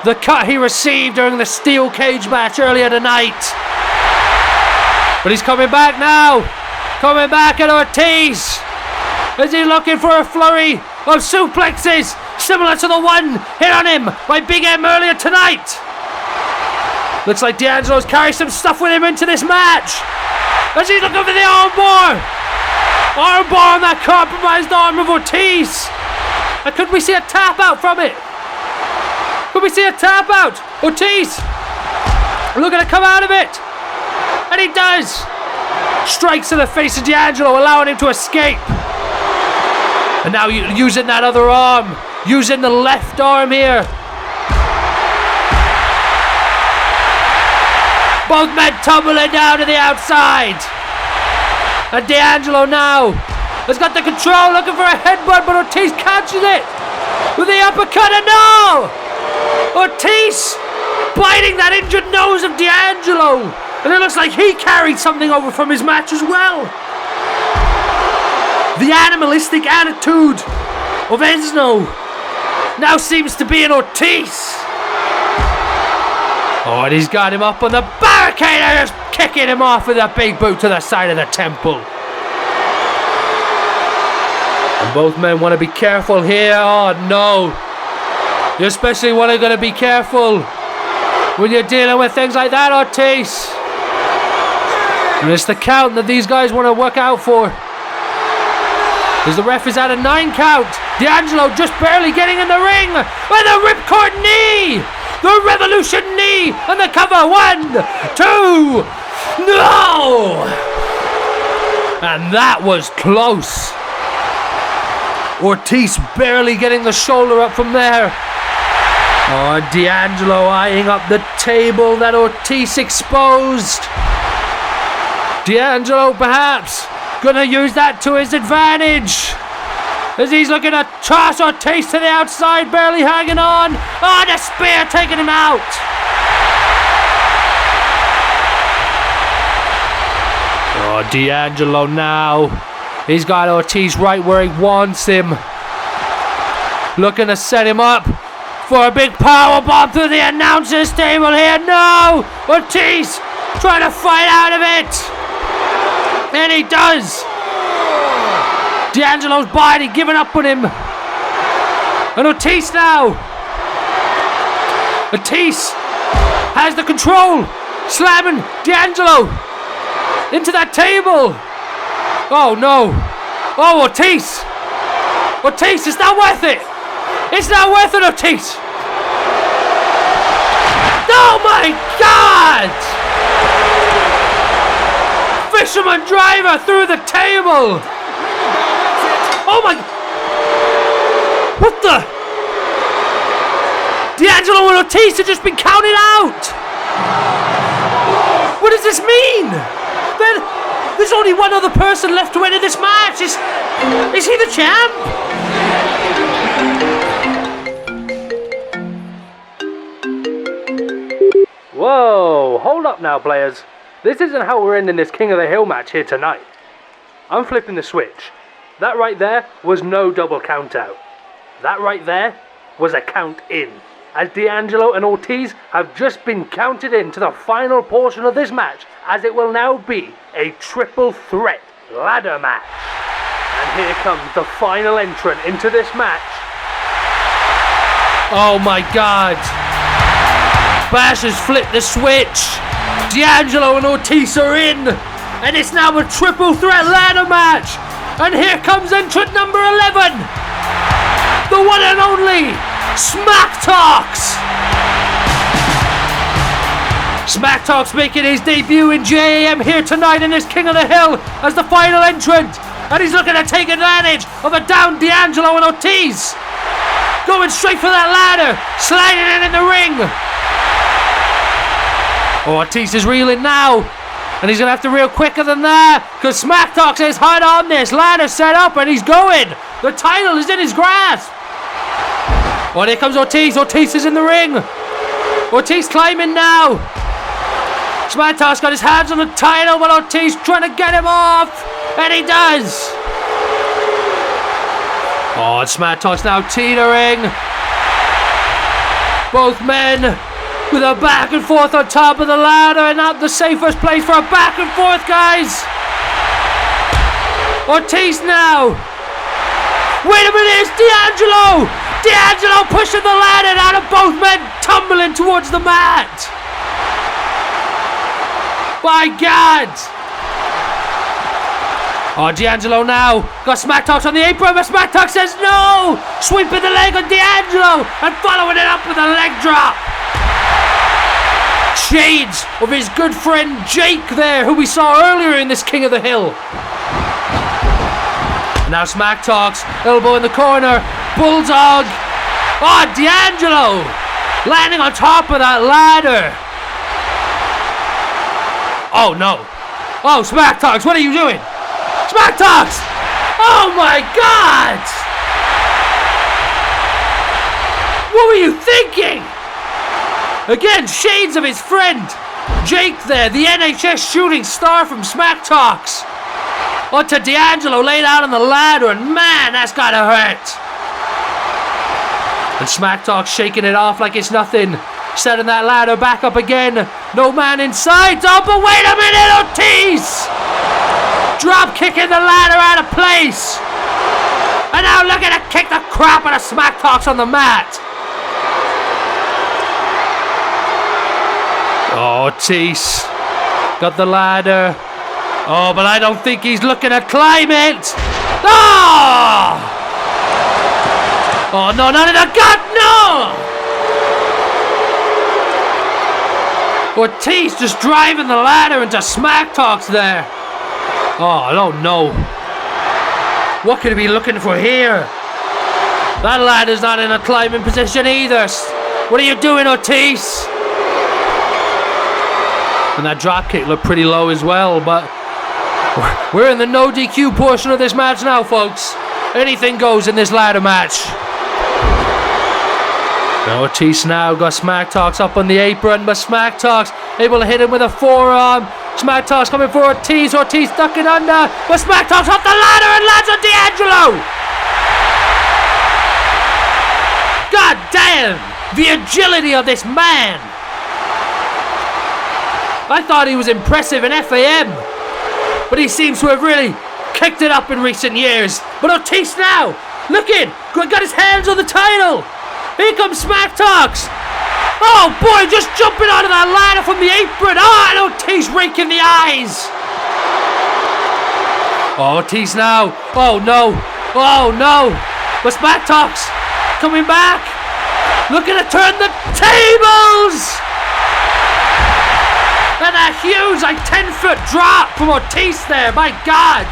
The cut he received during the steel cage match earlier tonight. But he's coming back now. Coming back at Ortiz. Is he looking for a flurry of suplexes similar to the one hit on him by Big M earlier tonight? Looks like D'Angelo's carried some stuff with him into this match. As he's looking for the armbar. Armbar on that compromised arm of Ortiz. And could we see a tap out from it? Could we see a tap out? Ortiz looking to come out of it. And he does. Strikes in the face of D'Angelo, allowing him to escape. And now using that other arm. Using the left arm here. Both men tumbling down to the outside. And D'Angelo now has got the control, looking for a headbutt, but Ortiz catches it with the uppercut, and no! Ortiz biting that injured nose of D'Angelo. And it looks like he carried something over from his match as well. The animalistic attitude of Esno now seems to be in Ortiz. Oh, and he's got him up on the barricade and just kicking him off with a big boot to the side of the temple. And both men want to be careful here. Oh no. You especially want to be careful when you're dealing with things like that, Ortiz. And it's the count that these guys want to work out for. As the ref is at a 9 count. D'Angelo just barely getting in the ring with a ripcord knee. The revolution knee on the cover. 1, 2. No! And that was close. Ortiz barely getting the shoulder up from there. Oh, D'Angelo eyeing up the table that Ortiz exposed. D'Angelo perhaps gonna use that to his advantage as he's looking to toss Ortiz to the outside, barely hanging on. Oh, the spear taking him out. Oh, D'Angelo now. He's got Ortiz right where he wants him. Looking to set him up for a big powerbomb through the announcer's table here. No! Ortiz trying to fight out of it. And he does. D'Angelo's body giving up on him. And Ortiz now. Ortiz has the control. Slamming D'Angelo into that table. Oh no. Oh, Ortiz. Ortiz, it's not worth it. It's not worth it, Ortiz. Oh my God. Fisherman driver through the table. Oh my. What the? D'Angelo and Ortiz have just been counted out. What does this mean? There's only one other person left to enter this match. Is he the champ? Whoa, hold up now, players. This isn't how we're ending this King of the Hill match here tonight. I'm flipping the switch. That right there was no double count out. That right there was a count in, as D'Angelo and Ortiz have just been counted into the final portion of this match, as it will now be a triple threat ladder match. And here comes the final entrant into this match. Oh my God. Bash has flipped the switch. D'Angelo and Ortiz are in. And it's now a triple threat ladder match. And here comes entrant number 11. The one and only Smack Talks. Smack Talks making his debut in JaM here tonight in this King of the Hill as the final entrant. And he's looking to take advantage of a down D'Angelo and Ortiz. Going straight for that ladder. Sliding in the ring. Ortiz is reeling now. And he's going to have to reel quicker than that. Because Smack Talks is hard on this. Ladder set up and he's going. The title is in his grasp. Oh, here comes Ortiz. Ortiz is in the ring. Ortiz climbing now. Smack Talks got his hands on the title, but Ortiz trying to get him off. And he does. Oh, and Smack Talks now teetering. Both men with a back and forth on top of the ladder, and not the safest place for a back and forth, guys. Ortiz now. Wait a minute, it's D'Angelo. D'Angelo pushing the ladder out of both men tumbling towards the mat. My God. Oh, D'Angelo now got Smack Talks on the apron, but Smack Talks says no. Sweeping the leg on D'Angelo and following it up with a leg drop. Shades of his good friend Jake there, who we saw earlier in this King of the Hill. Now Smack Talks, elbow in the corner, Bulldog. Oh, D'Angelo landing on top of that ladder. Oh no. Oh, Smack Talks, what are you doing? Smack Talks! Oh my God! What were you thinking? Again, shades of his friend Jake there, the NHS shooting star from Smack Talks. onto D'Angelo laid out on the ladder, and man, that's gotta hurt. And Smack Talk shaking it off like it's nothing, setting that ladder back up again. No man inside. Oh, but wait a minute, Ortiz! Drop kicking the ladder out of place. And now look at it kick the crap out of Smack Talks on the mat. Oh, Ortiz got the ladder. Oh, but I don't think he's looking to climb it. Oh! Oh, no, not in the gut, no! Ortiz just driving the ladder into Smack Talks there. Oh, I don't know. What could he be looking for here? That ladder's not in a climbing position either. What are you doing, Ortiz? And that dropkick looked pretty low as well, but we're in the no DQ portion of this match now, folks. Anything goes in this ladder match. Now Ortiz now got Smack Talks up on the apron, but Smack Talks able to hit him with a forearm. Smack Talks coming for Ortiz. Ortiz ducking under, but Smack Talks off the ladder and lands on D'Angelo. God damn, the agility of this man. I thought he was impressive in FAM, but he seems to have really kicked it up in recent years. But Ortiz now, looking, got his hands on the title. Here comes Smack Talks. Oh boy, just jumping out of that ladder from the apron. Oh, and Ortiz raking the eyes. Oh, Ortiz now. Oh no. Oh no. But Smack Talks coming back. Looking to turn the tables. And a huge, like 10-foot drop from Ortiz there. My God.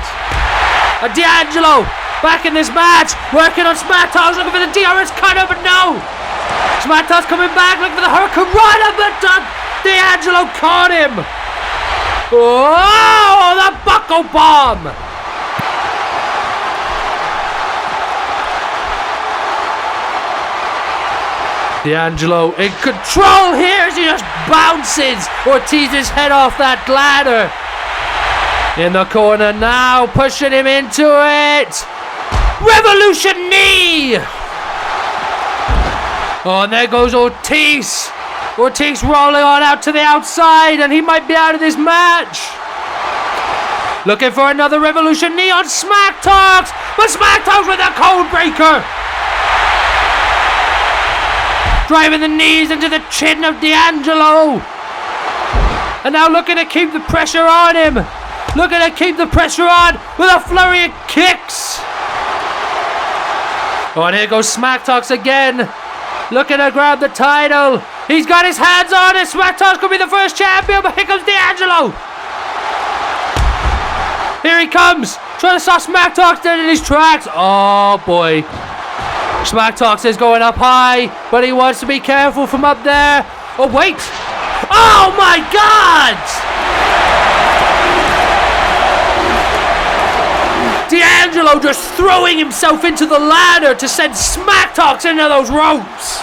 And D'Angelo back in this match, working on Smack Talks, looking for the DRS cutter, but no! Smack Talks coming back, looking for the Hurricane Rana, but D'Angelo caught him! Oh, the buckle bomb! D'Angelo in control here as he just bounces Ortiz's head off that ladder. In the corner now, pushing him into it. Revolution knee! Oh, and there goes Ortiz. Ortiz rolling on out to the outside, and he might be out of this match. Looking for another Revolution knee on Smack Talks, but Smack Talks with a code breaker. Driving the knees into the chin of D'Angelo. And now looking to keep the pressure on him. Looking to keep the pressure on with a flurry of kicks. Oh, and here goes Smack Talks again. Looking to grab the title. He's got his hands on it. Smack Talks could be the first champion, but here comes D'Angelo. Here he comes. Trying to stop Smack Talks dead in his tracks. Oh, boy. Smack Talks is going up high, but he wants to be careful from up there. Oh, wait. Oh, my God. D'Angelo just throwing himself into the ladder to send Smack Talks into those ropes.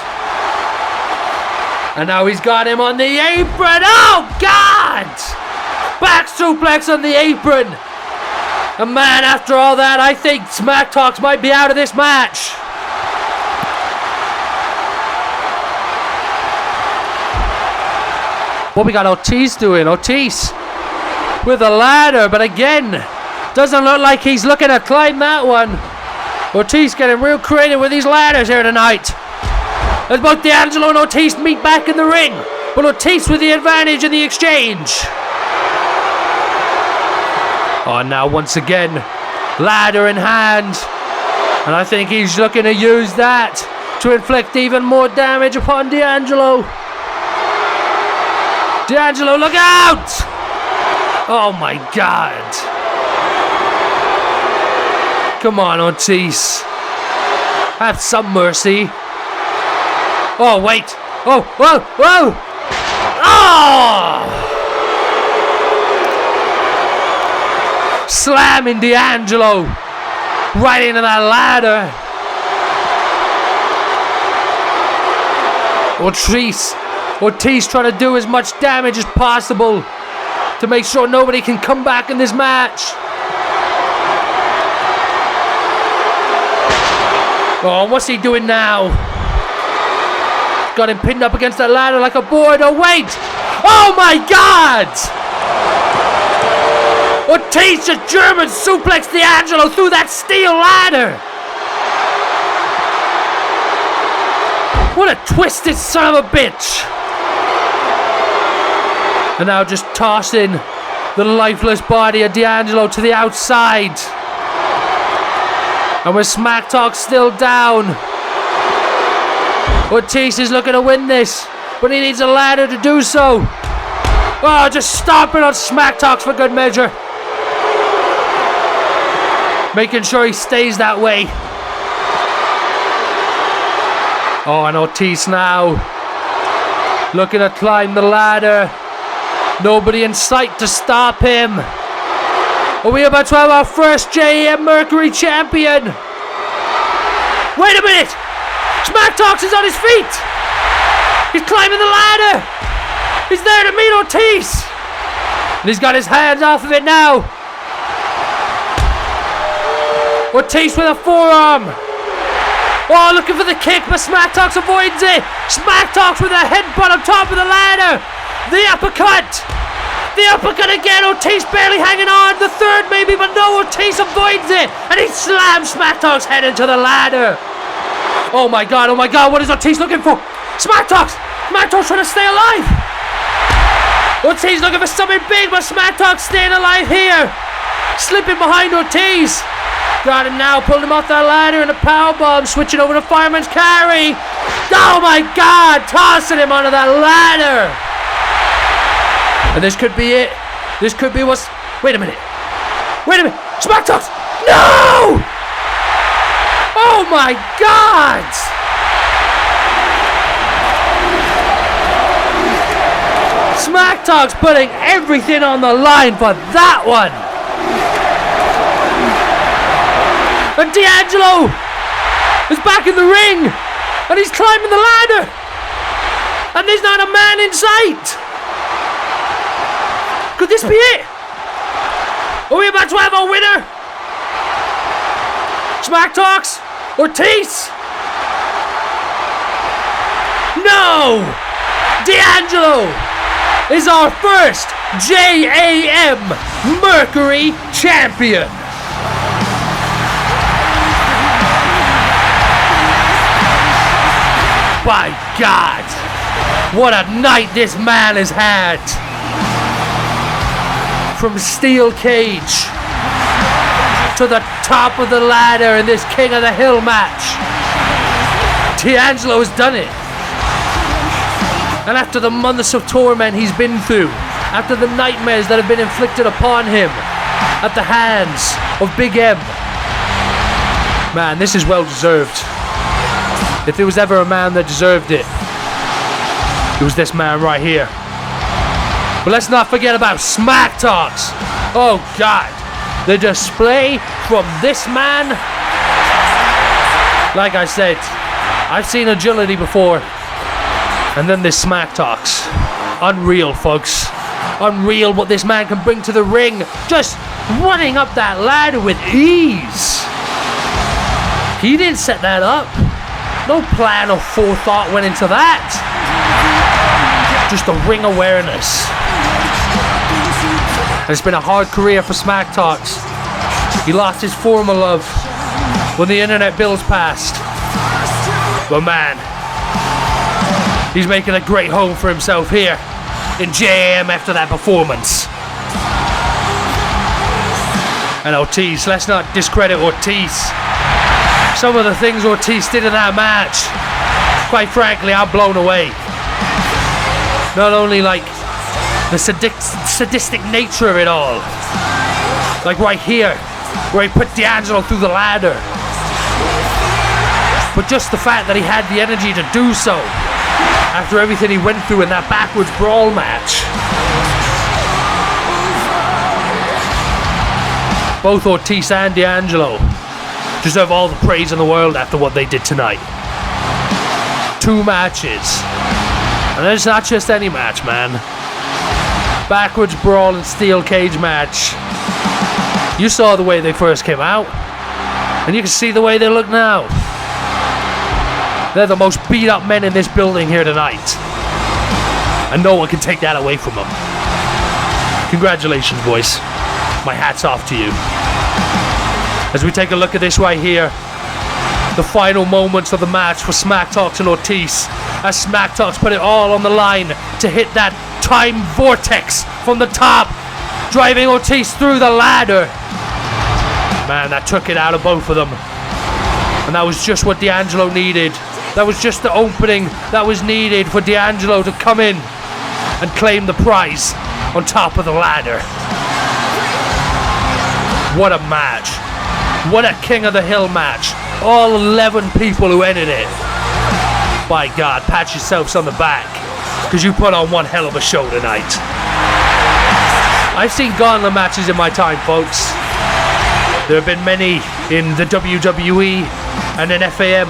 And now he's got him on the apron. Oh, God. Back suplex on the apron. And man, after all that, I think Smack Talks might be out of this match. What we got Ortiz doing? Ortiz with a ladder, but again, doesn't look like he's looking to climb that one. Ortiz getting real creative with these ladders here tonight. As both D'Angelo and Ortiz meet back in the ring, but Ortiz with the advantage in the exchange. Oh, now once again, ladder in hand. And I think he's looking to use that to inflict even more damage upon D'Angelo. D'Angelo, look out! Oh my God. Come on, Ortiz. Have some mercy. Oh, wait. Oh, whoa, whoa! Oh! Slamming D'Angelo right into that ladder. Ortiz trying to do as much damage as possible to make sure nobody can come back in this match. Oh, what's he doing now? Got him pinned up against the ladder like a board. Oh, wait! Oh my God! Ortiz just German suplexed D'Angelo through that steel ladder! What a twisted son of a bitch! And now just tossing the lifeless body of D'Angelo to the outside. And with Smack Talk still down, Ortiz is looking to win this, but he needs a ladder to do so. Oh, just stomping on Smack Talks for good measure. Making sure he stays that way. Oh, and Ortiz now looking to climb the ladder. Nobody in sight to stop him. Are we about to have our first JAM Mercury champion? Wait a minute! Smack Talks is on his feet! He's climbing the ladder! He's there to meet Ortiz! And he's got his hands off of it now! Ortiz with a forearm! Oh, looking for the kick, but Smack Talks avoids it! Smack Talks with a headbutt on top of the ladder! The uppercut! The uppercut again! Ortiz barely hanging on! The third maybe, but no, Ortiz avoids it! And he slams Smack Talks' head into the ladder! Oh my God, what is Ortiz looking for? Smack Talks! Smack Talks trying to stay alive! Ortiz looking for something big, but Smack Talks staying alive here! Slipping behind Ortiz! Got him now, pulled him off that ladder in a powerbomb, switching over to fireman's carry! Oh my God! Tossing him onto that ladder! And this could be it. This could be what's... Wait a minute. Smack Talks! No! Oh my God! Smack Talks putting everything on the line for that one. And D'Angelo is back in the ring. And he's climbing the ladder. And there's not a man in sight. Could this be it? Are we about to have a winner? Smack Talks? Ortiz? No! D'Angelo is our first JAM Mercury champion. By God, what a night this man has had. From steel cage to the top of the ladder in this King of the Hill match, D'Angelo has done it. And after the months of torment he's been through, after the nightmares that have been inflicted upon him at the hands of Big M, man, this is well deserved. If there was ever a man that deserved it, it was this man right here. But let's not forget about Smack Talks. Oh God, the display from this man. Like I said, I've seen agility before, and then this Smack Talks. Unreal, folks. Unreal what this man can bring to the ring. Just running up that ladder with ease. He didn't set that up. No plan or forethought went into that. Just a ring awareness. And it's been a hard career for Smack Talks. He lost his former love when the internet bills passed. But man, he's making a great home for himself here in JAM after that performance. And Ortiz, let's not discredit Ortiz. Some of the things Ortiz did in that match, quite frankly, I'm blown away. Not only like the sadistic nature of it all, like right here, where he put D'Angelo through the ladder, but just the fact that he had the energy to do so after everything he went through in that backwards brawl match. Both Ortiz and D'Angelo deserve all the praise in the world after what they did tonight. 2 matches. And it's not just any match, man. Backwards brawl and steel cage match. You saw the way they first came out, and you can see the way they look now. They're the most beat up men in this building here tonight. And no one can take that away from them. Congratulations, boys. My hat's off to you. As we take a look at this right here, the final moments of the match for Smack Talks and Ortiz, as Smack Talks put it all on the line to hit that time vortex from the top, driving Ortiz through the ladder. Man, that took it out of both of them. And that was just what D'Angelo needed. That was just the opening that was needed for D'Angelo to come in and claim the prize on top of the ladder. What a match. What a King of the Hill match. All 11 people who entered it. By God, pat yourselves on the back, because you put on one hell of a show tonight. I've seen gauntlet matches in my time, folks. There have been many in the WWE and in FAM.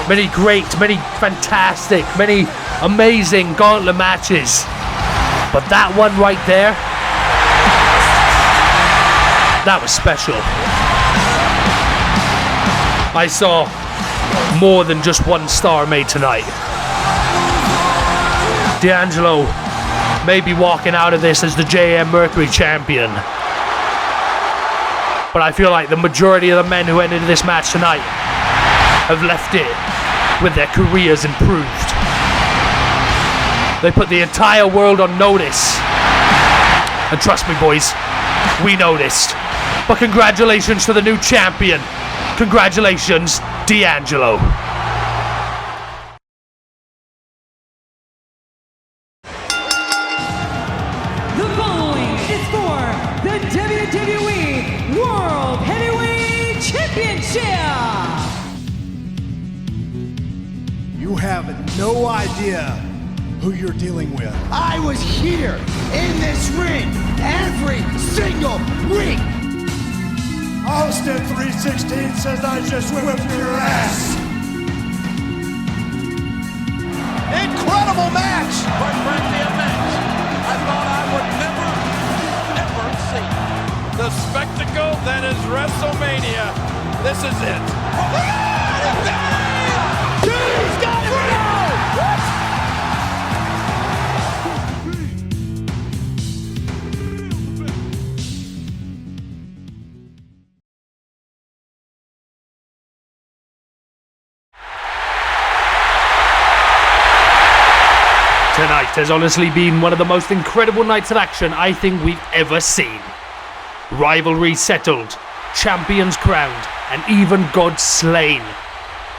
Many great, many fantastic, many amazing gauntlet matches. But that one right there, that was special. I saw more than just one star made tonight. D'Angelo may be walking out of this as the JM Mercury champion, but I feel like the majority of the men who entered this match tonight have left it with their careers improved. They put the entire world on notice, and trust me, boys, we noticed. But congratulations to the new champion. Congratulations, D'Angelo. The following is for the WWE World Heavyweight Championship. You have no idea who you're dealing with. I was here in this ring every single week. Austin 316 says I just whipped your ass. Incredible match. Quite frankly, a match I thought I would never, ever see. The spectacle that is WrestleMania. This is it. He's got it now. Tonight has honestly been one of the most incredible nights of action I think we've ever seen. Rivalry settled, champions crowned, and even gods slain.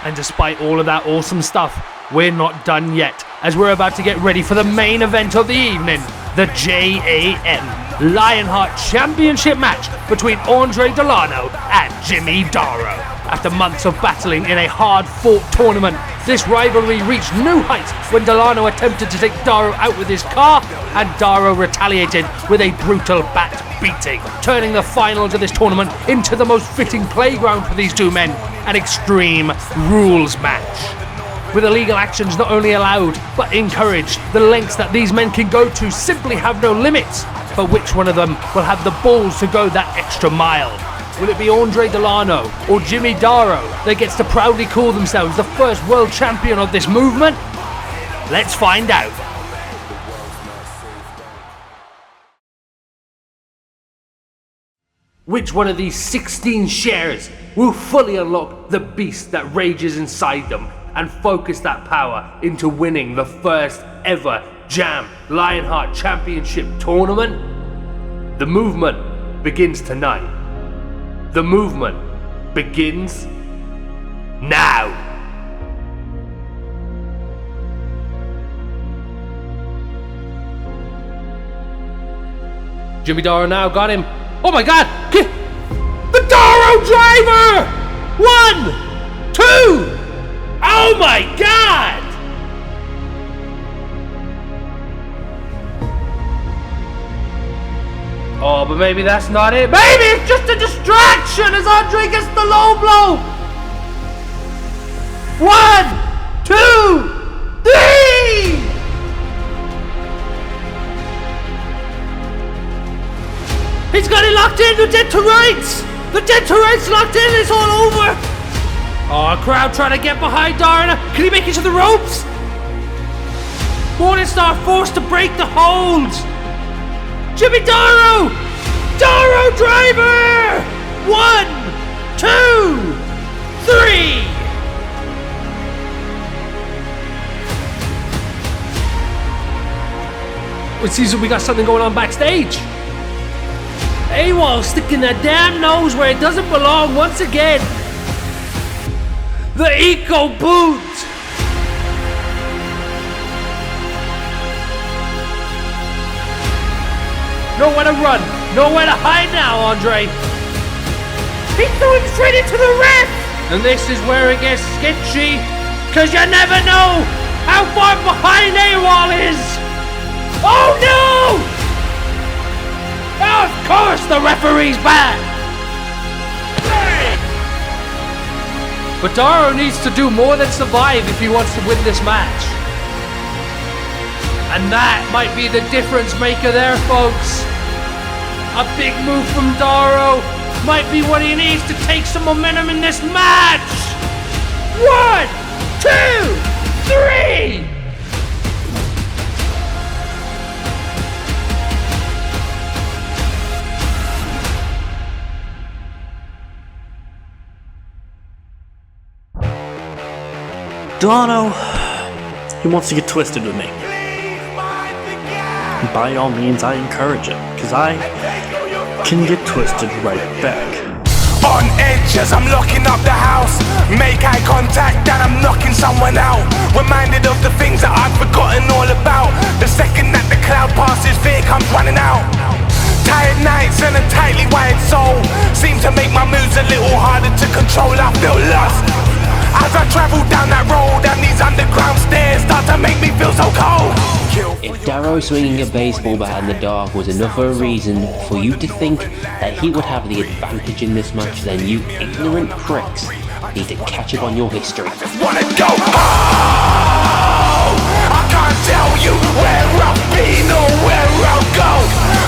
And despite all of that awesome stuff, we're not done yet, as we're about to get ready for the main event of the evening, the JAM Lionheart Championship match between Andre Delano and Jimmy Daro. After months of battling in a hard-fought tournament, this rivalry reached new heights when Delano attempted to take Daro out with his car, and Daro retaliated with a brutal bat beating, turning the finals of this tournament into the most fitting playground for these two men, an extreme rules match. With illegal actions not only allowed, but encouraged, the lengths that these men can go to simply have no limits. But which one of them will have the balls to go that extra mile? Will it be Andre Delano or Jimmy Daro that gets to proudly call themselves the first world champion of this movement? Let's find out. Which one of these 16 shares will fully unlock the beast that rages inside them and focus that power into winning the first ever JAM Lionheart Championship tournament? The movement begins tonight. The movement begins now. Jimmy Daro now got him. Oh my God! The Daro driver! 1, 2! Oh my God! Oh, but maybe that's not it. Maybe it's just a distraction as Andre gets the low blow. 1, 2, 3! He's got it locked in, the dead to rights! The dead to rights locked in, it's all over! Oh, crowd trying to get behind Daro. Can he make it to the ropes? Morningstar forced to break the hold. Jimmy Daro! Daro driver! 1, 2, 3. It seems we got something going on backstage. AWOL sticking their damn nose where it doesn't belong once again. The Eco Boot! Nowhere to run, nowhere to hide now, Andre. He threw him straight into the ref! And this is where it gets sketchy, cause you never know how far behind AWOL is! Oh no! Of course the referee's back! But Daro needs to do more than survive if he wants to win this match. And that might be the difference maker there, folks. A big move from Daro might be what he needs to take some momentum in this match. 1, 2, 3! Delano, he wants to get twisted with me. By all means, I encourage it, because I can get twisted right back. On edge as I'm locking up the house, make eye contact and I'm knocking someone out. Reminded of the things that I've forgotten all about. The second that the cloud passes, fear comes running out. Tired nights and a tightly wired soul seem to make my moves a little harder to control. I feel lost as I travel down that road, and these underground stairs start to make me feel so cold. If Daro swinging a baseball bat in the dark was enough of a reason for you to think that he would have the advantage in this match, then you ignorant pricks need to catch up on your history. I just wanna go home. I can't tell you where I've been or where I'll go.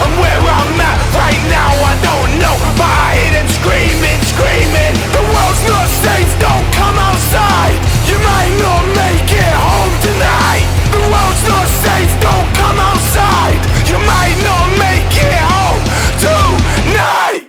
And where I'm at right now I don't know, but I hear them screaming, screaming. The world's not safe, don't come outside. You might not make it home tonight. The world's not safe, don't come outside. You might not make it home tonight.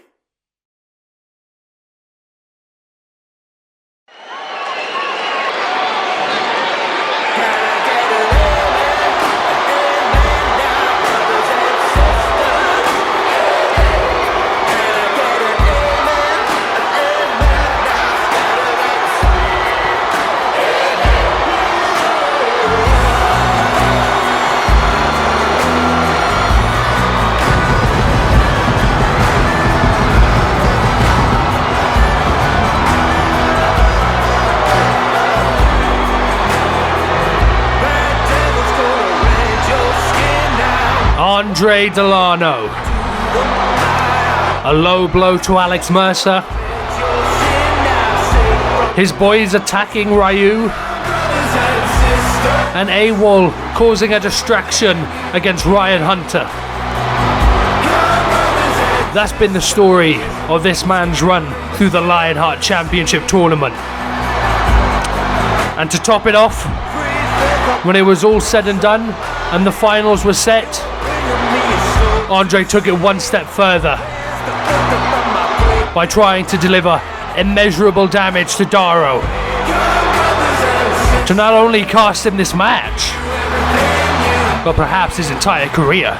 Andre Delano. A low blow to Alex Mercer. His boys attacking Ryu. And AWOL causing a distraction against Ryan Hunter. That's been the story of this man's run through the Lionheart Championship tournament. And to top it off, when it was all said and done and the finals were set, Andre took it one step further by trying to deliver immeasurable damage to Daro, to not only cost him this match, but perhaps his entire career.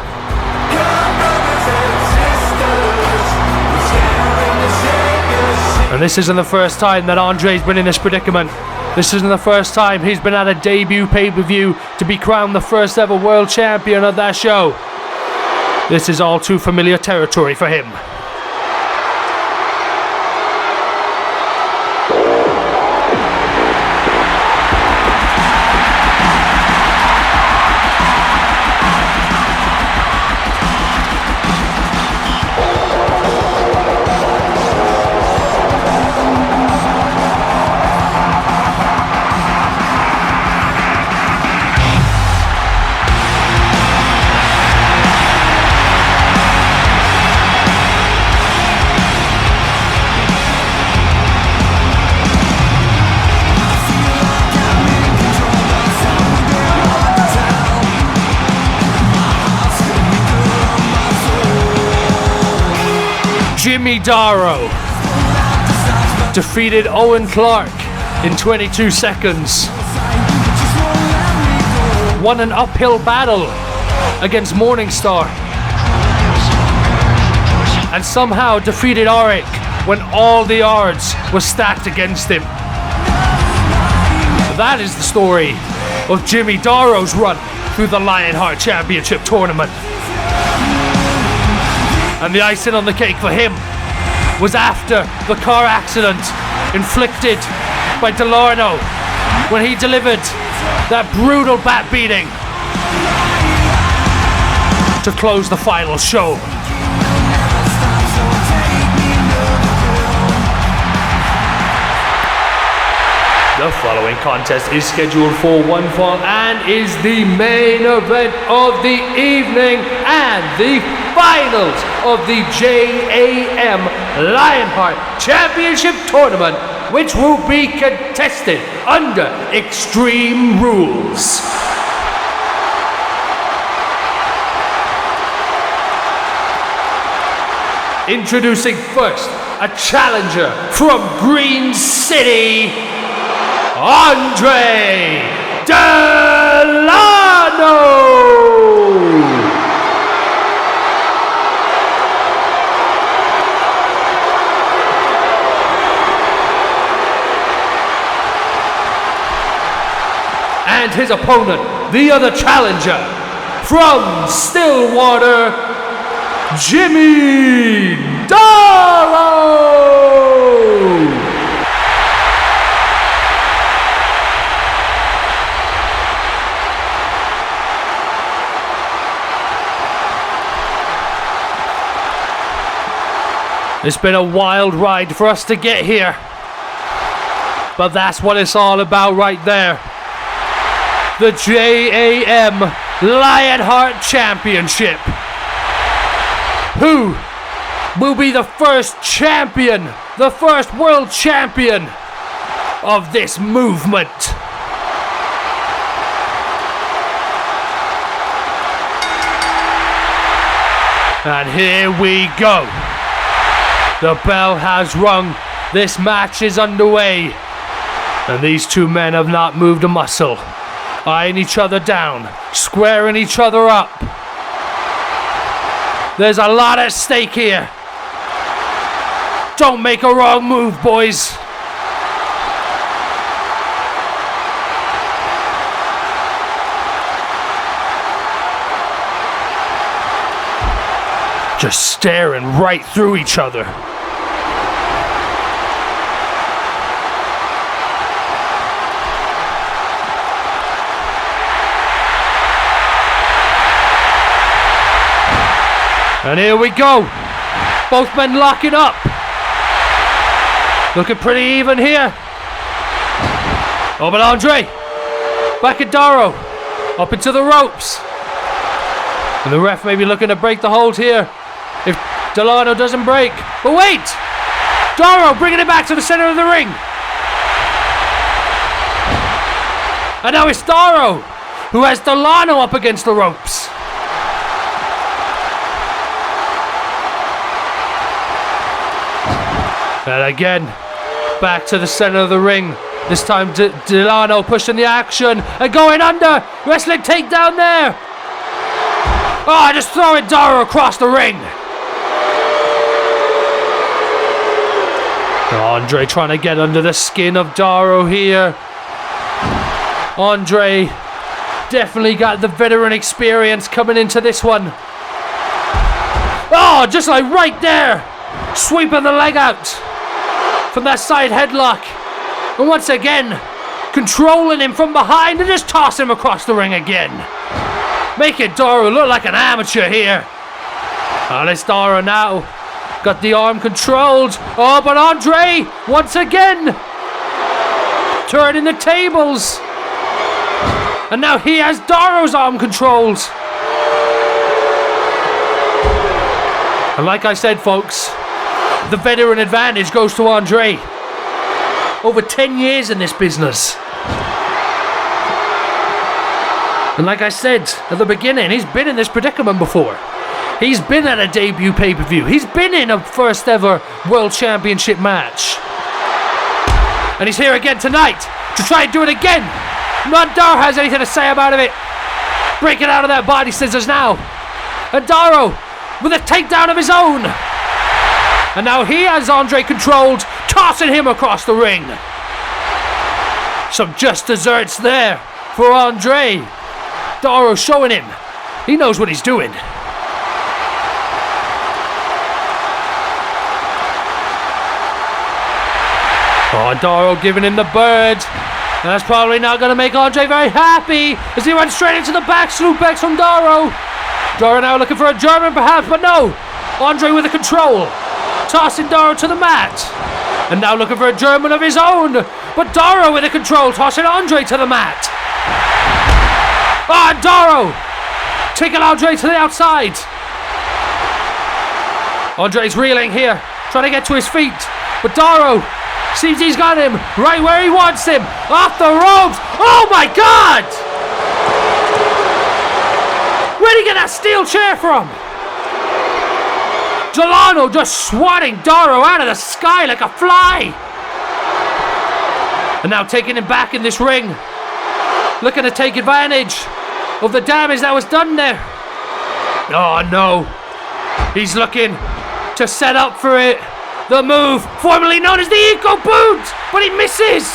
And this isn't the first time that Andre's been in this predicament. This isn't the first time he's been at a debut pay-per-view to be crowned the first ever world champion of that show. This is all too familiar territory for him. Jimmy Daro defeated Owen Clark in 22 seconds. Won an uphill battle against Morningstar. And somehow defeated Auric when all the odds were stacked against him. That is the story of Jimmy Daro's run through the Lionheart Championship tournament. And the icing on the cake for him was after the car accident inflicted by Delano when he delivered that brutal bat beating to close the final show. The following contest is scheduled for one fall and is the main event of the evening and the finals of the JaM Lionheart Championship Tournament, which will be contested under Extreme Rules. Introducing first, a challenger from Green City, Andre Delano! And his opponent, the other challenger, from Stillwater, Jimmy Daro! It's been a wild ride for us to get here, but that's what it's all about right there. The JaM Lionheart Championship. Who will be the first champion, the first world champion of this movement? And here we go. The bell has rung. This match is underway. And these two men have not moved a muscle, eyeing each other down, squaring each other up. There's a lot at stake here. Don't make a wrong move, boys. Just staring right through each other. And here we go. Both men locking up. Looking pretty even here. Oh, but Andre. Back at Daro. Up into the ropes. And the ref may be looking to break the hold here if Delano doesn't break. But wait! Daro bringing it back to the center of the ring. And now it's Daro who has Delano up against the ropes. And again, back to the center of the ring. This time Delano pushing the action and going under. Wrestling takedown there. Oh, just throwing Daro across the ring. Andre trying to get under the skin of Daro here. Andre definitely got the veteran experience coming into this one. Oh, just like right there. Sweeping the leg out from that side headlock. And once again, controlling him from behind and just tossing him across the ring again. Making Daro look like an amateur here. And it's Daro now. Got the arm controlled. Oh, but Andre, once again, turning the tables. And now he has Daro's arm controlled. And like I said, folks, the veteran advantage goes to Andre. Over 10 years in this business. And like I said at the beginning, he's been in this predicament before. He's been at a debut pay-per-view. He's been in a first ever World Championship match. And he's here again tonight to try and do it again. Not Daro has anything to say about it. Breaking out of that body scissors now. And Daro with a takedown of his own. And now he has Andre controlled, tossing him across the ring. Some just desserts there for Andre. Daro showing him he knows what he's doing. Oh, Daro giving him the bird. And that's probably not going to make Andre very happy as he went straight into the back suplex from Daro. Daro now looking for a German perhaps, but no. Andre with the control. Tossing Daro to the mat. And now looking for a German of his own. But Daro with the control, tossing Andre to the mat. Ah, Daro taking Andre to the outside. Andre's reeling here, trying to get to his feet. But Daro seems he's got him right where he wants him. Off the ropes. Oh my God! Where'd he get that steel chair from? Delano just swatting Daro out of the sky like a fly. And now taking him back in this ring. Looking to take advantage of the damage that was done there. Oh no. He's looking to set up for it. The move, formerly known as the Eco Boot, but he misses.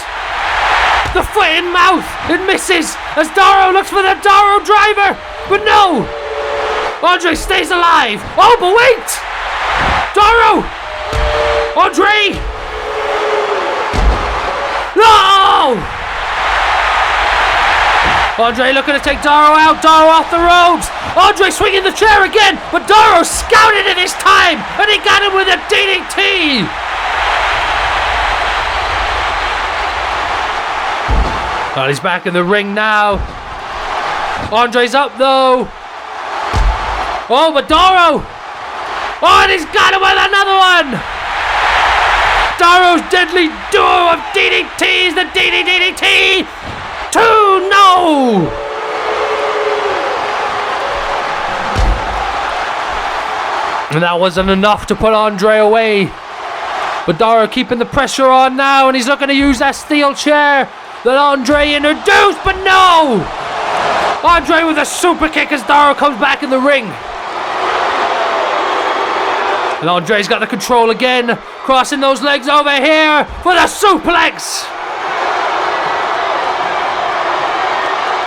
The foot in mouth, it misses as Daro looks for the Daro driver, but no. Andre stays alive. Oh, but wait. Daro! Andre! No! Andre looking to take Daro out. Daro off the ropes. Andre swinging the chair again, but Daro scouted it this time, and he got him with a DDT. Oh, he's back in the ring now. Andre's up though. Oh, but Daro. Oh, and he's got him with another one! Daro's deadly duo of DDTs, the DDT! 2, no! And that wasn't enough to put Andre away. But Daro keeping the pressure on now, and he's looking to use that steel chair that Andre introduced, but no! Andre with a super kick as Daro comes back in the ring. And Andre's got the control again, crossing those legs over here for the suplex.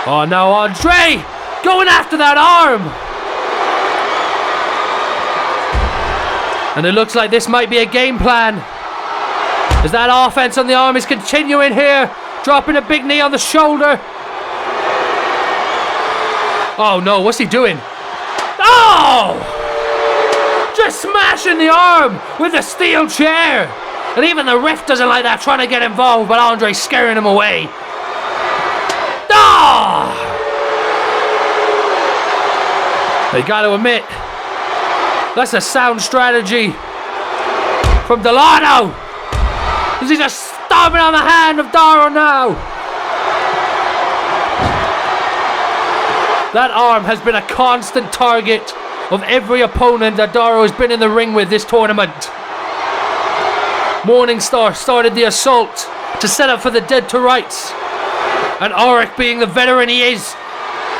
Oh, now Andre going after that arm. And it looks like this might be a game plan, as that offense on the arm is continuing here, dropping a big knee on the shoulder. Oh no, what's he doing? Oh! Just smashing the arm with a steel chair. And even the ref doesn't like that, trying to get involved, but Andre's scaring him away. Ah! They got to admit, that's a sound strategy from Delano. Is he just stomping on the hand of Daro now? That arm has been a constant target of every opponent that Daro has been in the ring with this tournament. Morningstar started the assault to set up for the dead to rights. And Auric, being the veteran he is,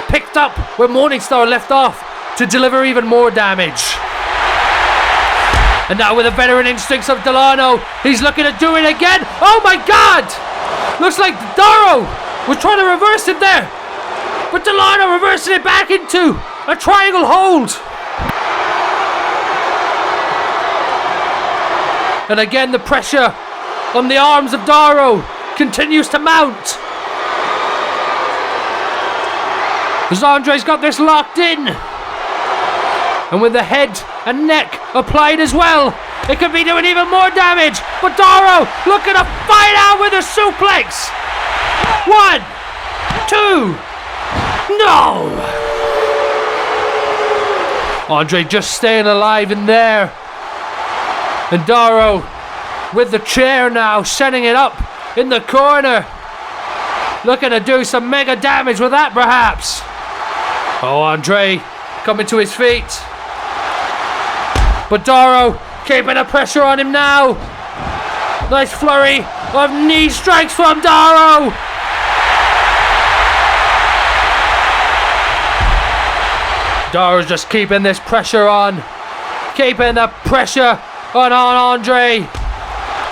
picked up where Morningstar left off to deliver even more damage. And now with the veteran instincts of Delano, he's looking to do it again. Oh my God! Looks like Daro was trying to reverse it there. But Delano reversing it back into a triangle hold. And again the pressure on the arms of Daro continues to mount. As Andre's got this locked in. And with the head and neck applied as well, it could be doing even more damage. But Daro looking to fight out with a suplex. 1, 2, no! Andre just staying alive in there. And Daro with the chair now, setting it up in the corner. Looking to do some mega damage with that perhaps. Oh, Andre coming to his feet. But Daro keeping the pressure on him now. Nice flurry of knee strikes from Daro. Daro's just keeping this pressure on. Keeping the pressure on Andre.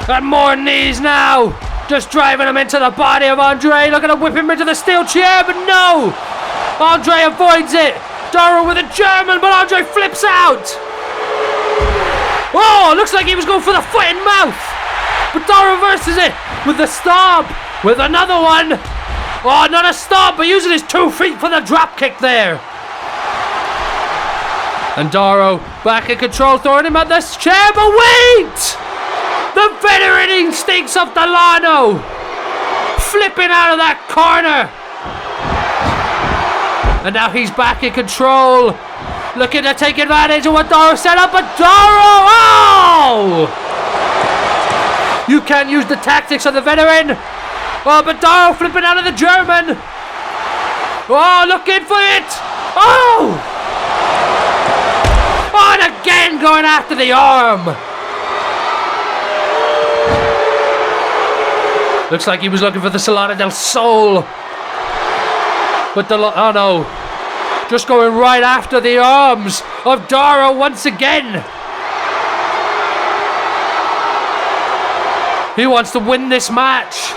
And more knees now. Just driving him into the body of Andre. Looking to whip him into the steel chair, but no. Andre avoids it. Daro with a German, but Andre flips out. Oh, looks like he was going for the foot and mouth. But Daro reverses it with the stomp. With another one. Oh, not a stomp, but using his 2 feet for the drop kick there. And Daro back in control, throwing him at this chair, but wait! The veteran instincts of Delano flipping out of that corner. And now he's back in control, looking to take advantage of what Daro set up, but Daro, oh! You can't use the tactics of the veteran. Oh, but Daro flipping out of the German. Oh, looking for it. Oh! Oh, and again going after the arm. Looks like he was looking for the Salada del Sol. But oh no. Just going right after the arms of Daro once again. He wants to win this match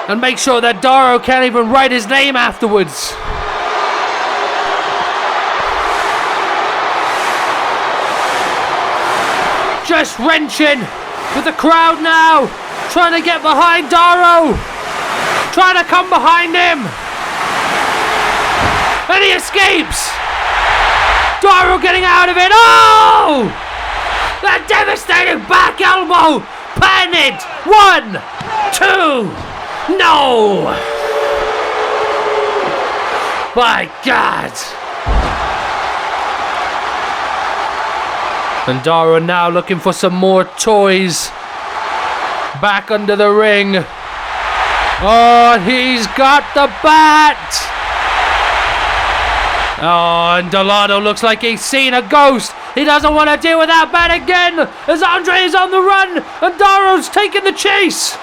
and make sure that Daro can't even write his name afterwards. Just wrenching with the crowd now, trying to get behind Daro, trying to come behind him, and he escapes. Daro getting out of it. Oh! That devastating back elbow, patting it. 1, 2, no! My God! And Daro now looking for some more toys. Back under the ring. Oh, he's got the bat. Oh, and Delano looks like he's seen a ghost. He doesn't want to deal with that bat again. As Andre is on the run. And Daro's taking the chase.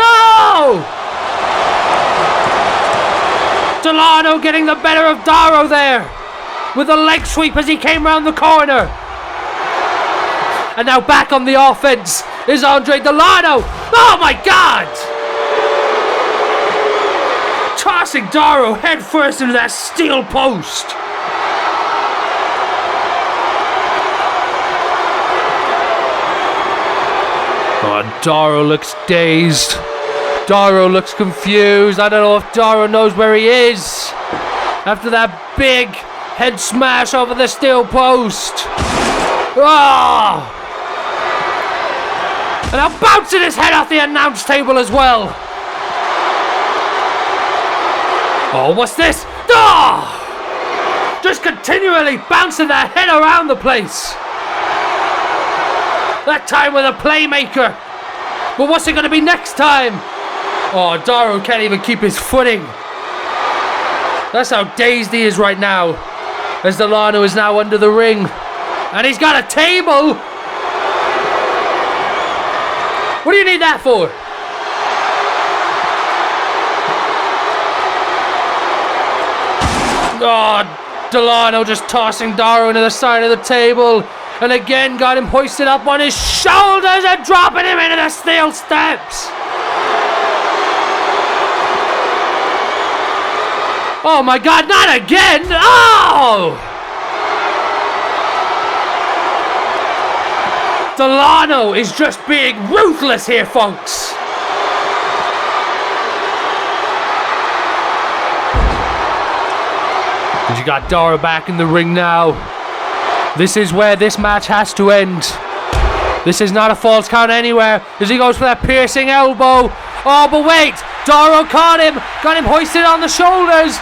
No! Delano getting the better of Daro there. With a leg sweep as he came round the corner. And now back on the offense is Andre Delano. Oh my God! Tossing Daro head first into that steel post. Oh, Daro looks dazed. Daro looks confused. I don't know if Daro knows where he is. After that big head smash over the steel post. Oh! And now bouncing his head off the announce table as well. Oh, what's this? Oh! Just continually bouncing that head around the place. That time with a playmaker. But what's it going to be next time? Oh, Daro can't even keep his footing. That's how dazed he is right now. As Delano is now under the ring. And he's got a table. What do you need that for? Oh, Delano just tossing Daro into the side of the table. And again got him hoisted up on his shoulders and dropping him into the steel steps. Oh my God, not again! Oh! Delano is just being ruthless here, folks. And you got Daro back in the ring now. This is where this match has to end. This is not a false count anywhere as he goes for that piercing elbow. Oh, but wait! Daro caught him, got him hoisted on the shoulders.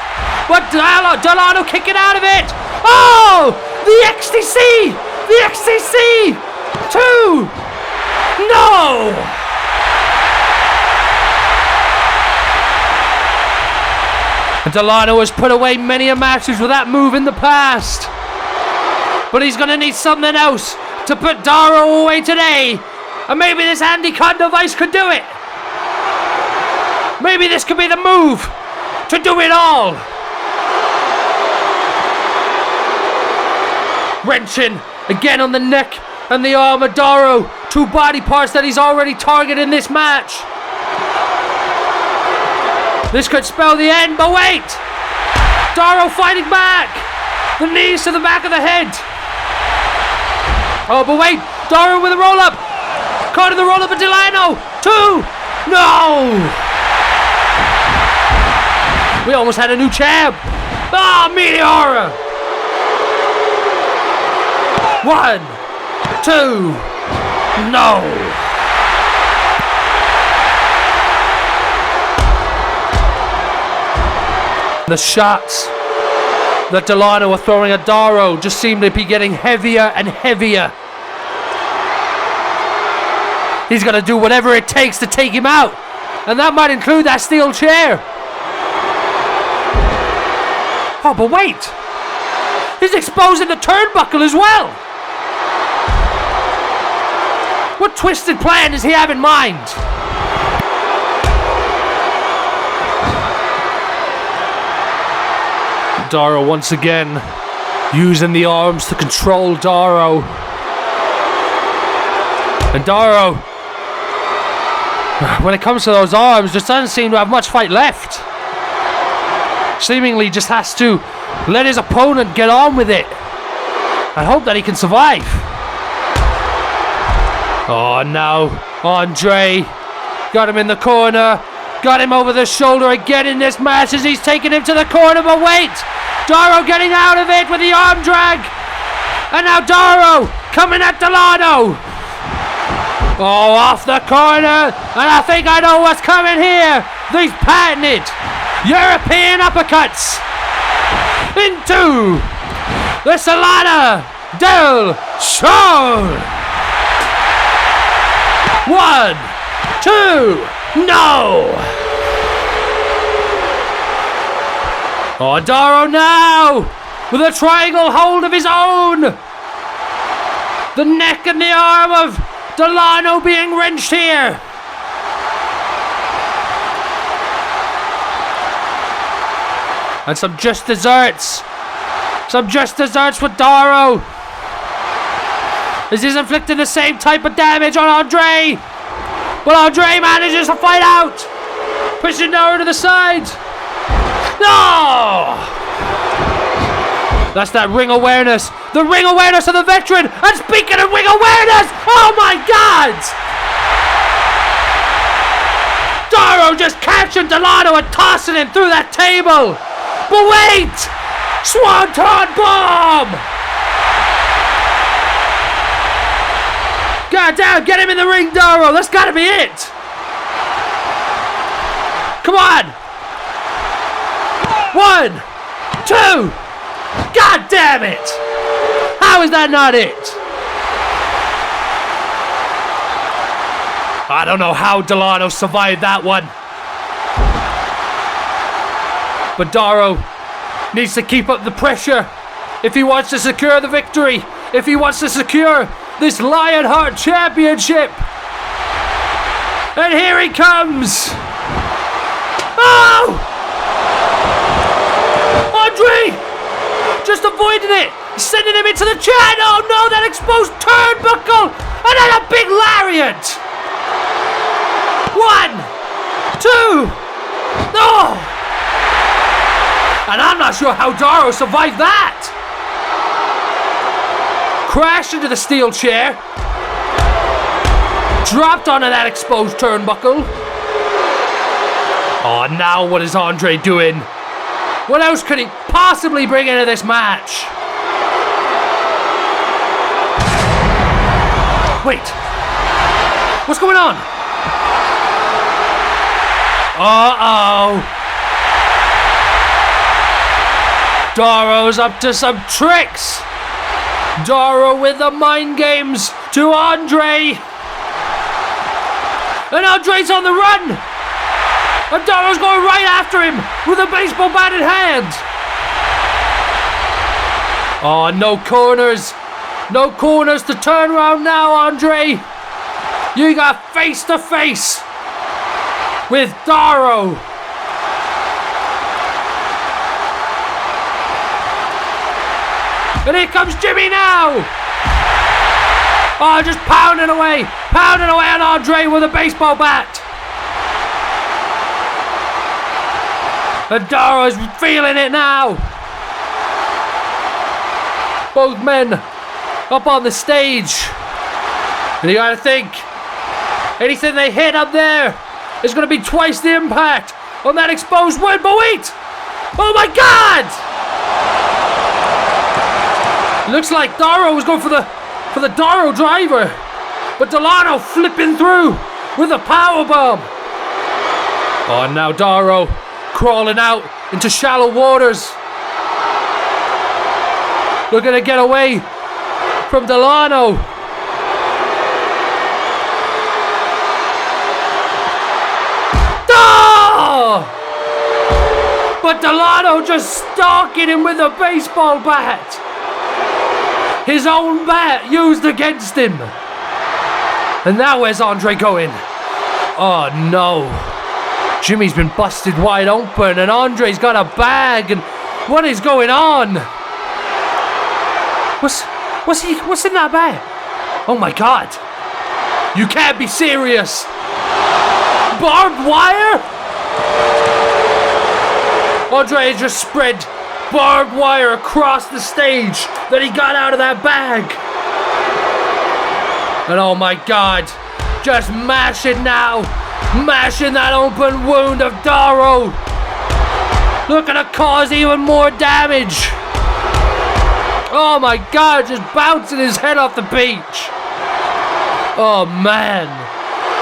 But Delano kicking out of it. Oh! The XTC! The XTC! 2! No! And Delano has put away many a matches with that move in the past. But he's gonna need something else to put Daro away today. And maybe this Andy-Con device could do it. Maybe this could be the move to do it all. Wrenching again on the neck and the arm of Daro. Two body parts that he's already targeted in this match. This could spell the end, but wait! Daro fighting back! The knees to the back of the head. Oh, but wait! Daro with a roll-up! Caught in the roll-up of Delano! 2! No! We almost had a new champ! Ah, Meteora! 1, 2, no! The shots that Delano were throwing at Daro just seem to be getting heavier and heavier. He's gonna do whatever it takes to take him out, and that might include that steel chair. Oh, but wait! He's exposing the turnbuckle as well! What twisted plan does he have in mind? Daro once again using the arms to control Daro. And Daro, when it comes to those arms, just doesn't seem to have much fight left. Seemingly just has to let his opponent get on with it and hope that he can survive. Oh, now Andre got him in the corner, got him over the shoulder again in this match as he's taking him to the corner, but wait! Daro getting out of it with the arm drag, and now Daro coming at Delano. Oh, off the corner, and I think I know what's coming here. These patented European uppercuts into the Salada del Sol. 1, 2, no! Oh, Daro now with a triangle hold of his own. The neck and the arm of Delano being wrenched here. And some just desserts. Some just desserts with Daro. As he's inflicting the same type of damage on Andre. But Andre manages to fight out. Pushing Daro to the side. No! That's that ring awareness. The ring awareness of the veteran. And speaking of ring awareness, oh my God! Daro just catching Delano and tossing him through that table. But wait! Swanton bomb! God damn, get him in the ring, Daro. That's gotta be it. Come on. 1, 2. God damn it! How is that not it? I don't know how Delano survived that one. But Daro needs to keep up the pressure if he wants to secure the victory. If he wants to secure this Lionheart Championship. And here he comes. Oh! Andre! Just avoided it! Sending him into the chat! Oh no, that exposed turnbuckle! And then a big lariat! 1, 2, oh! And I'm not sure how Daro survived that! Crashed into the steel chair. Dropped onto that exposed turnbuckle. Oh, now what is Andre doing? What else could he possibly bring into this match? Wait. What's going on? Uh-oh. Daro's up to some tricks. Daro with the mind games to Andre. And Andre's on the run. And Daro's going right after him with a baseball bat in hand. Oh, no corners. No corners to turn around now, Andre. You got face to face with Daro. And here comes Jimmy now. Oh, just pounding away on Andre with a baseball bat. And Daro's feeling it now. Both men up on the stage. And you gotta think, anything they hit up there is gonna be twice the impact on that exposed wood. But wait! Oh my God! Looks like Daro was going for the Daro driver, but Delano flipping through with a powerbomb. Oh, and now Daro crawling out into shallow waters, looking to get away from Delano. Oh! But Delano just stalking him with a baseball bat. His own bat used against him. And now where's Andre going? Oh no. Jimmy's been busted wide open and Andre's got a bag, and what is going on? What's in that bag? Oh my God. You can't be serious. Barbed wire? Andre just spread barbed wire across the stage that he got out of that bag. And oh my God, just mashing now, mashing that open wound of Daro. Looking to cause even more damage. Oh my God, just bouncing his head off the beach. Oh man.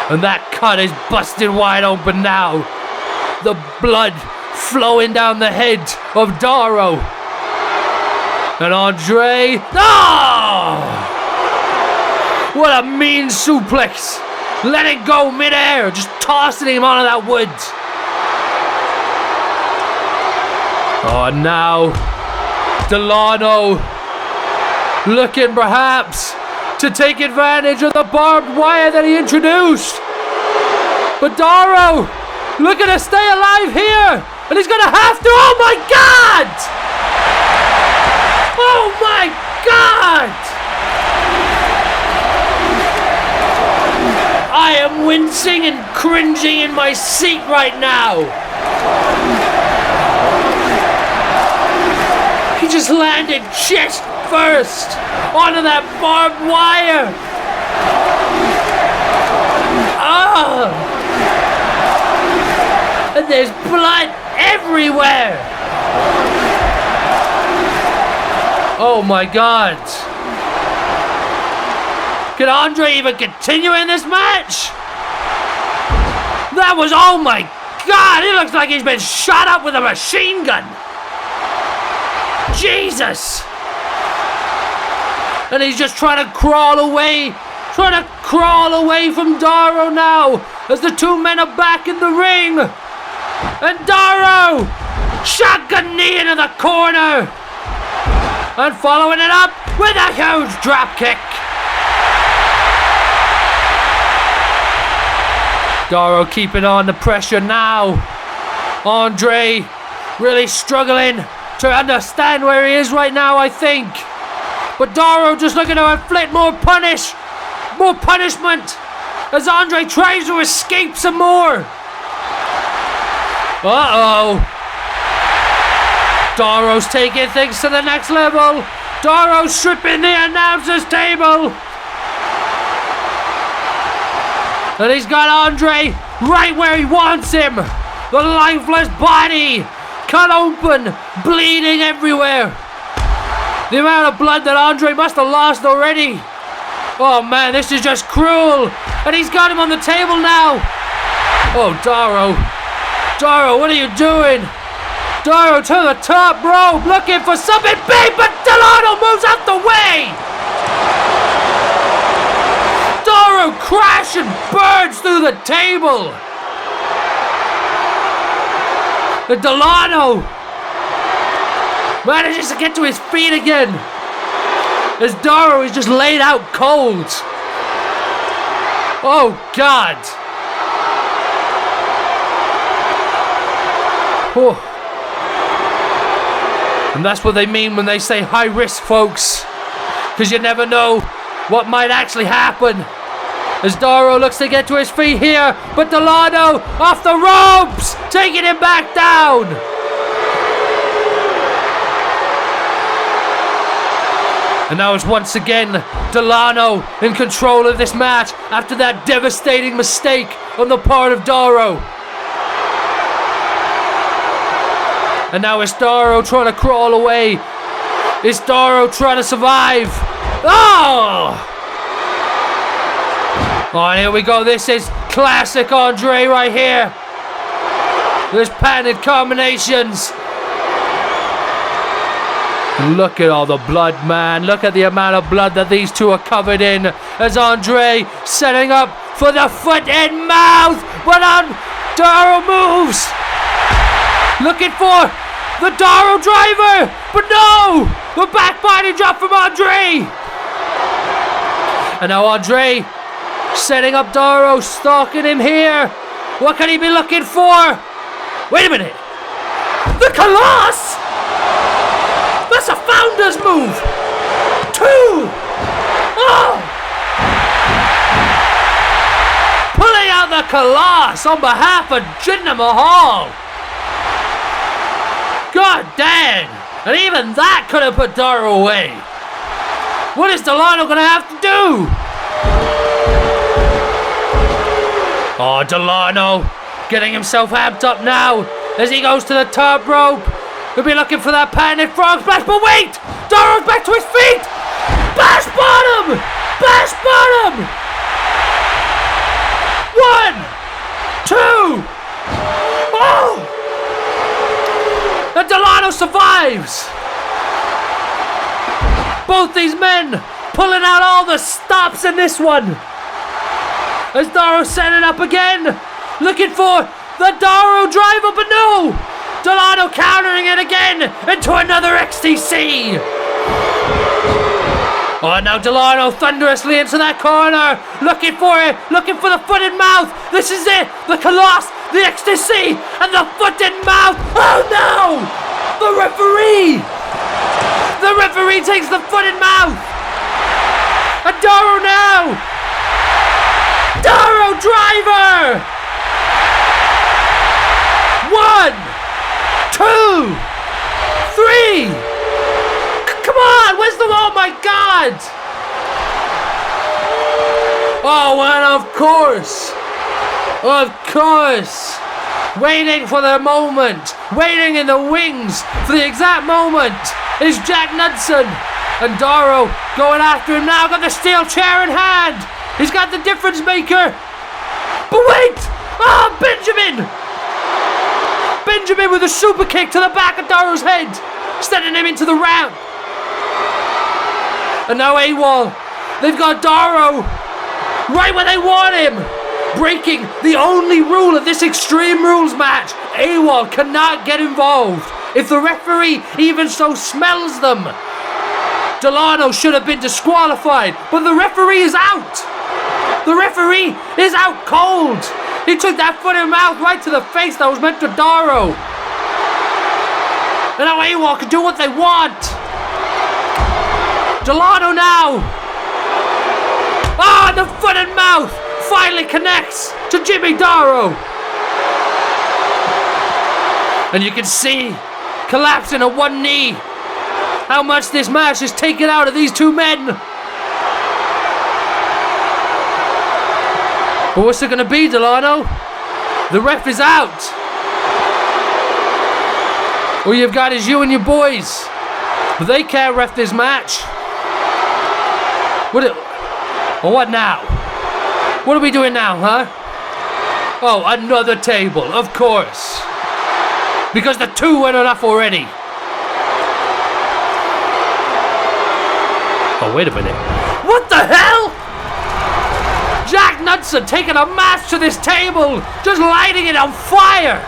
And that cut is busted wide open now. The blood flowing down the head of Daro. And Andre, what a mean suplex. Letting go midair, just tossing him onto that wood. Oh, and now Delano looking perhaps to take advantage of the barbed wire that he introduced. But Daro looking to stay alive here. And he's gonna have to. Oh my God! Oh my God! I am wincing and cringing in my seat right now. He just landed chest first onto that barbed wire. And there's blood everywhere. Oh my God. Can Andre even continue in this match? That was, oh my God, it looks like he's been shot up with a machine gun. Jesus. And he's just trying to crawl away from Daro now as the two men are back in the ring. And Daro, shotgun knee into the corner. And following it up with a huge drop kick. Daro keeping on the pressure now. Andre really struggling to understand where he is right now, I think. But Daro just looking to inflict more punishment as Andre tries to escape some more. Uh-oh. Daro's taking things to the next level. Daro's stripping the announcer's table. And he's got Andre right where he wants him. The lifeless body, cut open, bleeding everywhere. The amount of blood that Andre must have lost already. Oh man, this is just cruel. And he's got him on the table now. Oh, Daro. Daro, what are you doing? Daro to the top rope, looking for something big, but Delano moves out the way. Daro crashes and burns through the table. And Delano manages to get to his feet again. as Daro is just laid out cold. Oh God. Oh. And that's what they mean when they say high risk, folks. Because you never know what might actually happen. As Daro looks to get to his feet here, but Delano off the ropes, taking him back down. And now it's once again Delano in control of this match after that devastating mistake on the part of Daro. And now it's Daro trying to crawl away. It's Daro trying to survive. Oh! Oh, and here we go. This is classic Andre right here. There's patented combinations. Look at all the blood, man. Look at the amount of blood that these two are covered in. As Andre setting up for the foot and mouth. But Daro moves. Looking for the Daro driver. But no! The back body drop from Andre. And now Andre setting up Daro, stalking him here. What can he be looking for? Wait a minute. The Colossus! That's a Founder's move! 2! Oh! Pulling out the Colossus on behalf of Jinder Mahal! God dang! And even that could have put Daro away! What is Delano gonna have to do? Oh, Delano getting himself amped up now as he goes to the top rope. He'll be looking for that patented frog splash, but wait! Daro's back to his feet! Bash bottom! Bash bottom! 1, 2! Oh! And Delano survives! Both these men pulling out all the stops in this one! As Daro set it up again, looking for the Daro driver, but no! Delano countering it again into another XTC! Oh, now Delano thunderously into that corner, looking for it, looking for the foot and mouth. This is it, the Colossus, the XTC, and the foot and mouth. Oh no! The referee! The referee takes the foot and mouth. And Daro now! Daro driver! 1, 2, 3! Come on, where's the... Oh my God! Oh, and of course! Waiting for the moment, waiting in the wings for the exact moment is Jack Knudsen. And Daro going after him now, got the steel chair in hand. He's got the difference maker. But wait! Ah, Benjamin! Benjamin with a super kick to the back of Daro's head, sending him into the ramp. And now AWOL, they've got Daro right where they want him, breaking the only rule of this Extreme Rules match. AWOL cannot get involved. If the referee even so smells them, Delano should have been disqualified, but the referee is out. The referee is out cold. He took that foot and mouth right to the face that was meant to Daro. And now AWOL can do what they want. Delano now. Ah, the foot and mouth finally connects to Jimmy Daro. And you can see, collapsing at one knee, how much this match is taken out of these two men. But what's it gonna be, Delano? The ref is out. All you've got is you and your boys. But they can't ref this match. What now? What are we doing now, huh? Oh, another table, of course. Because the two weren't enough already. Oh, wait a minute. What the hell? Jack Knudsen taking a match to this table, just lighting it on fire.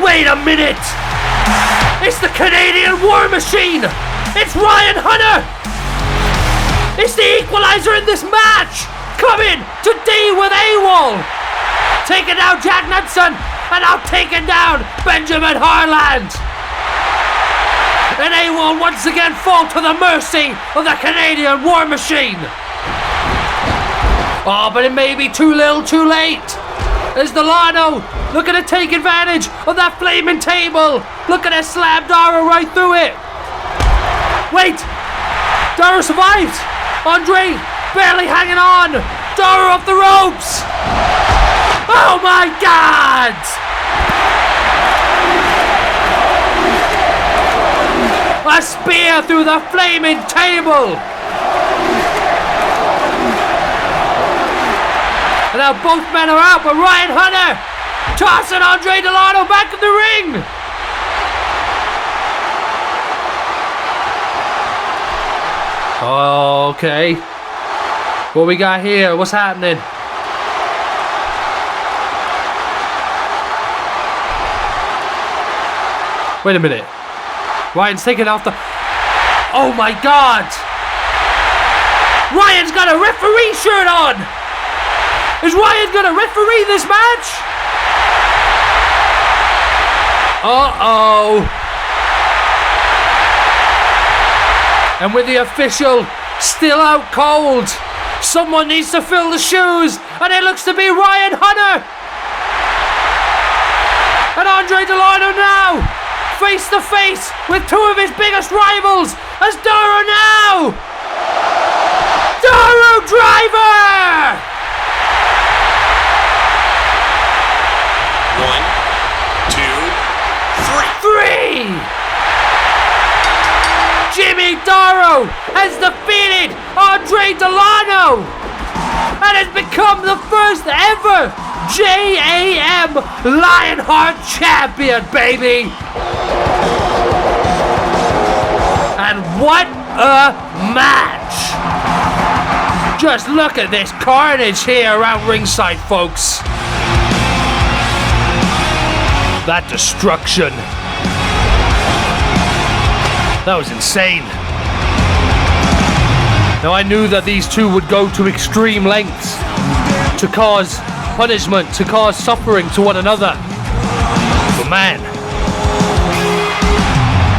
Wait a minute. It's the Canadian War Machine, It's Ryan Hunter! It's the equalizer in this match! Coming to deal with AWOL! Taking down Jack Knudsen, and now taking down Benjamin Harland! And AWOL once again fall to the mercy of the Canadian War Machine! Oh, but it may be too little too late! There's Delano looking to take advantage of that flaming table! Looking to slam Daro right through it! Wait! Daro survived! Andre barely hanging on! Daro off the ropes! Oh my God! A spear through the flaming table! And now both men are out, but Ryan Hunter tossing Andre Delano back in the ring! Okay. What we got here? What's happening? Wait a minute. Ryan's taking off the... Oh my God! Ryan's got a referee shirt on! Is Ryan gonna referee this match? Uh-oh. And with the official still out cold, someone needs to fill the shoes, and it looks to be Ryan Hunter! And Andre Delano now, face to face with two of his biggest rivals, as Daro now! Daro Driver! 1, 2, 3. 3! Jimmy Daro has defeated Andre Delano and has become the first ever JAM Lionheart champion, baby! And what a match! Just look at this carnage here around ringside, folks. That destruction. That was insane. Now I knew that these two would go to extreme lengths to cause punishment, to cause suffering to one another. But man,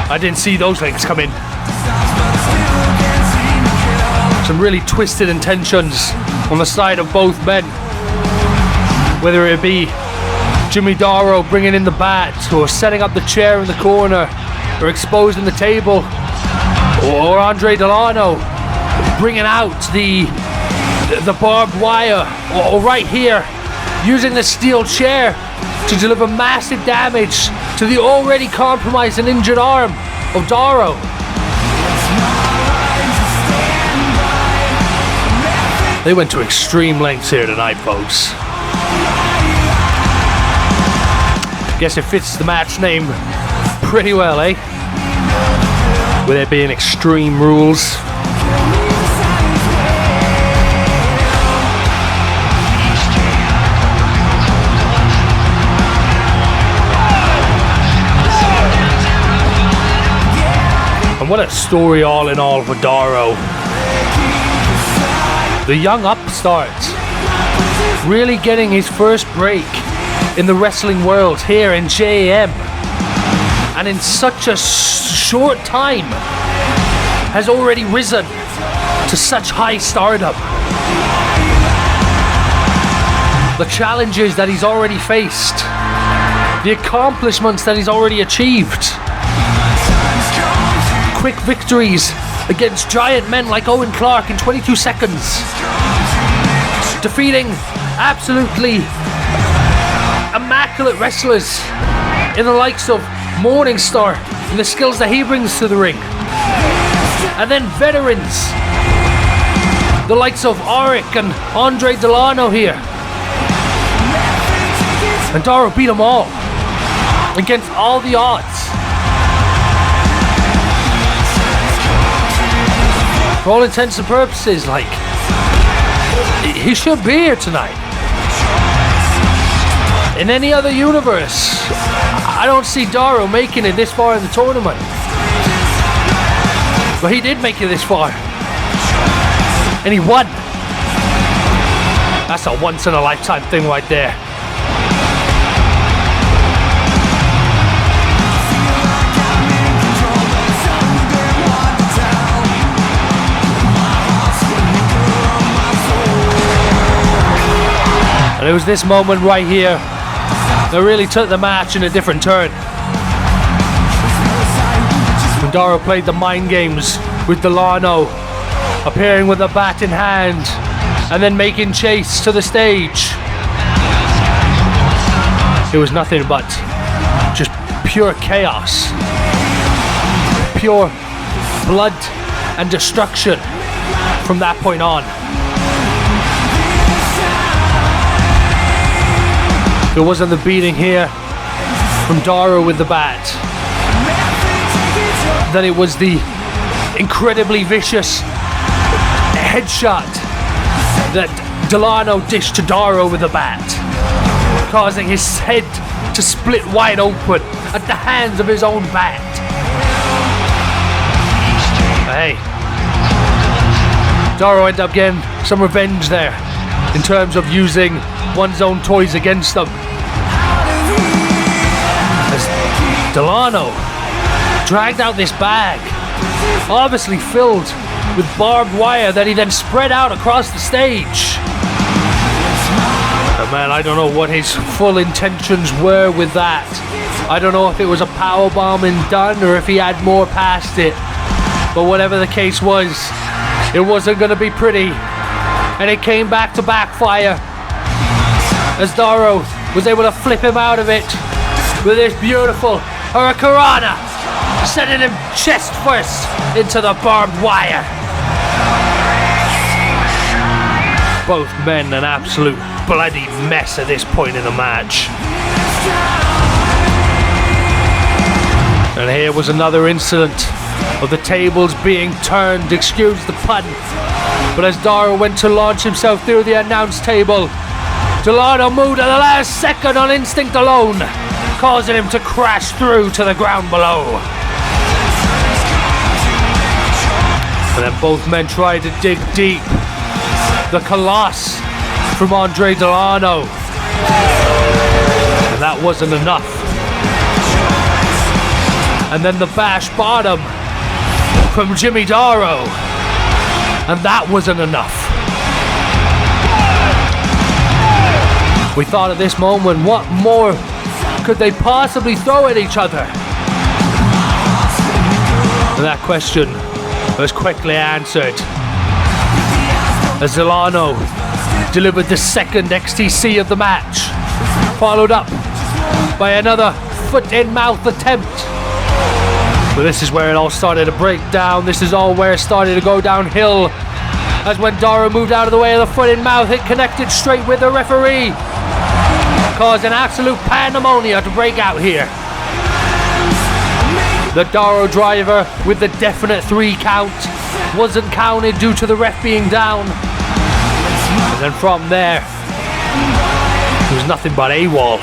I didn't see those lengths coming. Some really twisted intentions on the side of both men. Whether it be Jimmy Daro bringing in the bat, or setting up the chair in the corner, or exposing the table, or Andre Delano bringing out the barbed wire, or right here using the steel chair to deliver massive damage to the already compromised and injured arm of Daro. They went to extreme lengths here tonight, folks. Guess it fits the match name pretty well, eh? With there being extreme rules. And what a story all in all for Daro. The young upstart really getting his first break in the wrestling world here in JAM, and in such a short time has already risen to such high stardom. The challenges that he's already faced, the accomplishments that he's already achieved, quick victories against giant men like Owen Clark in 22 seconds, defeating absolutely immaculate wrestlers in the likes of Morningstar and the skills that he brings to the ring, and then veterans the likes of Auric and Andre Delano here, and Daro beat them all against all the odds. For all intents and purposes, like, he should be here tonight. In any other universe, I don't see Daro making it this far in the tournament. But he did make it this far. And he won. That's a once-in-a-lifetime thing right there. And it was this moment right here that really took the match in a different turn. When Daro played the mind games with Delano, appearing with a bat in hand, and then making chase to the stage. It was nothing but just pure chaos. Pure blood and destruction from that point on. There wasn't the beating here from Daro with the bat. Then it was the incredibly vicious headshot that Delano dished to Daro with the bat, causing his head to split wide open at the hands of his own bat. Hey, Daro ended up getting some revenge there in terms of using one's own toys against them. As Delano dragged out this bag, obviously filled with barbed wire that he then spread out across the stage. And man, I don't know what his full intentions were with that. I don't know if it was a powerbomb and done or if he had more past it. But whatever the case was, it wasn't going to be pretty. And it came back to backfire as Daro was able to flip him out of it with this beautiful Hurricanrana, sending him chest first into the barbed wire. Both men an absolute bloody mess at this point in the match. And here was another incident of the tables being turned, excuse the pun. But as Daro went to launch himself through the announce table, Delano moved at the last second on instinct alone, causing him to crash through to the ground below. And then both men tried to dig deep. The Colosse from Andre Delano. And that wasn't enough. And then the bash bottom from Jimmy Daro. And that wasn't enough. We thought at this moment, what more could they possibly throw at each other? And that question was quickly answered as Delano delivered the second XTC of the match, followed up by another foot-in-mouth attempt. But this is where it all started to break down. This is all where it started to go downhill, as when Daro moved out of the way of the foot-in-mouth, it connected straight with the referee, causing absolute pandemonium to break out here. The Daro driver with the definite 3 count wasn't counted due to the ref being down. And then from there, it was nothing but AWOL.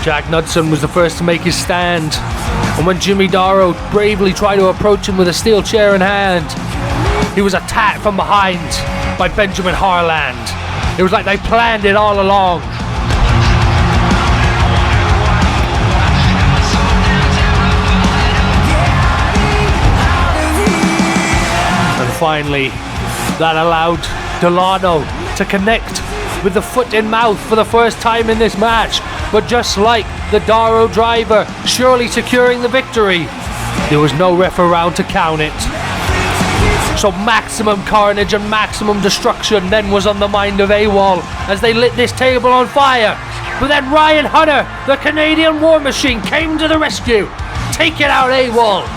Jack Knudsen was the first to make his stand, and when Jimmy Daro bravely tried to approach him with a steel chair in hand, he was attacked from behind by Benjamin Harland. It was like they planned it all along. And finally, that allowed Delano to connect with the foot in mouth for the first time in this match. But just like the Daro driver surely securing the victory, there was no ref around to count it. So maximum carnage and maximum destruction then was on the mind of AWOL as they lit this table on fire. But then Ryan Hunter, the Canadian War Machine, came to the rescue, taking out AWOL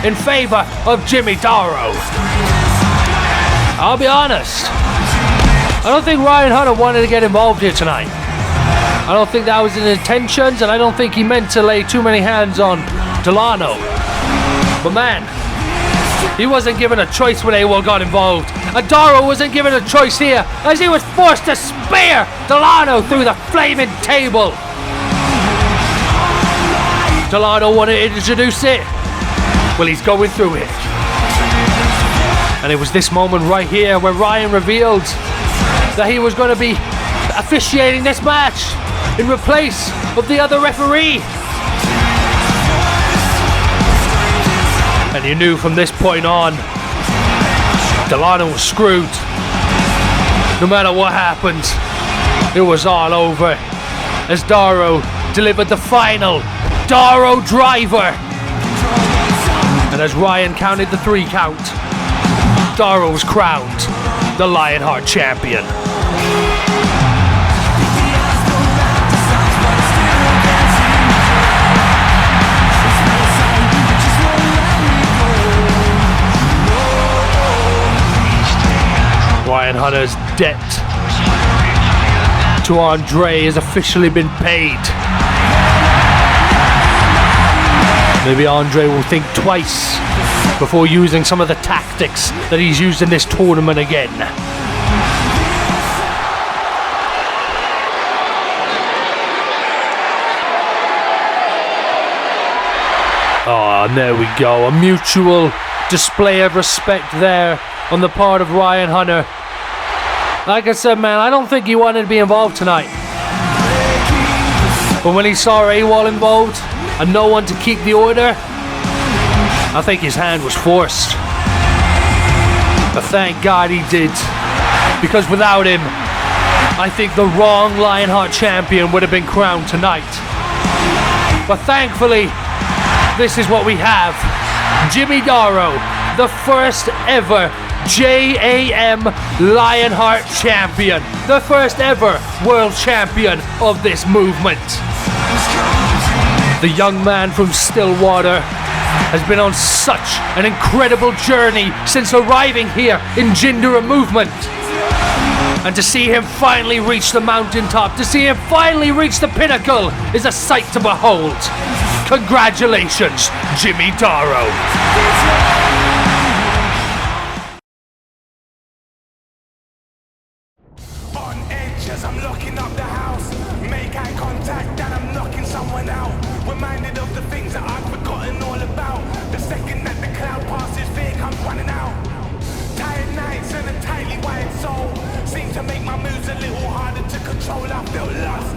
in favour of Jimmy Daro. I'll be honest, I don't think Ryan Hunter wanted to get involved here tonight. I don't think that was his intentions, and I don't think he meant to lay too many hands on Delano. But man, he wasn't given a choice when AWOL got involved. And Daro wasn't given a choice here, as he was forced to spear Delano through the flaming table. Delano wanted to introduce it. Well, he's going through it. And it was this moment right here where Ryan revealed that he was going to be officiating this match in replace of the other referee. And you knew from this point on, Delano was screwed. No matter what happened, it was all over as Daro delivered the final Daro driver. And as Ryan counted the 3 count, Daro was crowned the Lionheart champion. Ryan Hunter's debt to Andre has officially been paid. Maybe Andre will think twice before using some of the tactics that he's used in this tournament again. Oh, and there we go. A mutual display of respect there on the part of Ryan Hunter. Like I said, man, I don't think he wanted to be involved tonight. But when he saw AWOL involved and no one to keep the order, I think his hand was forced. But thank God he did. Because without him, I think the wrong Lionheart champion would have been crowned tonight. But thankfully, this is what we have. Jimmy Daro, the first ever JaM Lionheart champion, the first ever world champion of this movement. The young man from Stillwater has been on such an incredible journey since arriving here in Jindera Movement. And to see him finally reach the mountaintop, to see him finally reach the pinnacle, is a sight to behold. Congratulations, Jimmy Daro. I'm locking up the house, make eye contact and I'm knocking someone out. Reminded of the things that I've forgotten all about. The second that the cloud passes, fear comes running out. Tired nights and a tightly wired soul seem to make my moves a little harder to control. I feel lost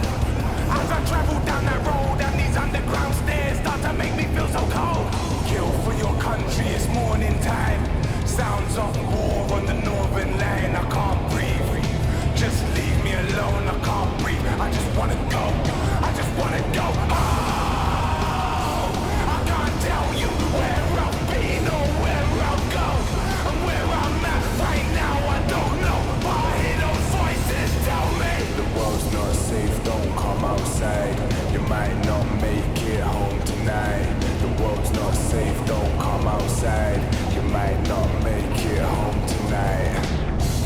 as I travel down that road, and these underground stairs start to make me feel so cold. Kill for your country, it's morning time. Sounds of war on the northern line. I can't breathe. Just leave me alone, I can't breathe. I just wanna go, I just wanna go. Oh, I can't tell you where I've been or where I'll go. And where I'm at right now, I don't know. But I hear those voices tell me the world's not safe, don't come outside. You might not make it home tonight. The world's not safe, don't come outside. You might not make it home tonight.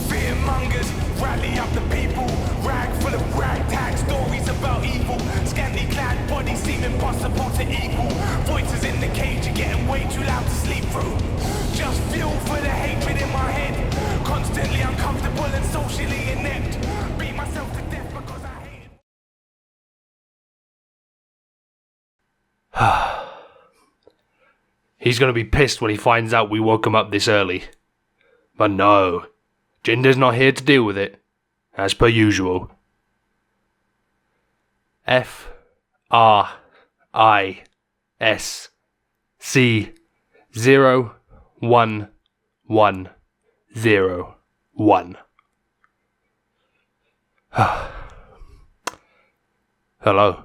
Fearmongers rally up the people, rag full of ragtag stories about evil. Scantily clad bodies seem impossible to equal. Voices in the cage are getting way too loud to sleep through. Just fuel for the hatred in my head. Constantly uncomfortable and socially inept. Beat myself to death because I hate it. He's gonna be pissed when he finds out we woke him up this early. But no. Jinder's not here to deal with it, as per usual. FRISC 01101. Hello,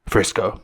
Frisco.